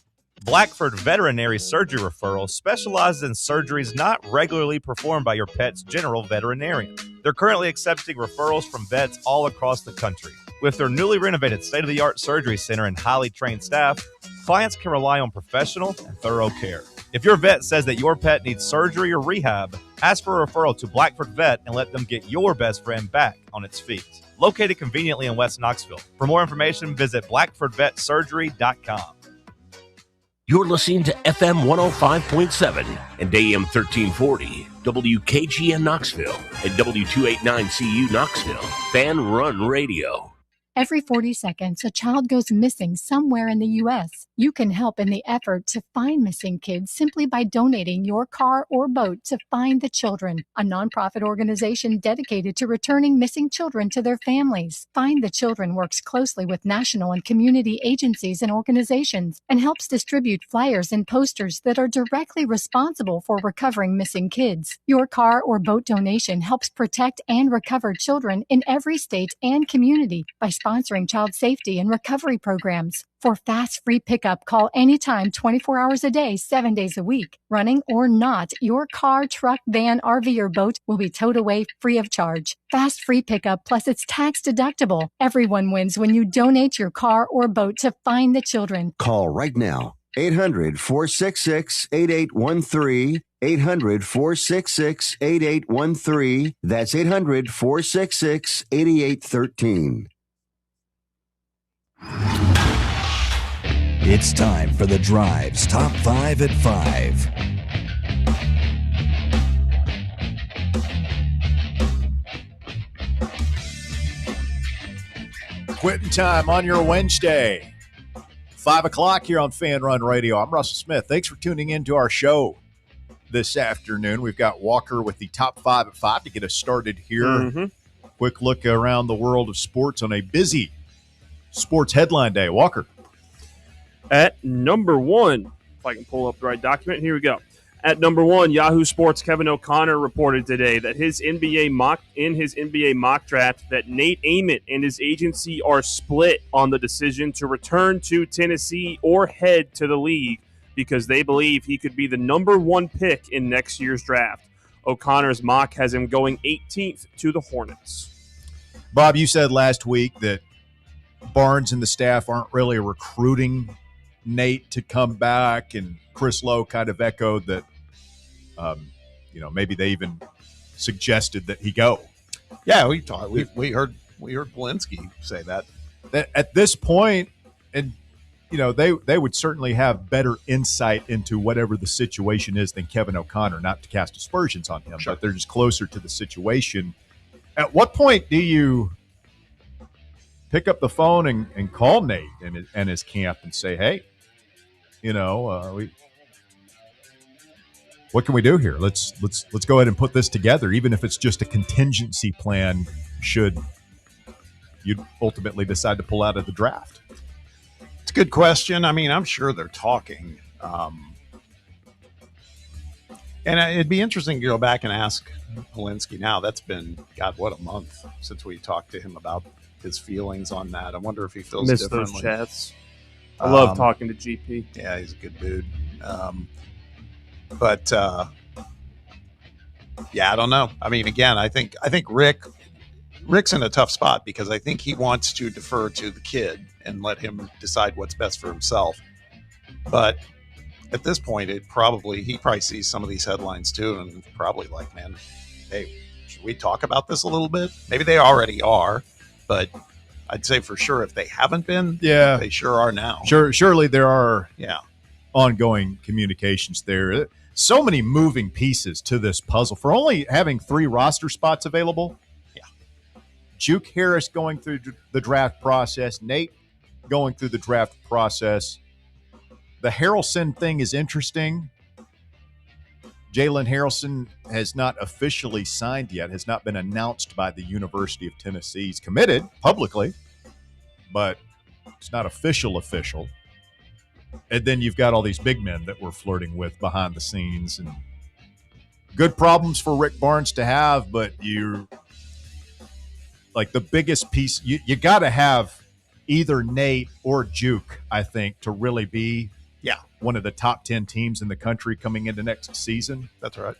[SPEAKER 19] Blackford Veterinary Surgery Referral specializes in surgeries not regularly performed by your pet's general veterinarian. They're currently accepting referrals from vets all across the country. With their newly renovated state-of-the-art surgery center and highly trained staff, clients can rely on professional and thorough care. If your vet says that your pet needs surgery or rehab, ask for a referral to Blackford Vet and let them get your best friend back on its feet. Located conveniently in West Knoxville. For more information, visit blackfordvetsurgery.com.
[SPEAKER 3] You're listening to FM 105.7 and AM 1340, WKGN Knoxville, and W289CU Knoxville, Fan Run Radio.
[SPEAKER 23] Every 40 seconds, a child goes missing somewhere in the U.S. You can help in the effort to find missing kids simply by donating your car or boat to Find the Children, a nonprofit organization dedicated to returning missing children to their families. Find the Children works closely with national and community agencies and organizations and helps distribute flyers and posters that are directly responsible for recovering missing kids. Your car or boat donation helps protect and recover children in every state and community by sponsoring child safety and recovery programs. For fast, free pickup, call anytime, 24 hours a day, 7 days a week. Running or not, your car, truck, van, RV, or boat will be towed away free of charge. Fast, free pickup, plus it's tax deductible. Everyone wins when you donate your car or boat to Find the Children.
[SPEAKER 24] Call right now. 800-466-8813. 800-466-8813. That's 800-466-8813.
[SPEAKER 4] It's time for The Drive's Top 5 at 5.
[SPEAKER 1] Quitting time on your Wednesday. 5 o'clock here on Fan Run Radio. I'm Russell Smith. Thanks for tuning in to our show this afternoon. We've got Walker with the top 5 at 5 to get us started here.
[SPEAKER 9] Mm-hmm.
[SPEAKER 1] Quick look around the world of sports on a busy sports headline day. Walker.
[SPEAKER 9] At number 1, if I can pull up the right document, here we go. At number 1, Yahoo Sports' Kevin O'Connor reported today that in his NBA mock draft that Nate Ament and his agency are split on the decision to return to Tennessee or head to the league because they believe he could be the number 1 pick in next year's draft. O'Connor's mock has him going 18th to the Hornets.
[SPEAKER 1] Bob, you said last week that Barnes and the staff aren't really recruiting Nate to come back, and Chris Lowe kind of echoed that, maybe they even suggested that he go.
[SPEAKER 5] Yeah, we heard Polinsky say that.
[SPEAKER 1] At this point, and they would certainly have better insight into whatever the situation is than Kevin O'Connor, not to cast aspersions on him, but they're just closer to the situation. At what point do you pick up the phone and call Nate and his camp and say, hey, what can we do here? Let's go ahead and put this together, even if it's just a contingency plan should you ultimately decide to pull out of the draft.
[SPEAKER 5] It's a good question. I mean, I'm sure they're talking. And it'd be interesting to go back and ask Polinsky now. That's been, a month since we talked to him about his feelings on that. I wonder if he feels differently.
[SPEAKER 9] Those chats. I love talking to GP.
[SPEAKER 5] Yeah, he's a good dude. I don't know. I mean, again, I think Rick's in a tough spot because I think he wants to defer to the kid and let him decide what's best for himself. But at this point, he probably sees some of these headlines too, and probably like, man, hey, should we talk about this a little bit? Maybe they already are, but I'd say for sure if they haven't been, they sure are now.
[SPEAKER 1] Surely there are ongoing communications there. So many moving pieces to this puzzle for only having 3 roster spots available.
[SPEAKER 5] Yeah.
[SPEAKER 1] Juke Harris going through the draft process, Nate going through the draft process. The Harrelson thing is interesting. Jalen Harrelson has not officially signed yet, has not been announced by the University of Tennessee. He's committed publicly, but it's not official. And then you've got all these big men that we're flirting with behind the scenes, and good problems for Rick Barnes to have, but you're like the biggest piece. You got to have either Nate or Juke, I think, to really be one of the top 10 teams in the country coming into next season.
[SPEAKER 5] That's right.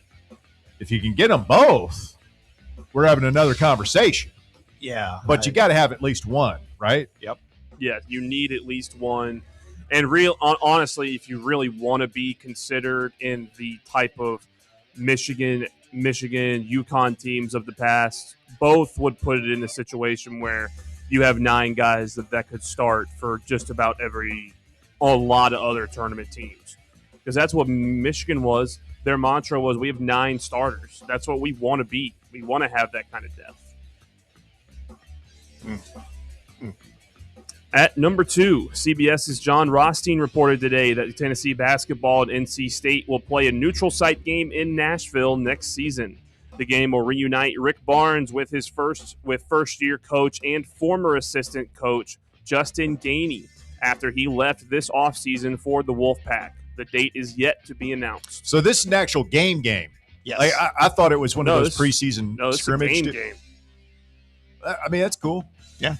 [SPEAKER 1] If you can get them both, we're having another conversation.
[SPEAKER 5] Yeah.
[SPEAKER 1] But you got to have at least one, right?
[SPEAKER 5] Yep.
[SPEAKER 9] Yeah, you need at least one. And honestly, if you really want to be considered in the type of Michigan, UConn teams of the past, both would put it in a situation where you have 9 guys that could start for just about a lot of other tournament teams. Because that's what Michigan was. Their mantra was, we have 9 starters. That's what we want to be. We want to have that kind of depth. At number 2, CBS's John Rothstein reported today that Tennessee basketball and NC State will play a neutral site game in Nashville next season. The game will reunite Rick Barnes with first-year coach and former assistant coach Justin Gainey after he left this offseason for the Wolfpack. The date is yet to be announced.
[SPEAKER 1] So this is an actual game.
[SPEAKER 5] Yes.
[SPEAKER 1] Like, I thought it was one of those preseason scrimmage.
[SPEAKER 9] It's a game.
[SPEAKER 1] I mean, that's cool.
[SPEAKER 5] Yeah.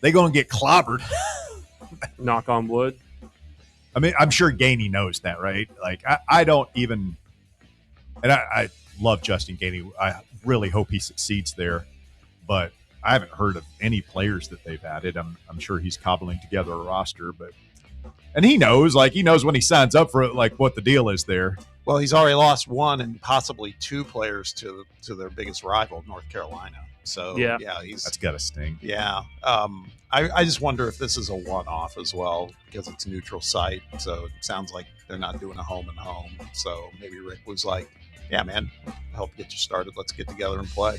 [SPEAKER 1] They going to get clobbered.
[SPEAKER 9] Knock on wood.
[SPEAKER 1] I mean, I'm sure Gainey knows that, right? Like, I don't even – and I love Justin Gainey. I really hope he succeeds there. But I haven't heard of any players that they've added. I'm sure he's cobbling together a roster. And he knows when he signs up for it, like, what the deal is there.
[SPEAKER 5] Well, he's already lost 1 and possibly 2 players to their biggest rival, North Carolina. So
[SPEAKER 9] Yeah.
[SPEAKER 1] That's got to sting.
[SPEAKER 5] Yeah. I just wonder if this is a one-off as well because it's neutral site. So it sounds like they're not doing a home and home. So maybe Rick was like, yeah, man, help get you started. Let's get together and play.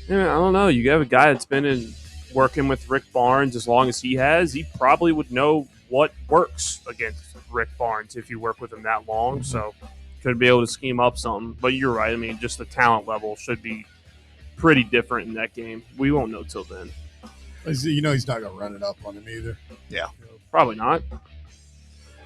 [SPEAKER 9] Yeah, I don't know. You have a guy that's been working with Rick Barnes as long as he has. He probably would know what works against Rick Barnes if you work with him that long. So could be able to scheme up something. But you're right. I mean, just the talent level should be pretty different in that game. We won't know till then.
[SPEAKER 6] You know he's not going to run it up on him either.
[SPEAKER 5] Yeah.
[SPEAKER 9] Probably not.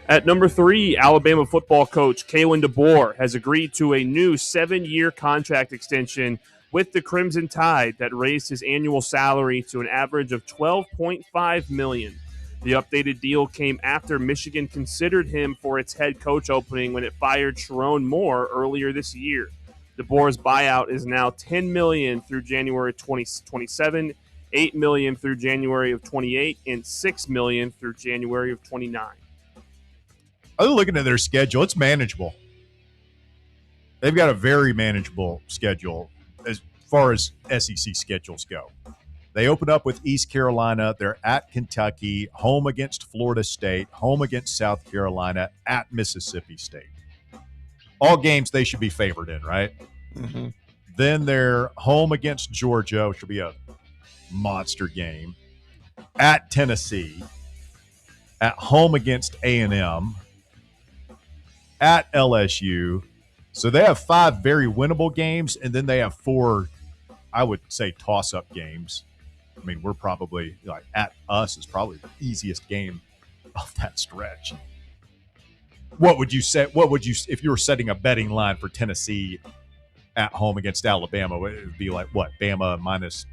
[SPEAKER 9] At number 3, Alabama football coach Kalen DeBoer has agreed to a new 7-year contract extension with the Crimson Tide that raised his annual salary to an average of $12.5 million. The updated deal came after Michigan considered him for its head coach opening when it fired Sharon Moore earlier this year. DeBoer's buyout is now $10 million through January 2027, $8 million through January of 28, and $6 million through January of 29.
[SPEAKER 1] I'm looking at their schedule. It's manageable. They've got a very manageable schedule as far as SEC schedules go. They open up with East Carolina. They're at Kentucky, home against Florida State, home against South Carolina, at Mississippi State. All games they should be favored in, right?
[SPEAKER 5] Mm-hmm.
[SPEAKER 1] Then they're home against Georgia, which will be a monster game, at Tennessee, at home against A&M, at LSU. So they have 5 very winnable games, and then they have 4, I would say, toss-up games. I mean, we're probably, like, at us is probably the easiest game of that stretch. What would you say? What would you, if you were setting a betting line for Tennessee at home against Alabama? It would be like what? Bama minus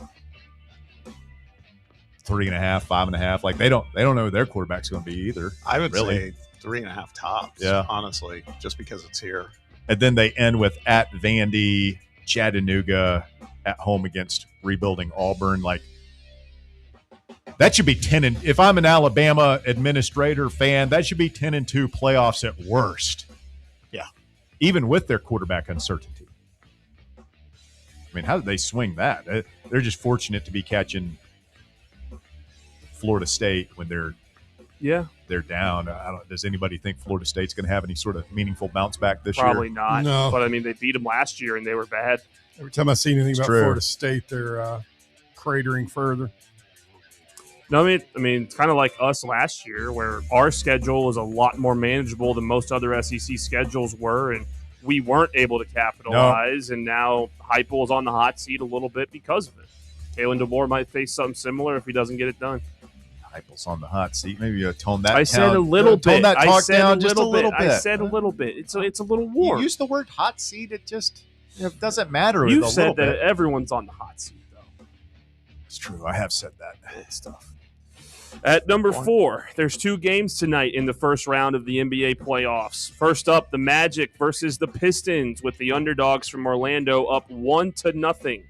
[SPEAKER 1] 3.5, 5.5. Like they don't know who their quarterback's going to be either.
[SPEAKER 5] I would
[SPEAKER 1] really
[SPEAKER 5] say 3.5 tops.
[SPEAKER 1] Yeah,
[SPEAKER 5] honestly, just because it's here.
[SPEAKER 1] And then they end with at Vandy, Chattanooga, at home against rebuilding Auburn. Like that should be 10. And if I'm an Alabama administrator fan, that should be 10-2 playoffs at worst.
[SPEAKER 5] Yeah,
[SPEAKER 1] even with their quarterback uncertainty. I mean, how did they swing that? They're just fortunate to be catching Florida State when they're down. Does anybody think Florida State's going to have any sort of meaningful bounce back this year?
[SPEAKER 9] Probably not.
[SPEAKER 6] No.
[SPEAKER 9] But I mean, they beat them last year and they were bad.
[SPEAKER 6] Every time I see anything
[SPEAKER 1] It's
[SPEAKER 6] about
[SPEAKER 1] true.
[SPEAKER 6] Florida State, they're cratering further.
[SPEAKER 9] No, I mean, it's kind of like us last year, where our schedule was a lot more manageable than most other SEC schedules were, and we weren't able to capitalize. And now Heupel is on the hot seat a little bit because of it. Kalen DeBoer might face something similar if he doesn't get it done.
[SPEAKER 1] Heupel's on the hot seat. Maybe you tone that.
[SPEAKER 9] I said a little bit.
[SPEAKER 1] Tone that
[SPEAKER 9] I
[SPEAKER 1] talk
[SPEAKER 9] said
[SPEAKER 1] down
[SPEAKER 9] a
[SPEAKER 1] just a little bit.
[SPEAKER 9] I said a little bit. It's a little warm.
[SPEAKER 1] You use the word hot seat. It just doesn't matter.
[SPEAKER 9] You
[SPEAKER 1] with a
[SPEAKER 9] said
[SPEAKER 1] little
[SPEAKER 9] that
[SPEAKER 1] bit.
[SPEAKER 9] everyone's on the hot seat, though.
[SPEAKER 1] It's true. I have said that stuff.
[SPEAKER 9] At number 4, there's 2 games tonight in the first round of the NBA playoffs. First up, the Magic versus the Pistons, with the underdogs from Orlando up 1-0.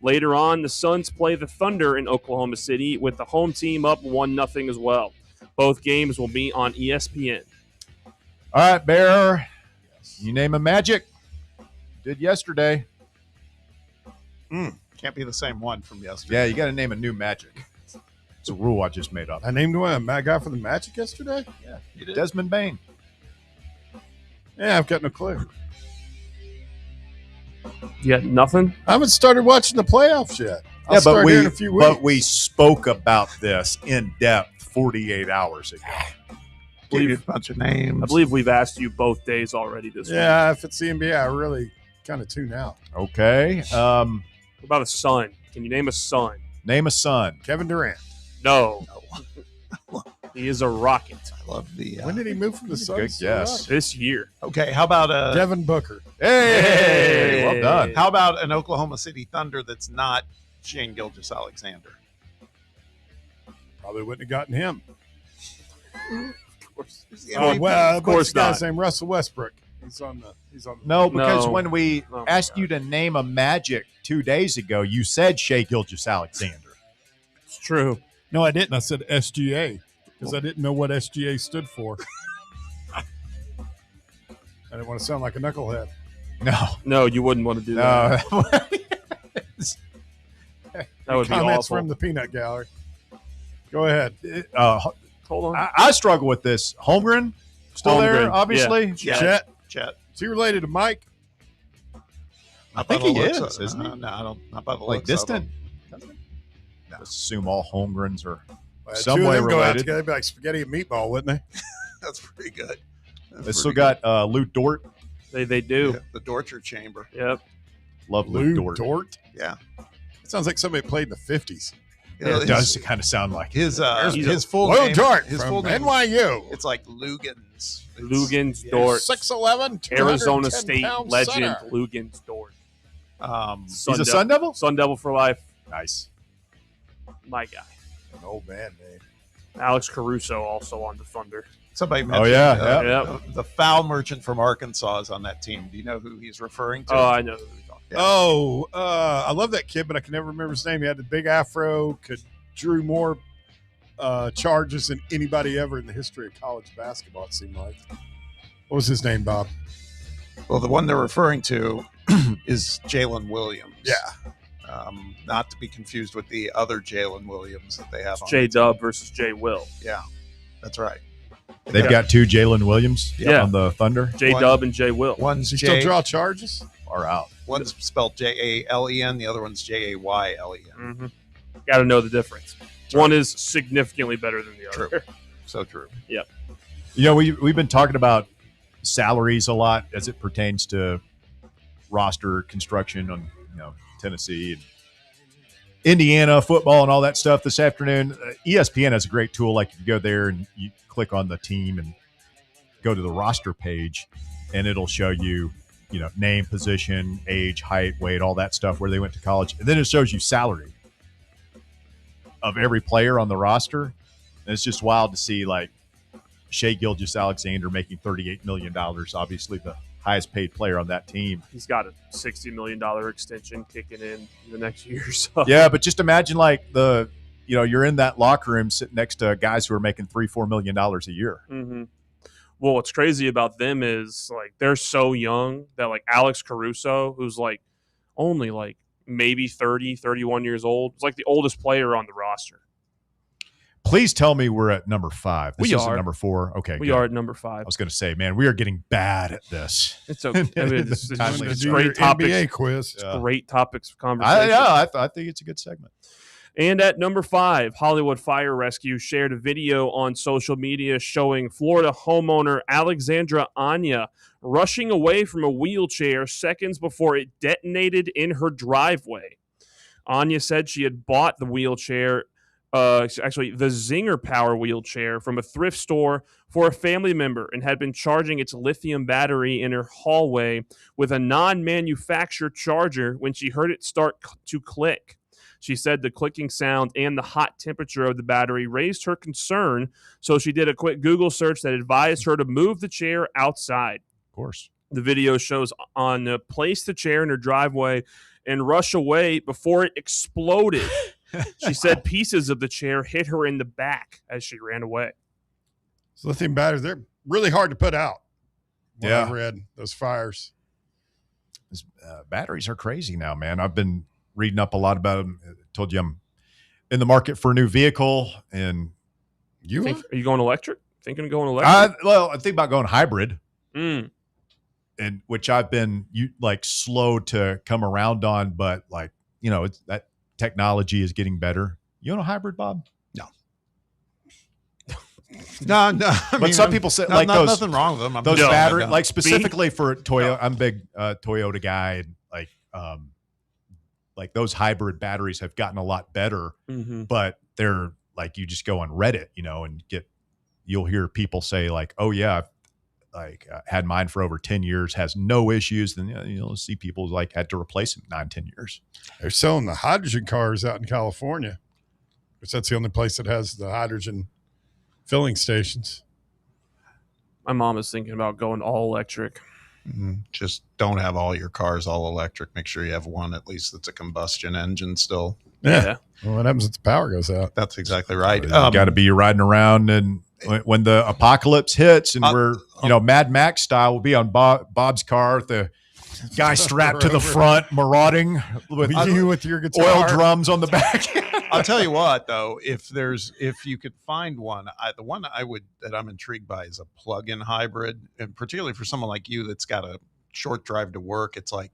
[SPEAKER 9] Later on, the Suns play the Thunder in Oklahoma City, with the home team up 1-0 as well. Both games will be on ESPN.
[SPEAKER 1] All right, Bear. You name a Magic. Did yesterday.
[SPEAKER 5] Can't be the same one from yesterday.
[SPEAKER 1] Yeah, you got to name a new Magic. It's a rule I just made up.
[SPEAKER 6] I named one a guy for the Magic yesterday?
[SPEAKER 1] Yeah,
[SPEAKER 5] you did.
[SPEAKER 1] Desmond Bain.
[SPEAKER 6] Yeah, I've got no clue.
[SPEAKER 9] You got nothing?
[SPEAKER 6] I haven't started watching the playoffs yet. I'll
[SPEAKER 1] Yeah,
[SPEAKER 6] start here in a few weeks.
[SPEAKER 1] but we spoke about this in depth 48 hours ago.
[SPEAKER 5] Give you a bunch of names.
[SPEAKER 9] I believe we've asked you both days already this week.
[SPEAKER 6] Yeah, if it's the NBA, I really kind of tune out.
[SPEAKER 1] Okay.
[SPEAKER 9] What about a son? Can you name a son?
[SPEAKER 1] Name a son.
[SPEAKER 6] Kevin Durant.
[SPEAKER 9] No. He is a Rocket.
[SPEAKER 5] I love the.
[SPEAKER 6] When did he move from the Suns?
[SPEAKER 1] Good guess.
[SPEAKER 9] This year.
[SPEAKER 5] Okay, how about
[SPEAKER 6] Devin Booker?
[SPEAKER 1] Hey, well done.
[SPEAKER 5] How about an Oklahoma City Thunder that's not Shane Gilgeous-Alexander?
[SPEAKER 6] Probably wouldn't have gotten him.
[SPEAKER 9] Of course.
[SPEAKER 6] Oh, well,
[SPEAKER 9] of course
[SPEAKER 6] what's the guy's
[SPEAKER 9] not.
[SPEAKER 6] name? Russell Westbrook. He's on the.
[SPEAKER 1] No, because
[SPEAKER 9] No.
[SPEAKER 1] when we
[SPEAKER 9] Oh, my
[SPEAKER 1] asked you to name a Magic 2 days ago, you said Shea Gilgeous-Alexander.
[SPEAKER 9] It's true.
[SPEAKER 6] No, I didn't. I said SGA because I didn't know what SGA stood for. I didn't want to sound like a knucklehead.
[SPEAKER 1] No.
[SPEAKER 9] No, you wouldn't want to do that.
[SPEAKER 1] No.
[SPEAKER 9] That would be
[SPEAKER 6] Comments
[SPEAKER 9] awful.
[SPEAKER 6] from the Peanut Gallery. Go ahead.
[SPEAKER 9] Hold on.
[SPEAKER 1] I struggle with this. Holmgren still there,
[SPEAKER 9] Holmgren,
[SPEAKER 1] obviously.
[SPEAKER 6] Chet.
[SPEAKER 5] Chet.
[SPEAKER 6] Is he related to Mike?
[SPEAKER 1] I think he is, isn't he?
[SPEAKER 5] No, I don't. Not by the
[SPEAKER 1] Like
[SPEAKER 5] looks of
[SPEAKER 1] distant.
[SPEAKER 5] him.
[SPEAKER 1] Let's assume all Holmgrens are
[SPEAKER 6] Some
[SPEAKER 1] some way
[SPEAKER 6] go out
[SPEAKER 1] related.
[SPEAKER 6] together, be like spaghetti and meatball, wouldn't they?
[SPEAKER 5] That's pretty good.
[SPEAKER 1] They still got Lou Dort.
[SPEAKER 9] They do.
[SPEAKER 5] Yeah, the torture chamber.
[SPEAKER 9] Yep.
[SPEAKER 1] Love Lou Dort.
[SPEAKER 5] Yeah.
[SPEAKER 6] It sounds like somebody played in the 50s.
[SPEAKER 1] Yeah, it does kind of sound like
[SPEAKER 5] his full
[SPEAKER 6] Loyal
[SPEAKER 5] name.
[SPEAKER 6] Dort
[SPEAKER 5] His
[SPEAKER 6] from
[SPEAKER 5] full name.
[SPEAKER 6] NYU.
[SPEAKER 5] It's like Lugans.
[SPEAKER 9] Lugans Dort.
[SPEAKER 6] 6'11",
[SPEAKER 9] Arizona State
[SPEAKER 6] 210-pound
[SPEAKER 9] legend
[SPEAKER 6] center.
[SPEAKER 9] Lugans Dort.
[SPEAKER 1] He's a Sun Devil?
[SPEAKER 9] Sun Devil for life.
[SPEAKER 1] Nice.
[SPEAKER 9] My guy.
[SPEAKER 6] An old man name.
[SPEAKER 9] Alex Caruso also on the Thunder.
[SPEAKER 5] Somebody mentioned the foul merchant from Arkansas is on that team. Do you know who he's referring to?
[SPEAKER 9] Oh, I know who he's talking
[SPEAKER 6] Oh, I love that kid, but I can never remember his name. He had the big afro, drew more charges than anybody ever in the history of college basketball, it seemed like. What was his name, Bob?
[SPEAKER 5] Well, the one they're referring to is Jalen Williams.
[SPEAKER 6] Yeah.
[SPEAKER 5] Not to be confused with the other Jalen Williams that they have on
[SPEAKER 9] J Dub versus J Will.
[SPEAKER 5] Yeah, that's right.
[SPEAKER 1] They've got two Jalen Williams on the Thunder.
[SPEAKER 9] J Dub and J Will.
[SPEAKER 5] One's
[SPEAKER 6] Does he still draw charges?
[SPEAKER 1] Or out.
[SPEAKER 5] One's spelled Jalen, the other one's Jaylen.
[SPEAKER 9] Mm-hmm. Got to know the difference. One is significantly better than the other.
[SPEAKER 5] True. So true.
[SPEAKER 9] Yep.
[SPEAKER 1] You know, we've been talking about salaries a lot as it pertains to roster construction on Tennessee and Indiana football and all that stuff this afternoon. ESPN has a great tool. Like you go there and you click on the team and go to the roster page, and it'll show you, name, position, age, height, weight, all that stuff, where they went to college. And then it shows you salary of every player on the roster. And it's just wild to see, like, Shai Gilgeous-Alexander making $38 million, obviously the highest paid player on that team.
[SPEAKER 9] He's got a $60 million extension kicking in the next year or so.
[SPEAKER 1] Yeah, but just imagine, like, you're in that locker room sitting next to guys who are making $3-4 million a year.
[SPEAKER 9] Mm-hmm. Well, what's crazy about them is, like, they're so young that, like, Alex Caruso, who's, like, only, like, maybe 30, 31 years old, is, like, the oldest player on the roster.
[SPEAKER 1] Please tell me we're at number 5. This isn't number 4. Okay,
[SPEAKER 9] we
[SPEAKER 1] good.
[SPEAKER 9] are at number 5.
[SPEAKER 1] I was going to say, man, we are getting bad at this.
[SPEAKER 9] It's okay. I mean, it's
[SPEAKER 6] Do
[SPEAKER 9] great
[SPEAKER 6] your
[SPEAKER 9] topics.
[SPEAKER 6] NBA quiz.
[SPEAKER 9] It's great topics of conversation.
[SPEAKER 1] I think it's a good segment.
[SPEAKER 9] And at number 5, Hollywood Fire Rescue shared a video on social media showing Florida homeowner Alexandra Anya rushing away from a wheelchair seconds before it detonated in her driveway. Anya said she had bought the wheelchair, actually the Zinger Power wheelchair, from a thrift store for a family member and had been charging its lithium battery in her hallway with a non-manufactured charger when she heard it start to click. She said the clicking sound and the hot temperature of the battery raised her concern, so she did a quick Google search that advised her to move the chair outside.
[SPEAKER 1] Of course.
[SPEAKER 9] The video shows Anya place the chair in her driveway and rush away before it exploded. She said pieces of the chair hit her in the back as she ran away.
[SPEAKER 6] So lithium batteries, they're really hard to put out.
[SPEAKER 1] Yeah.
[SPEAKER 6] I read those fires.
[SPEAKER 1] Batteries are crazy now, man. I've been reading up a lot about them. I told you I'm in the market for a new vehicle. And
[SPEAKER 9] are you going electric? Thinking of going electric?
[SPEAKER 1] I think about going hybrid.
[SPEAKER 9] Mm.
[SPEAKER 1] And which I've been slow to come around on, but it's that technology is getting better. You own a hybrid, Bob?
[SPEAKER 5] No.
[SPEAKER 1] But some people say
[SPEAKER 5] nothing wrong with them.
[SPEAKER 1] Those battery, like specifically for Toyota. I'm a big Toyota guy, and like those hybrid batteries have gotten a lot better.
[SPEAKER 9] Mm-hmm.
[SPEAKER 1] But they're like, you just go on Reddit, and you'll hear people say like, "Oh yeah, had mine for over 10 years, has no issues." Then you'll see people like had to replace it 9-10 years.
[SPEAKER 6] They're selling the hydrogen cars out in California, because that's the only place that has the hydrogen filling stations.
[SPEAKER 9] My mom is thinking about going all electric.
[SPEAKER 5] Mm-hmm. Just don't have all your cars all electric. Make sure you have one at least that's a combustion engine still.
[SPEAKER 6] Yeah. Well, what happens if the power goes out?
[SPEAKER 5] That's exactly right.
[SPEAKER 1] You got to be riding around, and when the apocalypse hits, and we're Mad Max style, we'll be on Bob's car at the Guy strapped to the front, marauding with
[SPEAKER 6] you with your guitar,
[SPEAKER 1] oil drums on the back.
[SPEAKER 5] I'll tell you what, though, if you could find one, the one that I'm intrigued by is a plug-in hybrid, and particularly for someone like you that's got a short drive to work. It's like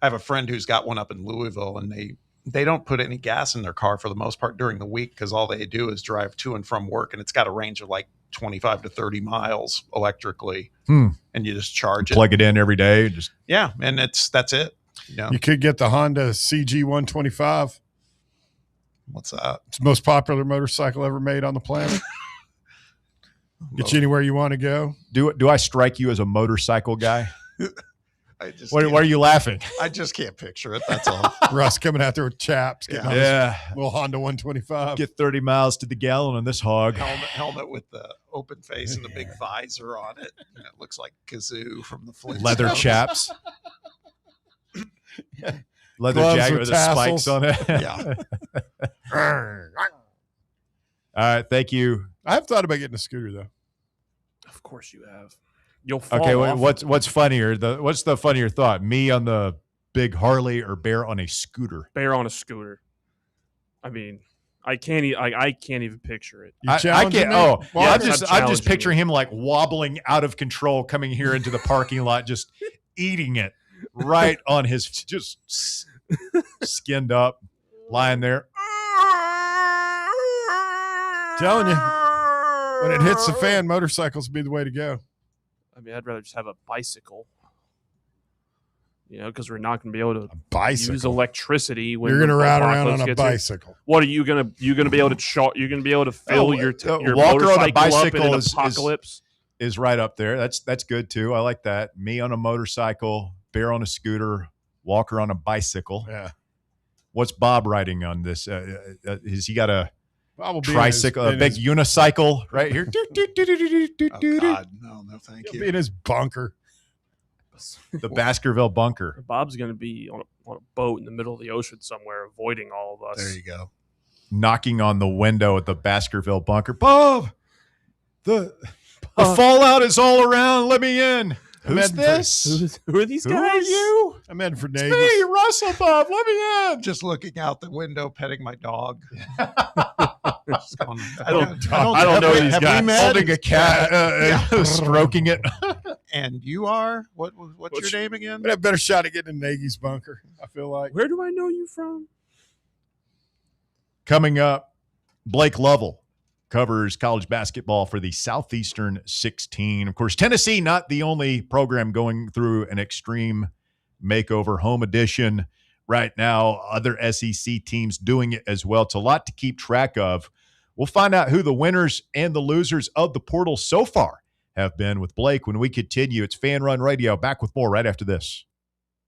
[SPEAKER 5] I have a friend who's got one up in Louisville, and they don't put any gas in their car for the most part during the week because all they do is drive to and from work, and it's got a range of like 25 to 30 miles electrically, and you just charge it,
[SPEAKER 1] plug it in every day.
[SPEAKER 5] And that's it.
[SPEAKER 6] You could get the Honda CG 125.
[SPEAKER 5] What's that?
[SPEAKER 6] It's the most popular motorcycle ever made on the planet. Get you anywhere you want to go.
[SPEAKER 1] Do I strike you as a motorcycle guy? Why are you laughing?
[SPEAKER 5] I just can't picture it. That's all.
[SPEAKER 6] Russ coming out there with chaps.
[SPEAKER 1] Yeah.
[SPEAKER 6] Little Honda 125.
[SPEAKER 1] Get 30 miles to the gallon on this hog.
[SPEAKER 5] Helmet with the open face and the big visor on it. And it looks like Kazoo from the Flintstones.
[SPEAKER 1] Leather chaps. Leather
[SPEAKER 6] Gloves
[SPEAKER 1] jacket
[SPEAKER 6] with
[SPEAKER 1] with the spikes on it.
[SPEAKER 5] Yeah.
[SPEAKER 1] All right. Thank you.
[SPEAKER 6] I have thought about getting a scooter, though.
[SPEAKER 9] Of course you have. You'll fall
[SPEAKER 1] Okay.
[SPEAKER 9] off.
[SPEAKER 1] What's funnier? What's the funnier thought? Me on the big Harley or Bear on a scooter?
[SPEAKER 9] Bear on a scooter. I mean, I can't even picture it.
[SPEAKER 1] I can't.
[SPEAKER 6] Me?
[SPEAKER 1] I'm just picturing him like wobbling out of control, coming here into the parking lot, just eating it right on his, just skinned up, lying there.
[SPEAKER 6] Telling you, when it hits the fan, motorcycles will be the way to go.
[SPEAKER 9] I mean, I'd rather just have a bicycle. Because we're not going to be able to use electricity when
[SPEAKER 6] you're going to ride around on a
[SPEAKER 9] gets
[SPEAKER 6] bicycle.
[SPEAKER 9] Here. What are you going to be able to You're going to be able to fill your
[SPEAKER 1] walker
[SPEAKER 9] motorcycle
[SPEAKER 1] on a bicycle
[SPEAKER 9] up in an apocalypse?
[SPEAKER 1] Is right up there. That's good too. I like that. Me on a motorcycle, Bear on a scooter, Walker on a bicycle.
[SPEAKER 6] Yeah.
[SPEAKER 1] What's Bob riding on this? Has he got a tricycle, a big unicycle right here?
[SPEAKER 5] Oh God, no, thank you.
[SPEAKER 6] Be in his bunker.
[SPEAKER 1] The Baskerville bunker.
[SPEAKER 9] Bob's going to be on a boat in the middle of the ocean somewhere, avoiding all of us.
[SPEAKER 5] There you go.
[SPEAKER 1] Knocking on the window at the Baskerville bunker. Bob, the fallout is all around. Let me in. Who's this?
[SPEAKER 9] Who are these guys?
[SPEAKER 1] Who are you?
[SPEAKER 6] I'm in for
[SPEAKER 1] It's
[SPEAKER 6] Davis.
[SPEAKER 1] me, Russell. Bob, let me in.
[SPEAKER 5] Just looking out the window, petting my dog.
[SPEAKER 9] I don't know these guys.
[SPEAKER 1] Holding a cat, stroking it.
[SPEAKER 5] And you are? What's your name again?
[SPEAKER 6] I'd have a better shot at getting in Nagy's bunker, I feel like.
[SPEAKER 9] Where do I know you from?
[SPEAKER 1] Coming up, Blake Lovell covers college basketball for the Southeastern 16. Of course, Tennessee, not the only program going through an extreme makeover, home edition right now. Other SEC teams doing it as well. It's a lot to keep track of. We'll find out who the winners and the losers of the portal so far have been with Blake when we continue. It's Fan Run Radio. Back with more right after this.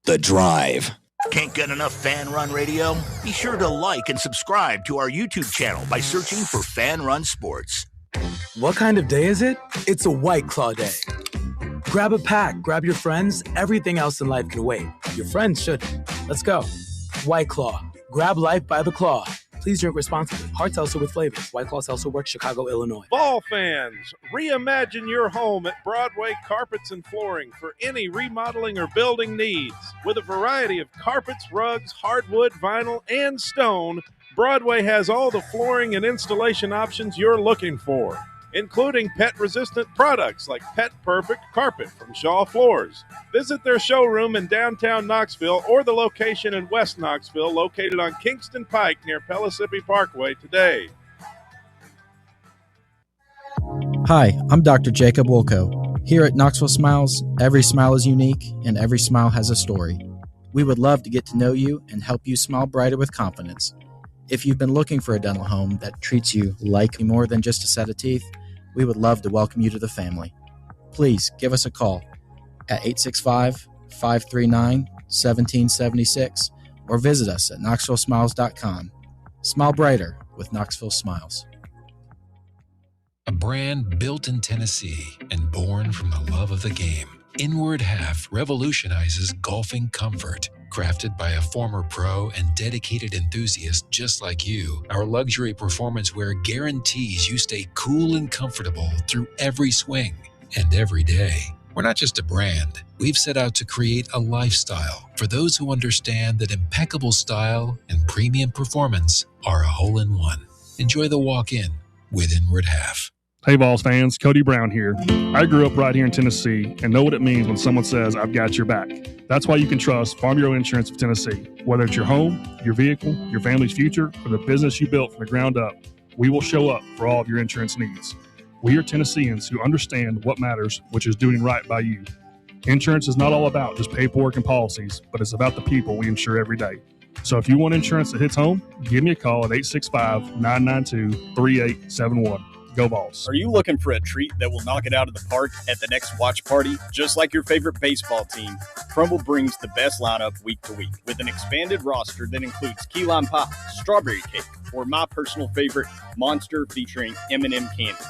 [SPEAKER 4] The Drive.
[SPEAKER 3] Can't get enough Fan Run Radio? Be sure to like and subscribe to our YouTube channel by searching for Fan Run Sports.
[SPEAKER 7] What kind of day is it? It's a White Claw day. Grab a pack, grab your friends. Everything else in life can wait. Your friends shouldn't. Let's go. White Claw. Grab life by the claw. Please drink responsibly. Hard seltzer with flavors. White Claw Seltzer Works, Chicago, Illinois.
[SPEAKER 10] Fall fans, reimagine your home at Broadway Carpets and Flooring for any remodeling or building needs. With a variety of carpets, rugs, hardwood, vinyl, and stone, Broadway has all the flooring and installation options you're looking for, including pet-resistant products like Pet Perfect Carpet from Shaw Floors. Visit their showroom in downtown Knoxville or the location in West Knoxville located on Kingston Pike near Pellissippi Parkway today.
[SPEAKER 14] Hi, I'm Dr. Jacob Wolko. Here at Knoxville Smiles, every smile is unique and every smile has a story. We would love to get to know you and help you smile brighter with confidence. If you've been looking for a dental home that treats you like more than just a set of teeth, we would love to welcome you to the family. Please give us a call at 865-539-1776 or visit us at knoxvillesmiles.com. Smile brighter with Knoxville Smiles.
[SPEAKER 16] A brand built in Tennessee and born from the love of the game. Inward Half revolutionizes golfing comfort. Crafted by a former pro and dedicated enthusiast just like you, our luxury performance wear guarantees you stay cool and comfortable through every swing and every day. We're not just a brand. We've set out to create a lifestyle for those who understand that impeccable style and premium performance are a hole-in-one. Enjoy the walk-in with Inward Half.
[SPEAKER 2] Hey, Vols fans, Cody Brown here. I grew up right here in Tennessee and know what it means when someone says, I've got your back. That's why you can trust Farm Bureau Insurance of Tennessee. Whether it's your home, your vehicle, your family's future, or the business you built from the ground up, we will show up for all of your insurance needs. We are Tennesseans who understand what matters, which is doing right by you. Insurance is not all about just paperwork and policies, but it's about the people we insure every day. So if you want insurance that hits home, give me a call at 865-992-3871. Go Vols.
[SPEAKER 18] Are you looking for a treat that will knock it out of the park at the next watch party? Just like your favorite baseball team, Crumble brings the best lineup week to week with an expanded roster that includes key lime pie, strawberry cake, or my personal favorite, Monster featuring M&M candies.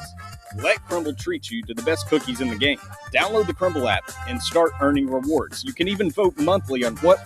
[SPEAKER 18] Let Crumble treat you to the best cookies in the game. Download the Crumble app and start earning rewards. You can even vote monthly on what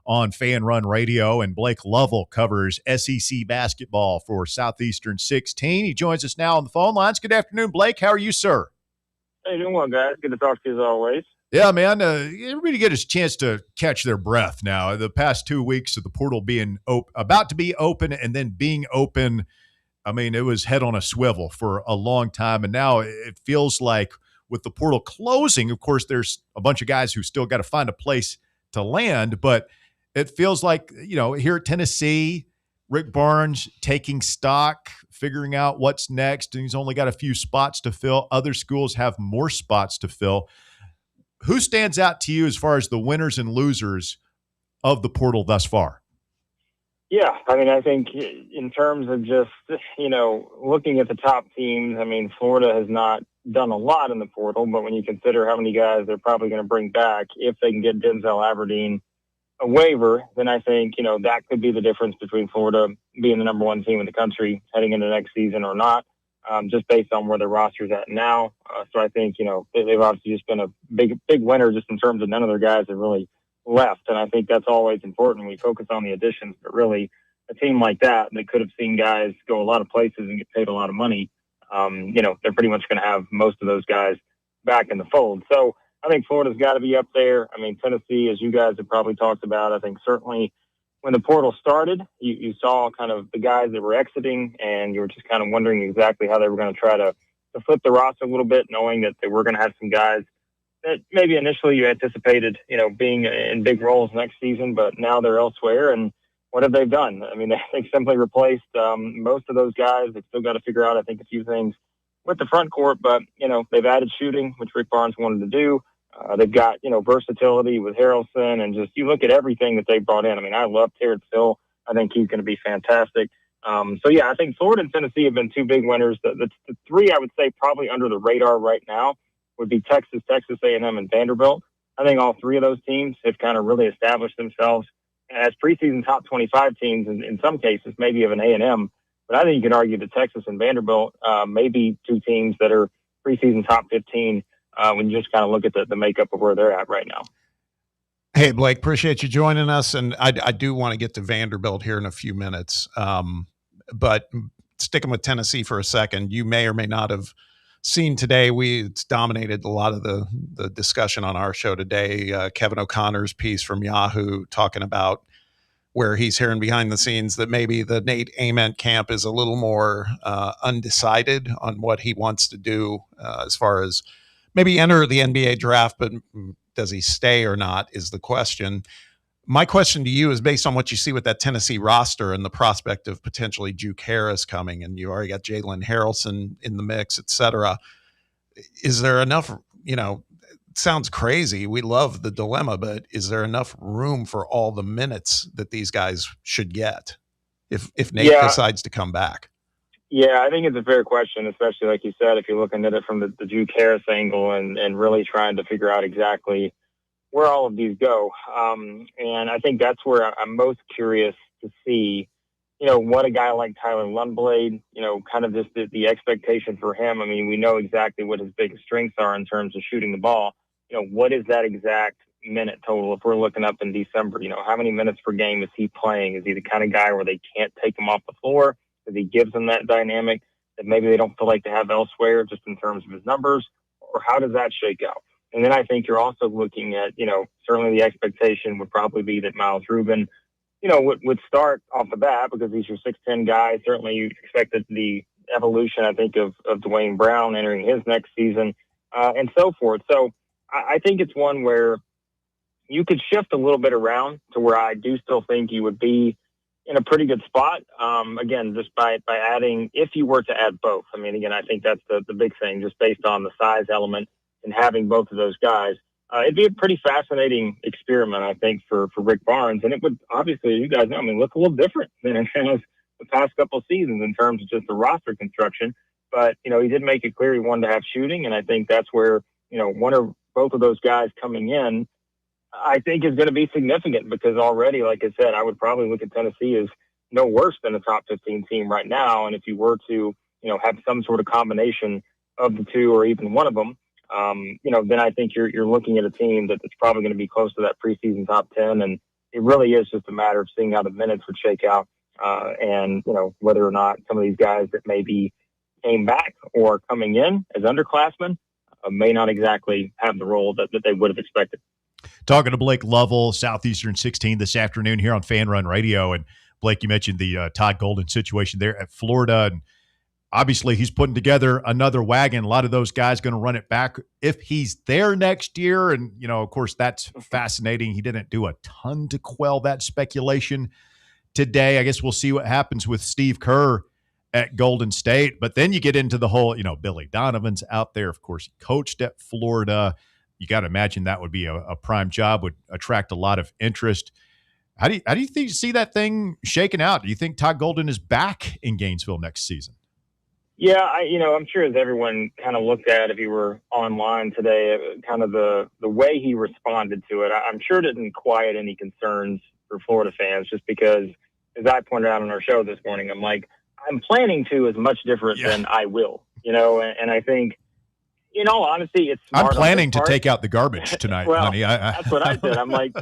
[SPEAKER 1] on Fan Run Radio, and Blake Lovell covers SEC basketball for Southeastern 16. He joins us now on the phone lines. Good afternoon, Blake. How are you, sir?
[SPEAKER 20] Hey, doing well, guys. Good to talk to you as always.
[SPEAKER 1] Yeah, man. Everybody get a chance to catch their breath now. The past 2 weeks of the portal being about to be open and then being open, I mean, it was head on a swivel for a long time, and now it feels like with the portal closing, of course, there's a bunch of guys who still got to find a place to land, but it feels like, here at Tennessee, Rick Barnes taking stock, figuring out what's next, and he's only got a few spots to fill. Other schools have more spots to fill. Who stands out to you as far as the winners and losers of the portal thus far?
[SPEAKER 20] Yeah, I mean, I think in terms of just, looking at the top teams, I mean, Florida has not done a lot in the portal, but when you consider how many guys they're probably going to bring back, if they can get Denzel Aberdeen a waiver, then I think, that could be the difference between Florida being the number one team in the country heading into next season or not, just based on where their roster's at now. So I think, they've obviously just been a big winner just in terms of none of their guys have really left. And I think that's always important. We focus on the additions, but really a team like that could have seen guys go a lot of places and get paid a lot of money. They're pretty much going to have most of those guys back in the fold. So I think Florida's got to be up there. I mean, Tennessee, as you guys have probably talked about, I think certainly when the portal started, you saw kind of the guys that were exiting, and you were just kind of wondering exactly how they were going to try to flip the roster a little bit, knowing that they were going to have some guys that maybe initially you anticipated, being in big roles next season, but now they're elsewhere. And what have they done? I mean, they've simply replaced most of those guys. They've still got to figure out, I think, a few things with the front court, but, they've added shooting, which Rick Barnes wanted to do. They've got, versatility with Harrelson, and just, you look at everything that they brought in. I mean, I love Terrence Hill. I think he's going to be fantastic. So yeah, I think Florida and Tennessee have been two big winners. The three, I would say, probably under the radar right now would be Texas A&M, and Vanderbilt. I think all three of those teams have kind of really established themselves as preseason top 25 teams in some cases, maybe of an A&M. But I think you can argue that Texas and Vanderbilt may be two teams that are preseason top 15 when you just kind of look at the makeup of where they're at right now.
[SPEAKER 5] Hey, Blake, appreciate you joining us. And I do want to get to Vanderbilt here in a few minutes. But sticking with Tennessee for a second, you may or may not have seen today, it's dominated a lot of the discussion on our show today. Kevin O'Connor's piece from Yahoo talking about where he's hearing behind the scenes that maybe the Nate Ament camp is a little more undecided on what he wants to do as far as maybe enter the NBA draft, but does he stay or not is the question. My question to you is based on what you see with that Tennessee roster and the prospect of potentially Juke Harris coming, and you already got Jalen Harrelson in the mix, et cetera. Is there enough, it sounds crazy. We love the dilemma, but is there enough room for all the minutes that these guys should get if Nate decides to come back?
[SPEAKER 20] Yeah, I think it's a fair question, especially like you said, if you're looking at it from the Juke Harris angle and really trying to figure out exactly where all of these go. And I think that's where I'm most curious to see what a guy like Tyler Lundblade, kind of just the expectation for him. I mean, we know exactly what his biggest strengths are in terms of shooting the ball. What is that exact minute total if we're looking up in December? How many minutes per game is he playing? Is he the kind of guy where they can't take him off the floor? Because he gives them that dynamic that maybe they don't feel like they have elsewhere just in terms of his numbers? Or how does that shake out? And then I think you're also looking at, certainly the expectation would probably be that Miles Rubin, would start off the bat because he's your 6'10" guy. Certainly you expected the evolution, I think, of Dwayne Brown entering his next season and so forth. So I think it's one where you could shift a little bit around to where I do still think you would be in a pretty good spot. Again, just by adding, if you were to add both. I mean, again, I think that's the big thing, just based on the size element and having both of those guys. It'd be a pretty fascinating experiment, I think, for Rick Barnes. And it would, obviously, you guys know, look a little different than it has the past couple of seasons in terms of just the roster construction. But, he did make it clear he wanted to have shooting. And I think that's where, one or both of those guys coming in, I think is going to be significant because already, like I said, I would probably look at Tennessee as no worse than a top 15 team right now. And if you were to, have some sort of combination of the two or even one of them, then I think you're looking at a team that's probably going to be close to that preseason top 10. And it really is just a matter of seeing how the minutes would shake out and, whether or not some of these guys that maybe came back or coming in as underclassmen may not exactly have the role that they would have expected.
[SPEAKER 1] Talking to Blake Lovell, Southeastern 16 this afternoon here on Fan Run Radio. And Blake, you mentioned the Todd Golden situation there at Florida. And obviously he's putting together another wagon. A lot of those guys going to run it back if he's there next year. And, of course, that's fascinating. He didn't do a ton to quell that speculation today. I guess we'll see what happens with Steve Kerr at Golden State. But then you get into the whole, Billy Donovan's out there. Of course, he coached at Florida. You got to imagine that would be a prime job, would attract a lot of interest. How do you see that thing shaking out? Do you think Todd Golden is back in Gainesville next season?
[SPEAKER 20] Yeah, I'm sure as everyone kind of looked at, if you were online today, kind of the way he responded to it, I'm sure it didn't quiet any concerns for Florida fans, just because, as I pointed out on our show this morning, I'm planning to is much different than I will, and I think, in all honesty, it's smart.
[SPEAKER 1] I'm planning to take out the garbage tonight,
[SPEAKER 20] well,
[SPEAKER 1] honey.
[SPEAKER 20] That's what I did. I'm like,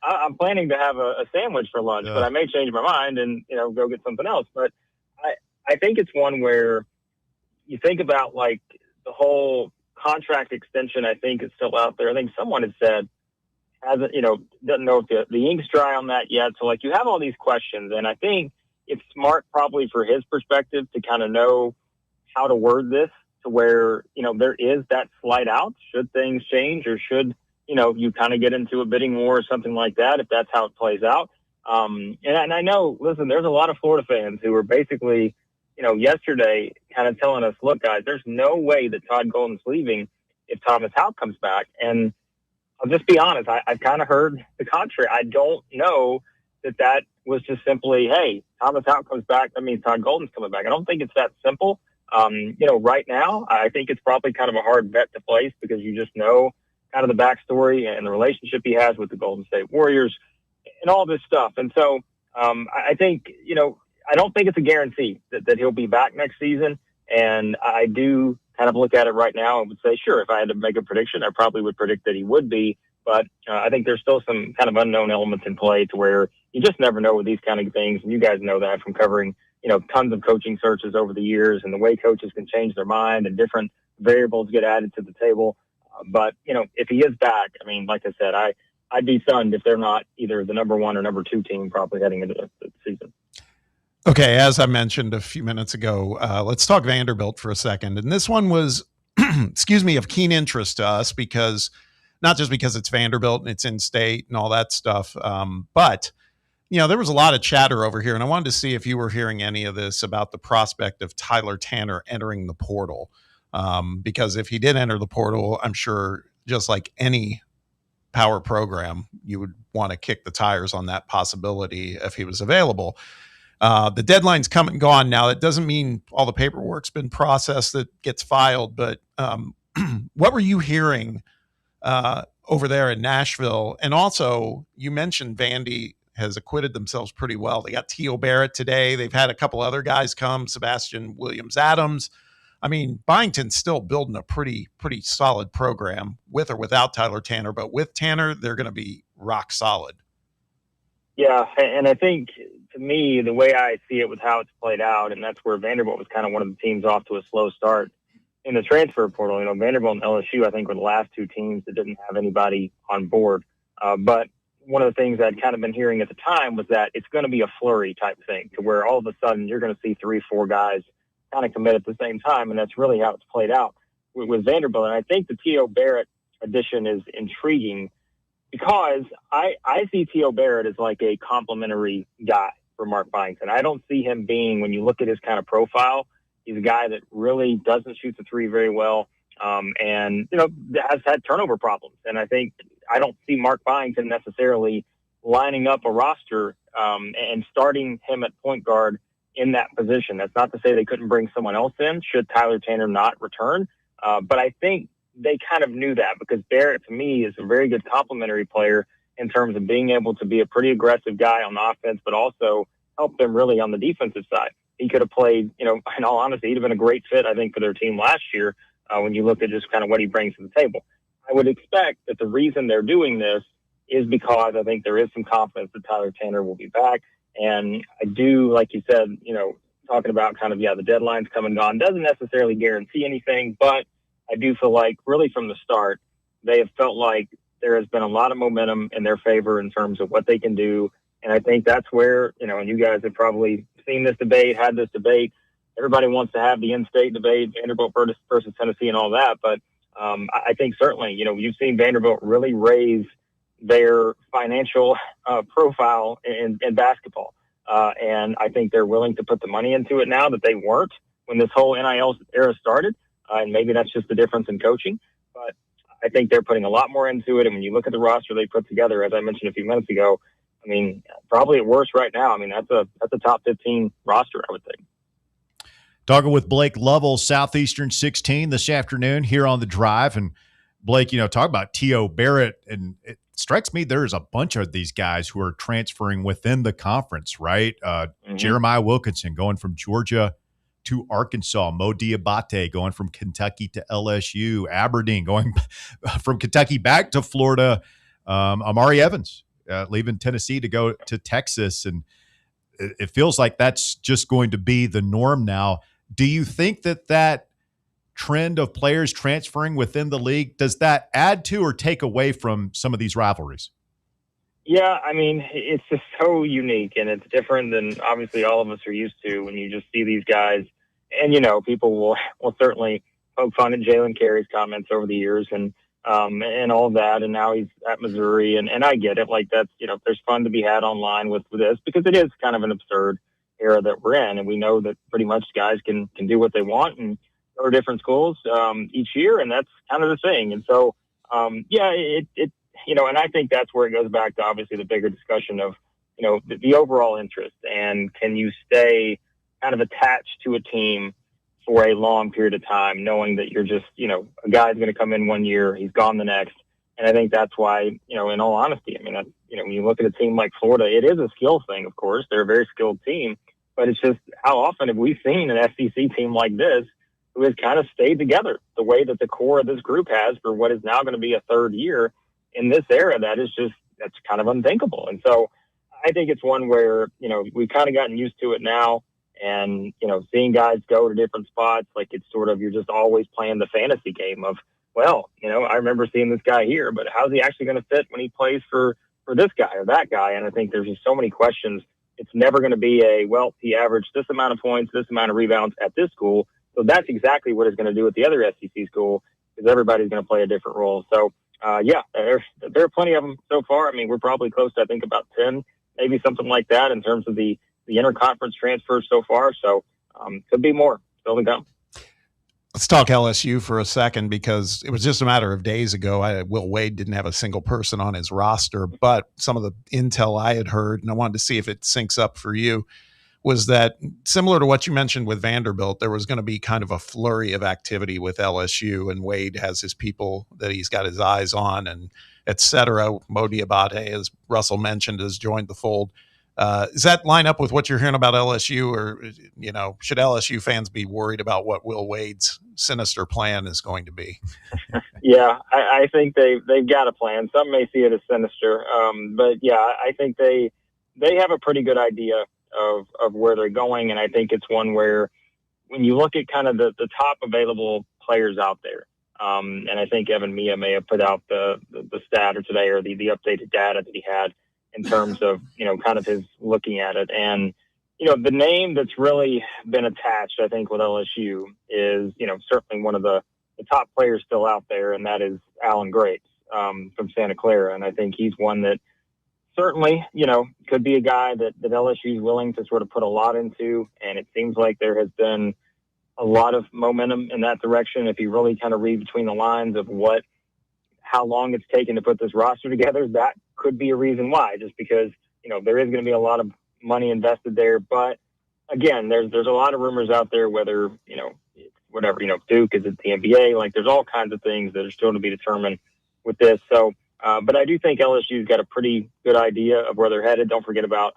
[SPEAKER 20] I'm planning to have a sandwich for lunch, but I may change my mind and, go get something else. But I think it's one where you think about, like, the whole contract extension, I think, is still out there. I think someone had said, doesn't know if the ink's dry on that yet. So, like, you have all these questions, and I think it's smart probably for his perspective to kind of know how to word this to where, there is that slight out should things change or should, you kind of get into a bidding war or something like that, if that's how it plays out. And I know, listen, there's a lot of Florida fans who were basically, yesterday kind of telling us, look, guys, there's no way that Todd Golden's leaving if Thomas Houck comes back. And I'll just be honest, I've kind of heard the contrary. I don't know that was just simply, hey, Thomas Houck comes back, that means Todd Golden's coming back. I don't think it's that simple. Right now, I think it's probably kind of a hard bet to place because you just know kind of the backstory and the relationship he has with the Golden State Warriors and all this stuff. And so I think, I don't think it's a guarantee that he'll be back next season. And I do kind of look at it right now and would say, sure, if I had to make a prediction, I probably would predict that he would be. But I think there's still some kind of unknown elements in play to where you just never know with these kind of things. And you guys know that from covering tons of coaching searches over the years and the way coaches can change their mind and different variables get added to the table. But, if he is back, like I said, I'd be stunned if they're not either the number one or number two team probably heading into the season.
[SPEAKER 5] Okay, as I mentioned a few minutes ago, let's talk Vanderbilt for a second. And this one was, of keen interest to us because not just because it's Vanderbilt and it's in state and all that stuff, but there was a lot of chatter over here, and I wanted to see if you were hearing any of this about the prospect of Tyler Tanner entering the portal. Because if he did enter the portal, I'm sure just like any power program, you would want to kick the tires on that possibility if he was available. The deadline's come and gone now. That doesn't mean all the paperwork's been processed that gets filed, but what were you hearing over there in Nashville? And also, you mentioned Vandy has acquitted themselves pretty well. They got T.O. Barrett today. They've had a couple other guys come, Sebastian Williams-Adams. I mean, Byington's still building a pretty solid program with or without Tyler Tanner, but with Tanner, they're going to be rock solid.
[SPEAKER 20] Yeah, and I think, to me, the way I see it with how it's played out, and that's where Vanderbilt was kind of one of the teams off to a slow start in the transfer portal. You know, Vanderbilt and LSU, I think, were the last two teams that didn't have anybody on board. But one of the things I'd kind of been hearing at the time was that it's going to be a flurry type thing, to where all of a sudden you're going to see 3-4 guys kind of commit at the same time, and that's really how it's played out with Vanderbilt. And I think the T.O. Barrett addition is intriguing, because I see T.O. Barrett as like a complimentary guy for Mark Byington. I don't see him being, when you look at his kind of profile, he's a guy that really doesn't shoot the three very well, and, you know, has had turnover problems. And I don't see Mark Byington necessarily lining up a roster and starting him at point guard in that position. That's not to say they couldn't bring someone else in should Tyler Tanner not return, but I think they kind of knew that, because Barrett, to me, is a very good complementary player in terms of being able to be a pretty aggressive guy on offense, but also help them really on the defensive side. He could have played, you know, in all honesty, he'd have been a great fit, I think, for their team last year when you look at just kind of what he brings to the table. I would expect that the reason they're doing this is because I think there is some confidence that Tyler Tanner will be back. And I do, like you said, you know, talking about kind of, the deadline's come and gone doesn't necessarily guarantee anything, but I do feel like really from the start, they have felt like there has been a lot of momentum in their favor in terms of what they can do. And I think that's where, you know, and you guys have probably seen this debate, had this debate. Everybody wants to have the in-state debate, Vanderbilt versus Tennessee and all that. But I think certainly, you know, you've seen Vanderbilt really raise their financial profile in basketball. And I think they're willing to put the money into it now that they weren't when this whole NIL era started. And maybe that's just the difference in coaching. But I think they're putting a lot more into it. And when you look at the roster they put together, as I mentioned a few minutes ago, I mean, probably at worst right now, I mean, that's a top 15 roster, I would think.
[SPEAKER 1] Talking with Blake Lovell, Southeastern 16 this afternoon here on The Drive. And Blake, you know, talk about T.O. Barrett, and it strikes me there's a bunch of these guys who are transferring within the conference, right? Jeremiah Wilkinson going from Georgia to Arkansas, Mo Diabate going from Kentucky to LSU, Aberdeen going from Kentucky back to Florida, Amari Evans leaving Tennessee to go to Texas. And it feels like that's just going to be the norm now. Do you think that trend of players transferring within the league, does that add to or take away from some of these rivalries?
[SPEAKER 20] Yeah, I mean, it's just so unique, and it's different than obviously all of us are used to when you just see these guys. And, you know, people will certainly poke fun at Jalen Carey's comments over the years and all of that. And now he's at Missouri, and I get it. Like, that's, you know, there's fun to be had online with this, because it is kind of an absurd era that we're in. And we know that pretty much guys can do what they want and go to different schools each year. And that's kind of the thing. And so, it you know, and I think that's where it goes back to obviously the bigger discussion of, you know, the overall interest, and can you stay kind of attached to a team for a long period of time, knowing that you're just, you know, a guy's going to come in one year, he's gone the next. And I think that's why, you know, in all honesty, I mean, you know, when you look at a team like Florida, it is a skill thing, of course. They're a very skilled team, but it's just how often have we seen an SEC team like this who has kind of stayed together the way that the core of this group has for what is now going to be a third year in this era? That's kind of unthinkable. And so I think it's one where, you know, we've kind of gotten used to it now. And, you know, seeing guys go to different spots, like it's sort of, you're just always playing the fantasy game of, well, you know, I remember seeing this guy here, but how's he actually going to fit when he plays for this guy or that guy? And I think there's just so many questions. It's never going to be well, he averaged this amount of points, this amount of rebounds at this school, so that's exactly what it's going to do at the other SEC school, because everybody's going to play a different role. So, there are plenty of them so far. I mean, we're probably close to, I think, about 10, maybe something like that in terms of the interconference transfers so far. So could be more still to come.
[SPEAKER 5] Let's talk LSU for a second, because it was just a matter of days ago. Will Wade didn't have a single person on his roster, but some of the intel I had heard, and I wanted to see if it syncs up for you, was that similar to what you mentioned with Vanderbilt, there was going to be kind of a flurry of activity with LSU, and Wade has his people that he's got his eyes on, and et cetera. Mo Diabate, as Russell mentioned, has joined the fold. Does that line up with what you're hearing about LSU, or should LSU fans be worried about what Will Wade's sinister plan is going to be?
[SPEAKER 20] Yeah, I think they've got a plan. Some may see it as sinister, but yeah, I think they have a pretty good idea of where they're going, and I think it's one where when you look at kind of the top available players out there, and I think Evan Mia may have put out the stat or today or the updated data that he had in terms of, kind of his looking at it. And, the name that's really been attached, I think, with LSU is, certainly one of the top players still out there, and that is Alan Grates from Santa Clara. And I think he's one that certainly, could be a guy that LSU is willing to sort of put a lot into. And it seems like there has been a lot of momentum in that direction. If you really kind of read between the lines of how long it's taken to put this roster together, that could be a reason why, just because, there is going to be a lot of money invested there. But again, there's a lot of rumors out there, whether, whatever, Duke is at the NBA, like there's all kinds of things that are still to be determined with this. So, but I do think LSU's got a pretty good idea of where they're headed. Don't forget about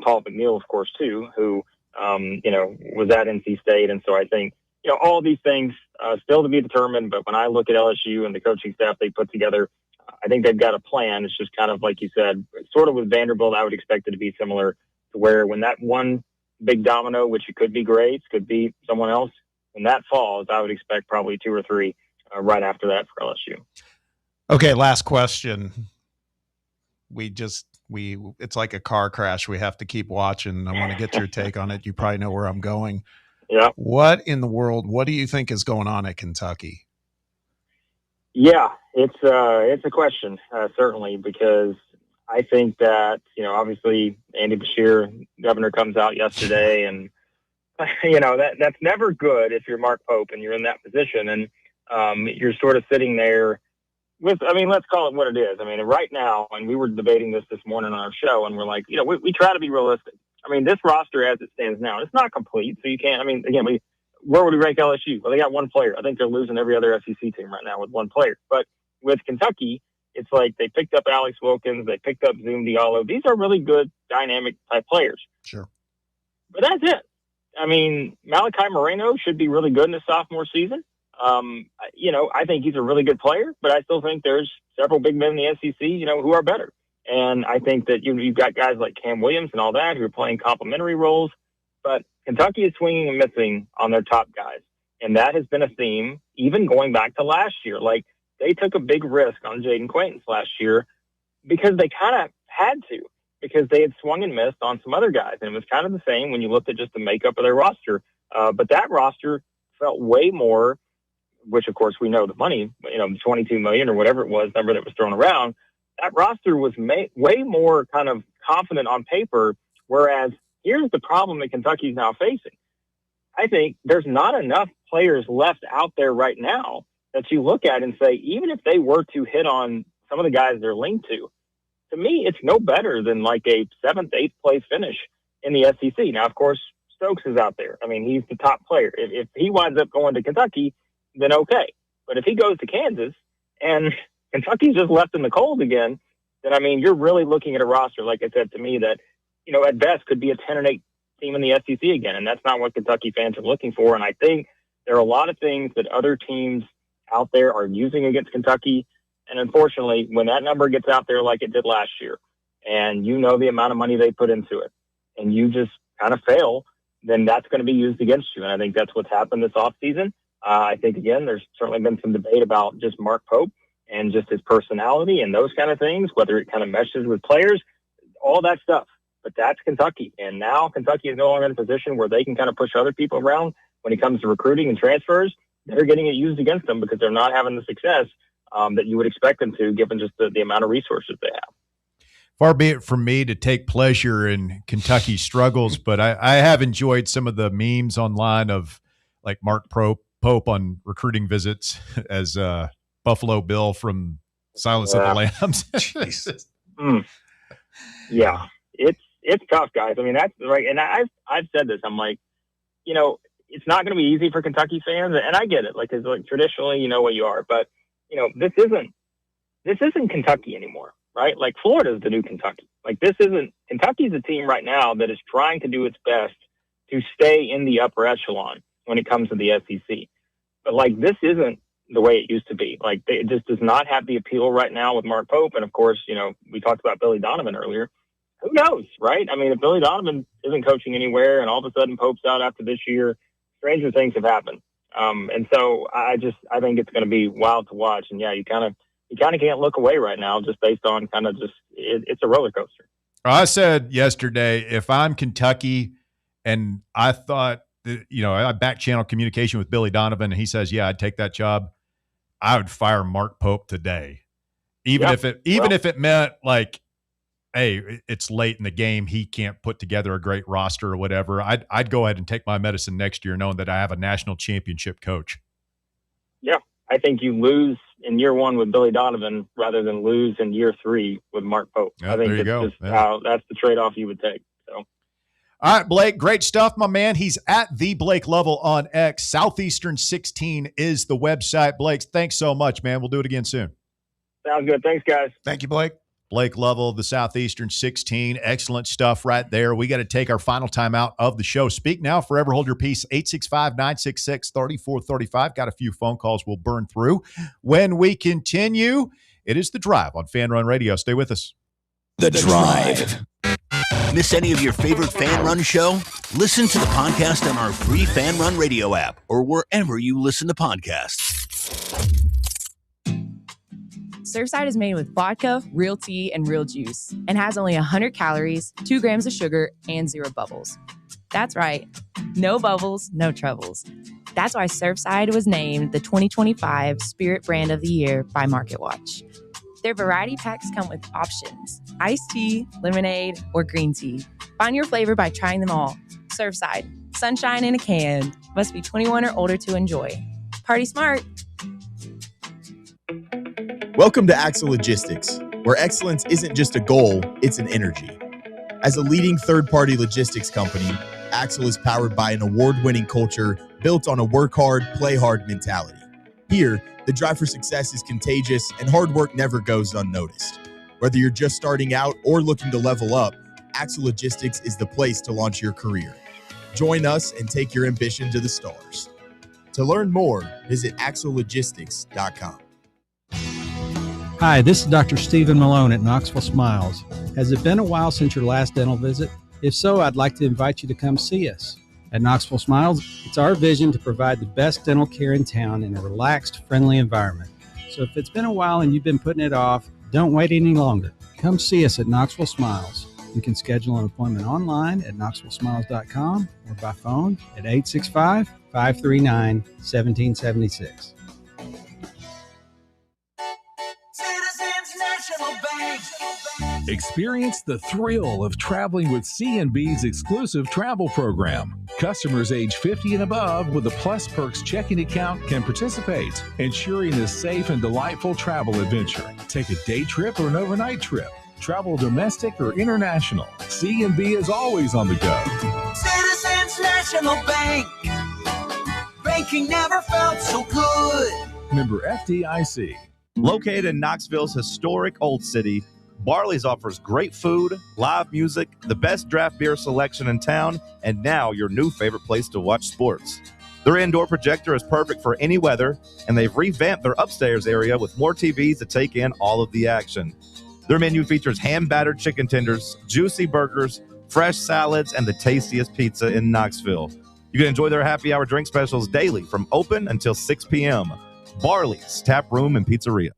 [SPEAKER 20] Paul McNeil, of course, too, who, was at NC State. And so I think, all these things still to be determined. But when I look at LSU and the coaching staff they put together, I think they've got a plan. It's just kind of like you said, sort of with Vanderbilt, I would expect it to be similar to where when that one big domino, which it could be Graves, could be someone else, when that falls, I would expect probably 2 or 3 right after that for LSU.
[SPEAKER 5] Okay, last question. It's like a car crash. We have to keep watching. I want to get your take on it. You probably know where I'm going.
[SPEAKER 20] Yeah.
[SPEAKER 5] What in the world, what do you think is going on at Kentucky?
[SPEAKER 20] Yeah, it's a question, certainly, because I think that, obviously Andy Bashir, governor, comes out yesterday, and, that's never good if you're Mark Pope and you're in that position. And you're sort of sitting there with, let's call it what it is. Right now, and we were debating this morning on our show, and we're like, we try to be realistic. This roster as it stands now, it's not complete, so you can't, again, where would we rank LSU? Well, they got one player. I think they're losing every other SEC team right now with one player. But with Kentucky, it's like they picked up Alex Wilkins, they picked up Zoom Diallo. These are really good, dynamic type players.
[SPEAKER 5] Sure.
[SPEAKER 20] But that's it. Malachi Moreno should be really good in his sophomore season. I think he's a really good player, but I still think there's several big men in the SEC, who are better. And I think that you've got guys like Cam Williams and all that who are playing complementary roles. But Kentucky is swinging and missing on their top guys. And that has been a theme even going back to last year. Like, they took a big risk on Jaden Quaintance last year because they kind of had to, because they had swung and missed on some other guys. And it was kind of the same when you looked at just the makeup of their roster. But that roster felt way more, which of course we know the money, the $22 million or whatever it was, number that was thrown around, that roster was way more kind of confident on paper. Whereas here's the problem that Kentucky's now facing. I think there's not enough players left out there right now that you look at and say, even if they were to hit on some of the guys they're linked to me, it's no better than like a 7th, 8th place finish in the SEC. Now, of course, Stokes is out there. He's the top player. If he winds up going to Kentucky, then okay. But if he goes to Kansas and Kentucky's just left in the cold again, then, you're really looking at a roster, like I said, to me, that, at best could be a 10-8 team in the SEC again. And that's not what Kentucky fans are looking for. And I think there are a lot of things that other teams out there are using against Kentucky. And unfortunately, when that number gets out there like it did last year, and the amount of money they put into it, and you just kind of fail, then that's going to be used against you. And I think that's what's happened this offseason. I think, again, there's certainly been some debate about just Mark Pope and just his personality and those kind of things, whether it kind of meshes with players, all that stuff. But that's Kentucky. And now Kentucky is no longer in a position where they can kind of push other people around when it comes to recruiting and transfers. They're getting it used against them because they're not having the success that you would expect them to, given just the amount of resources they have.
[SPEAKER 1] Far be it from me to take pleasure in Kentucky's struggles, but I have enjoyed some of the memes online of like Mark Pope on recruiting visits as Buffalo Bill from Silence of the Lambs.
[SPEAKER 5] Jesus.
[SPEAKER 20] Yeah, it's tough, guys. That's right. And I've said this. I'm like, it's not going to be easy for Kentucky fans, and I get it. Like, it's like traditionally, what you are, but this isn't this isn't Kentucky anymore, right? Like Florida's the new Kentucky. Like this isn't Kentucky's a team right now that is trying to do its best to stay in the upper echelon when it comes to the SEC. But like this isn't the way it used to be. Like it just does not have the appeal right now with Mark Pope. And of course, we talked about Billy Donovan earlier. Who knows, right? I mean, if Billy Donovan isn't coaching anywhere and all of a sudden Pope's out after this year, stranger things have happened. And so I think it's going to be wild to watch. And yeah, you kind of can't look away right now just based on kind of it's a roller coaster.
[SPEAKER 1] I said yesterday, if I'm Kentucky and I thought that, I back channel communication with Billy Donovan and he says, yeah, I'd take that job, I would fire Mark Pope today. Even if it meant like, hey, it's late in the game, he can't put together a great roster or whatever. I'd go ahead and take my medicine next year knowing that I have a national championship coach.
[SPEAKER 20] Yeah, I think you lose in year one with Billy Donovan rather than lose in year 3 with Mark Pope.
[SPEAKER 1] Yeah,
[SPEAKER 20] I think
[SPEAKER 1] there you go.
[SPEAKER 20] That's the trade-off you would take. So.
[SPEAKER 1] All right, Blake, great stuff, my man. He's at the Blake Lovell on X. Southeastern 16 is the website. Blake, thanks so much, man. We'll do it again soon.
[SPEAKER 20] Sounds good. Thanks, guys.
[SPEAKER 5] Thank you, Blake.
[SPEAKER 1] Blake Lovell, the Southeastern 16. Excellent stuff right there. We got to take our final time out of the show. Speak now, forever hold your peace. 865-966-3435. Got a few phone calls we'll burn through. When we continue, it is The Drive on Fan Run Radio. Stay with us.
[SPEAKER 3] The Drive. Miss any of your favorite Fan Run show? Listen to the podcast on our free Fan Run Radio app or wherever you listen to podcasts.
[SPEAKER 8] Surfside is made with vodka, real tea, and real juice, and has only 100 calories, 2 grams of sugar, and 0 bubbles. That's right. No bubbles, no troubles. That's why Surfside was named the 2025 Spirit Brand of the Year by MarketWatch. Their variety packs come with options: iced tea, lemonade, or green tea. Find your flavor by trying them all. Surfside. Sunshine in a can. Must be 21 or older to enjoy. Party smart.
[SPEAKER 11] Welcome to Axle Logistics, where excellence isn't just a goal, it's an energy. As a leading third-party logistics company, Axle is powered by an award-winning culture built on a work hard, play hard mentality. Here, the drive for success is contagious and hard work never goes unnoticed. Whether you're just starting out or looking to level up, Axle Logistics is the place to launch your career. Join us and take your ambition to the stars. To learn more, visit axlelogistics.com.
[SPEAKER 12] Hi, this is Dr. Stephen Malone at Knoxville Smiles. Has it been a while since your last dental visit? If so, I'd like to invite you to come see us. At Knoxville Smiles, it's our vision to provide the best dental care in town in a relaxed, friendly environment. So if it's been a while and you've been putting it off, don't wait any longer. Come see us at Knoxville Smiles. You can schedule an appointment online at knoxvillesmiles.com or by phone at 865-539-1776.
[SPEAKER 21] Experience the thrill of traveling with C&B's exclusive travel program. Customers age 50 and above with a Plus Perks checking account can participate, ensuring a safe and delightful travel adventure. Take a day trip or an overnight trip. Travel domestic or international. C&B is always on the go.
[SPEAKER 13] Citizens National Bank. Banking never felt so good.
[SPEAKER 21] Member FDIC.
[SPEAKER 19] Located in Knoxville's historic Old City, Barley's offers great food, live music, the best draft beer selection in town, and now your new favorite place to watch sports. Their indoor projector is perfect for any weather, and they've revamped their upstairs area with more TVs to take in all of the action. Their menu features hand-battered chicken tenders, juicy burgers, fresh salads, and the tastiest pizza in Knoxville. You can enjoy their happy hour drink specials daily from open until 6 p.m. Barley's Tap Room and Pizzeria.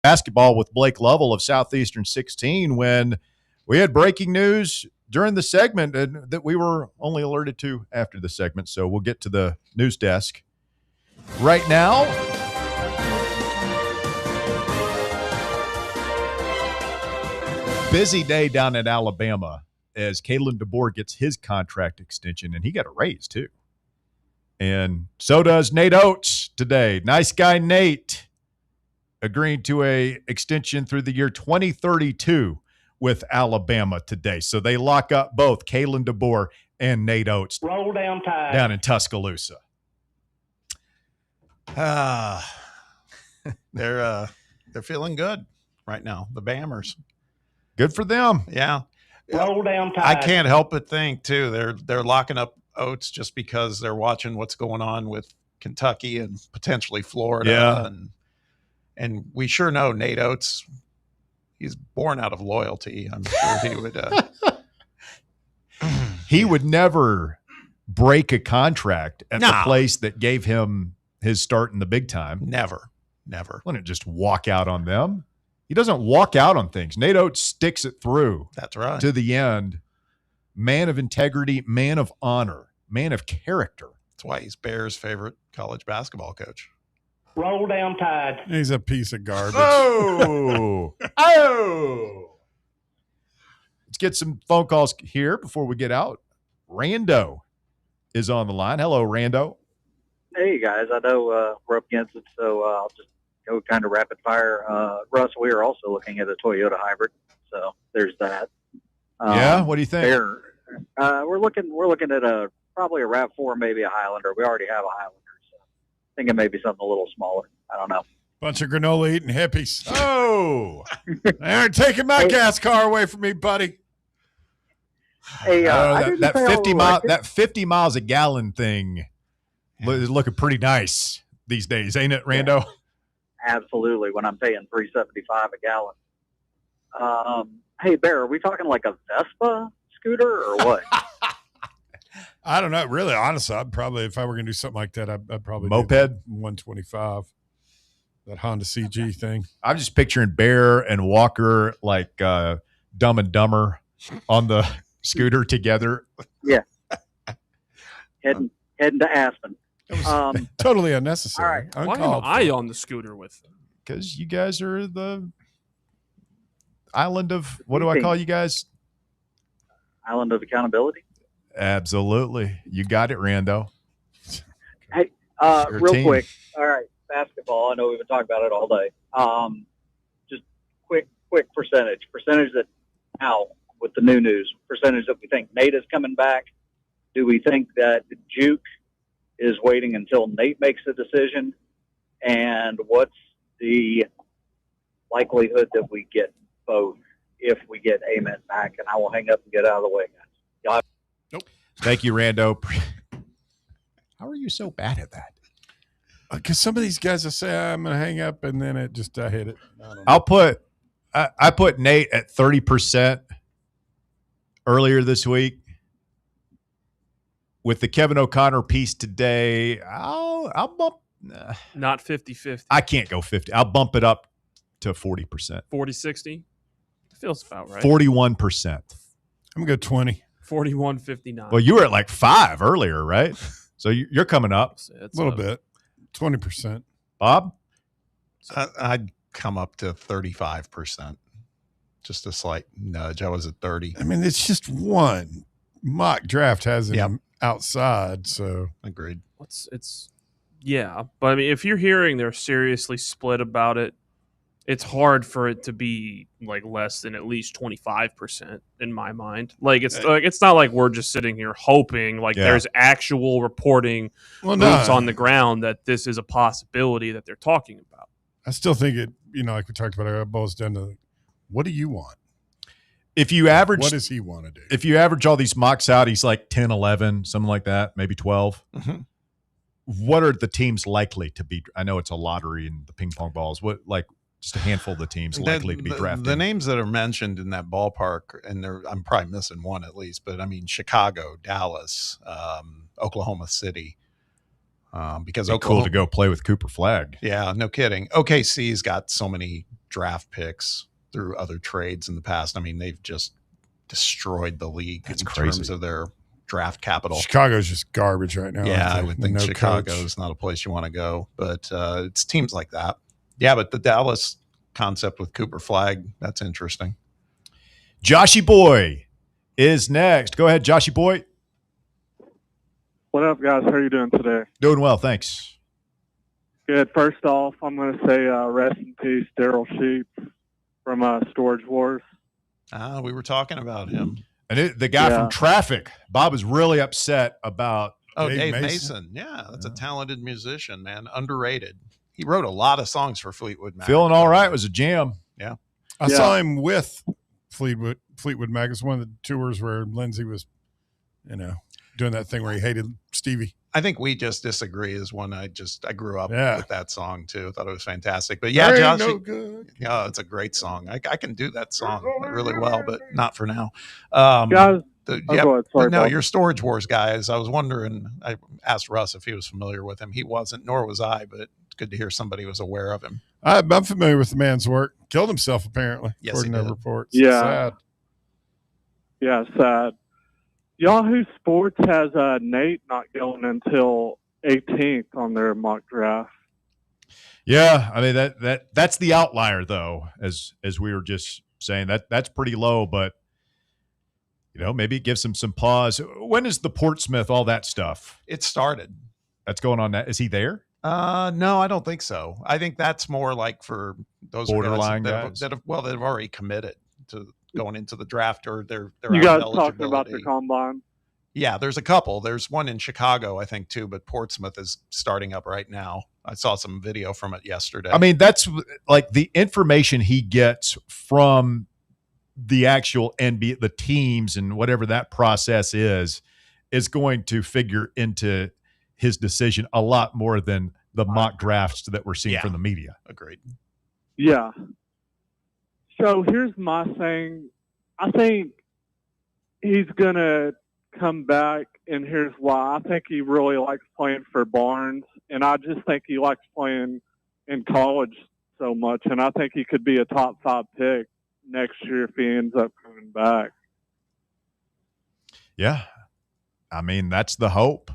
[SPEAKER 1] basketball with Blake Lovell of Southeastern 16 when we had breaking news during the segment that we were only alerted to after the segment. So we'll get to the news desk right now. Busy day down at Alabama as Kalen DeBoer gets his contract extension, and he got a raise too. And so does Nate Oates today. Nice guy Nate agreeing to a extension through the year 2032 with Alabama today. So they lock up both Kalen DeBoer and Nate Oates.
[SPEAKER 15] Roll down Tide.
[SPEAKER 1] Down in Tuscaloosa.
[SPEAKER 5] They're feeling good right now, the Bammers.
[SPEAKER 1] Good for them.
[SPEAKER 5] Yeah.
[SPEAKER 15] Roll down Tide.
[SPEAKER 5] I can't help but think too, they're locking up Oates just because they're watching what's going on with Kentucky and potentially Florida.
[SPEAKER 1] Yeah.
[SPEAKER 5] And we sure know Nate Oates, he's born out of loyalty. I'm sure he would.
[SPEAKER 1] He would never break a contract at the place that gave him his start in the big time.
[SPEAKER 5] Never.
[SPEAKER 1] Wouldn't just walk out on them. He doesn't walk out on things. Nate Oates sticks it through.
[SPEAKER 5] That's right.
[SPEAKER 1] To the end. Man of integrity, man of honor, man of character.
[SPEAKER 5] That's why he's Bears' favorite college basketball coach.
[SPEAKER 15] Roll down Tide.
[SPEAKER 6] He's a piece of garbage.
[SPEAKER 1] Oh. Let's get some phone calls here before we get out. Rando is on the line. Hello, Rando.
[SPEAKER 17] Hey, guys. I know we're up against it, so I'll just go kind of rapid fire. Russ, we are also looking at a Toyota hybrid, so there's that.
[SPEAKER 1] Yeah, what do you think?
[SPEAKER 17] We're looking at probably a RAV4, maybe a Highlander. We already have a Highlander, so thinking maybe something a little smaller. I don't know.
[SPEAKER 6] Bunch of granola eating hippies.
[SPEAKER 1] Oh,
[SPEAKER 6] they aren't taking my gas car away from me, buddy.
[SPEAKER 17] Hey,
[SPEAKER 1] that 50 miles a gallon thing is looking pretty nice these days, ain't it, Rando?
[SPEAKER 17] Yeah, absolutely. When I'm paying $3.75 a gallon. Hey, Bear, are we talking like a Vespa scooter or what?
[SPEAKER 6] I don't know. Really, honestly, I'd probably, if I were going to do something like that, I'd probably
[SPEAKER 1] moped
[SPEAKER 6] do 125. That Honda CG thing.
[SPEAKER 1] I'm just picturing Bear and Walker like Dumb and Dumber on the scooter together.
[SPEAKER 17] Yeah. Heading to Aspen.
[SPEAKER 6] Totally unnecessary.
[SPEAKER 17] All right.
[SPEAKER 9] Why am I on the scooter with them?
[SPEAKER 1] Because you guys are the island of, what do I call you guys?
[SPEAKER 17] Island of accountability.
[SPEAKER 1] Absolutely. You got it, Rando.
[SPEAKER 17] Hey, real quick. All right. Basketball. I know we've been talking about it all day. Just quick percentage that now with the new news, percentage that we think Nate is coming back. Do we think that Juke is waiting until Nate makes a decision? And what's the likelihood that we get both if we get Ament back? And I will hang up and get out of the way, guys.
[SPEAKER 1] Nope. Thank you, Rando. How are you so bad at that?
[SPEAKER 6] Because some of these guys will say, I'm going to hang up, and then I hit it.
[SPEAKER 1] I put Nate at 30% earlier this week. With the Kevin O'Connor piece today, I'll bump.
[SPEAKER 9] Not 50-50.
[SPEAKER 1] I can't go 50. I'll bump it up to 40%.
[SPEAKER 9] 40-60? Feels about right.
[SPEAKER 1] 41%.
[SPEAKER 6] I'm going to go 20.
[SPEAKER 9] 41-59.
[SPEAKER 1] Well, you were at like 5 earlier, right? So you're coming up.
[SPEAKER 6] A little bit. 20%.
[SPEAKER 1] Bob?
[SPEAKER 5] I'd come up to 35%. Just a slight nudge. I was at 30.
[SPEAKER 6] I mean, it's just one. Mock draft has him outside, so.
[SPEAKER 5] Agreed.
[SPEAKER 9] Yeah, but I mean, if you're hearing they're seriously split about it, it's hard for it to be like less than at least 25% in my mind. Like it's not like we're just sitting here hoping. Like there's actual reporting boots on the ground that this is a possibility that they're talking about.
[SPEAKER 6] I still think it. Like we talked about, it boils down to what do you want?
[SPEAKER 1] If you average,
[SPEAKER 6] what does he want to do?
[SPEAKER 1] If you average all these mocks out, he's like 10, 11, something like that, maybe 12.
[SPEAKER 5] Mm-hmm.
[SPEAKER 1] What are the teams likely to be? I know it's a lottery and the ping pong balls. What just a handful of the teams likely to be drafted.
[SPEAKER 5] The names that are mentioned in that ballpark, and I'm probably missing one at least, but I mean Chicago, Dallas, Oklahoma City. Because
[SPEAKER 1] Oklahoma, cool to go play with Cooper Flagg.
[SPEAKER 5] Yeah, no kidding. OKC's got so many draft picks through other trades in the past. I mean, they've just destroyed the league in terms of their draft capital.
[SPEAKER 6] Chicago's just garbage right now.
[SPEAKER 5] Yeah, I would think Chicago is not a place you want to go, but it's teams like that. Yeah, but the Dallas concept with Cooper Flagg, that's interesting.
[SPEAKER 1] Joshy Boy is next. Go ahead, Joshy Boy.
[SPEAKER 4] What up, guys? How are you doing today?
[SPEAKER 1] Doing well, thanks.
[SPEAKER 4] Good. First off, I'm going to say rest in peace, Daryl Sheets from Storage Wars.
[SPEAKER 5] We were talking about him.
[SPEAKER 1] And the guy from Traffic, Bob was really upset about
[SPEAKER 5] Dave Mason. Yeah, that's a talented musician, man. Underrated. He wrote a lot of songs for Fleetwood Mac.
[SPEAKER 1] Feeling All Right was a jam.
[SPEAKER 5] Yeah.
[SPEAKER 6] I saw him with Fleetwood Mac. It's one of the tours where Lindsey was, doing that thing where he hated Stevie.
[SPEAKER 5] I think We Just Disagree is one I grew up with that song too. I thought it was fantastic. But yeah, Josh, it's a great song. I can do that song really well, but not for now.
[SPEAKER 4] Guys,
[SPEAKER 5] your Storage Wars guys. I was wondering, I asked Russ if he was familiar with him. He wasn't, nor was I, but it's good to hear somebody was aware of him.
[SPEAKER 6] I'm familiar with the man's work. Killed himself, apparently,
[SPEAKER 5] according
[SPEAKER 6] to reports.
[SPEAKER 4] Yeah.
[SPEAKER 6] Sad.
[SPEAKER 4] Yeah, sad. Yahoo Sports has Nate not going until 18th on their mock draft.
[SPEAKER 1] Yeah, I mean that's the outlier though, as we were just saying. That's pretty low, but maybe it gives him some pause. When is the Portsmouth, all that stuff?
[SPEAKER 5] It started.
[SPEAKER 1] That's going on. Is he there?
[SPEAKER 5] No, I don't think so. I think that's more like for those
[SPEAKER 1] borderline
[SPEAKER 5] guys that have already committed to going into the draft, or they're
[SPEAKER 4] you guys talking about the combine?
[SPEAKER 5] Yeah, there's a couple. There's one in Chicago, I think, too, but Portsmouth is starting up right now. I saw some video from it yesterday.
[SPEAKER 1] I mean, that's like the information he gets from the actual NBA, the teams, and whatever that process is going to figure into his decision a lot more than the mock drafts that we're seeing from the media.
[SPEAKER 5] Agreed.
[SPEAKER 4] Yeah. So here's my thing. I think he's going to come back, and here's why. I think he really likes playing for Barnes, and I just think he likes playing in college so much, and I think he could be a top 5 pick next year if he ends up coming back.
[SPEAKER 1] Yeah. I mean, that's the hope,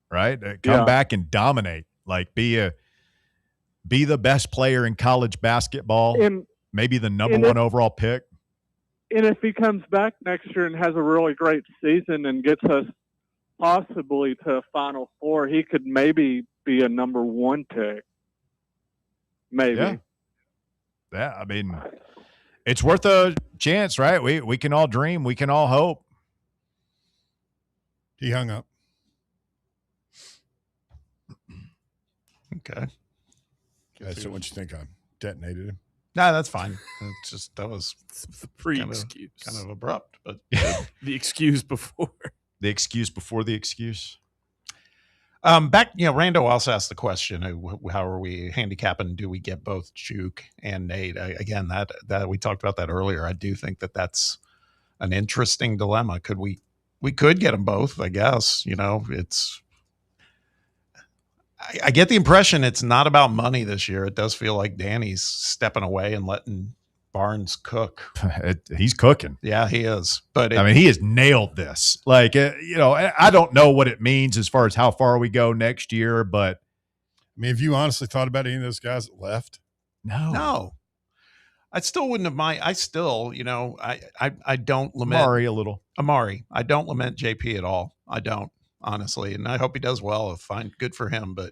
[SPEAKER 1] right? Come back and dominate, like be the best player in college basketball, and maybe the number 1 overall pick.
[SPEAKER 4] And if he comes back next year and has a really great season and gets us possibly to a Final Four, he could maybe be a number 1 pick. Maybe.
[SPEAKER 1] Yeah, I mean, it's worth a chance, right? We can all dream. We can all hope.
[SPEAKER 6] He hung up.
[SPEAKER 5] Okay.
[SPEAKER 6] That's what you think I detonated him.
[SPEAKER 5] No, that's fine. It's just that was
[SPEAKER 9] the pre-excuse,
[SPEAKER 5] kind of abrupt, but
[SPEAKER 9] the excuse before
[SPEAKER 1] the excuse before the excuse.
[SPEAKER 5] Back, Rando also asked the question: how are we handicapping? Do we get both Juke and Nate? Again, that we talked about that earlier. I do think that's an interesting dilemma. Could we could get them both? I guess it's. I get the impression it's not about money this year. It does feel like Danny's stepping away and letting Barnes cook.
[SPEAKER 1] He's cooking.
[SPEAKER 5] Yeah, he is. But
[SPEAKER 1] I mean, he has nailed this. Like, I don't know what it means as far as how far we go next year, but
[SPEAKER 6] I mean, have you honestly thought about any of those guys that left?
[SPEAKER 5] No. I still wouldn't have mind. I still, I don't lament
[SPEAKER 1] Amari a little.
[SPEAKER 5] Amari. I don't lament JP at all. I don't. Honestly, and I hope he does well. Fine, good for him. But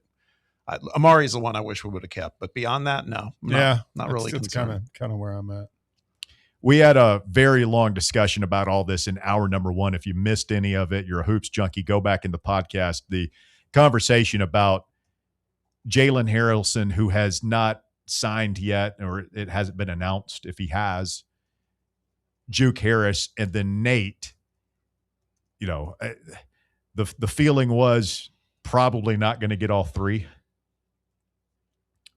[SPEAKER 5] Amari's the one I wish we would have kept. But beyond that, no. Not really concerned.
[SPEAKER 6] That's kind of where I'm at.
[SPEAKER 1] We had a very long discussion about all this in hour number 1. If you missed any of it, you're a hoops junkie. Go back in the podcast. The conversation about Jalen Harrelson, who has not signed yet, or it hasn't been announced if he has. Juke Harris, and then Nate. The feeling was probably not going to get all 3.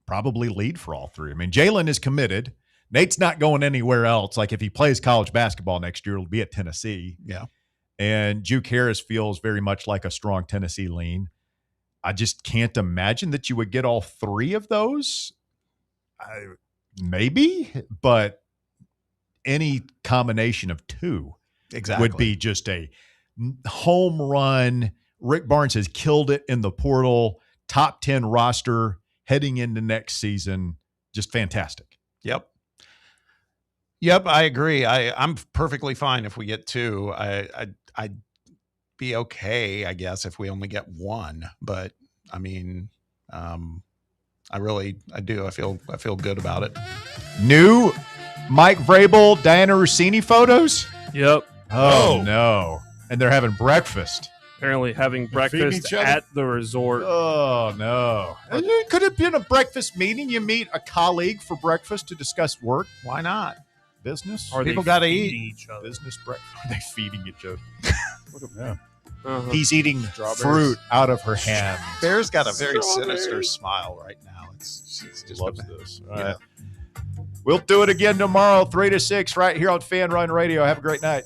[SPEAKER 1] Probably lead for all 3. I mean, Jalen is committed. Nate's not going anywhere else. Like, if he plays college basketball next year, it'll be at Tennessee.
[SPEAKER 5] Yeah.
[SPEAKER 1] And Juke Harris feels very much like a strong Tennessee lean. I just can't imagine that you would get all 3 of those. maybe, but any combination of two would be just a home run. Rick Barnes has killed it in the portal. Top 10 roster heading into next season. Just fantastic.
[SPEAKER 5] Yep, I agree. I'm perfectly fine if we get two. I'd be okay, I guess, if we only get one. But I mean, I do. I feel good about it.
[SPEAKER 1] New Mike Vrabel, Diana Rossini photos.
[SPEAKER 9] Yep.
[SPEAKER 1] Oh no! And they're having breakfast.
[SPEAKER 9] Apparently having breakfast at the resort.
[SPEAKER 1] Oh, no. It could have been a breakfast meeting. You meet a colleague for breakfast to discuss work.
[SPEAKER 5] Why not?
[SPEAKER 1] Business.
[SPEAKER 5] People got to eat.
[SPEAKER 9] Each other.
[SPEAKER 1] Business breakfast. Are they feeding each other?
[SPEAKER 6] Yeah.
[SPEAKER 9] Uh-huh.
[SPEAKER 1] He's eating fruit out of her hand.
[SPEAKER 5] Bear's got a very sinister smile right now. She's just
[SPEAKER 1] loves this. All right. We'll do it again tomorrow, 3 to 6, right here on Fan Run Radio. Have a great night.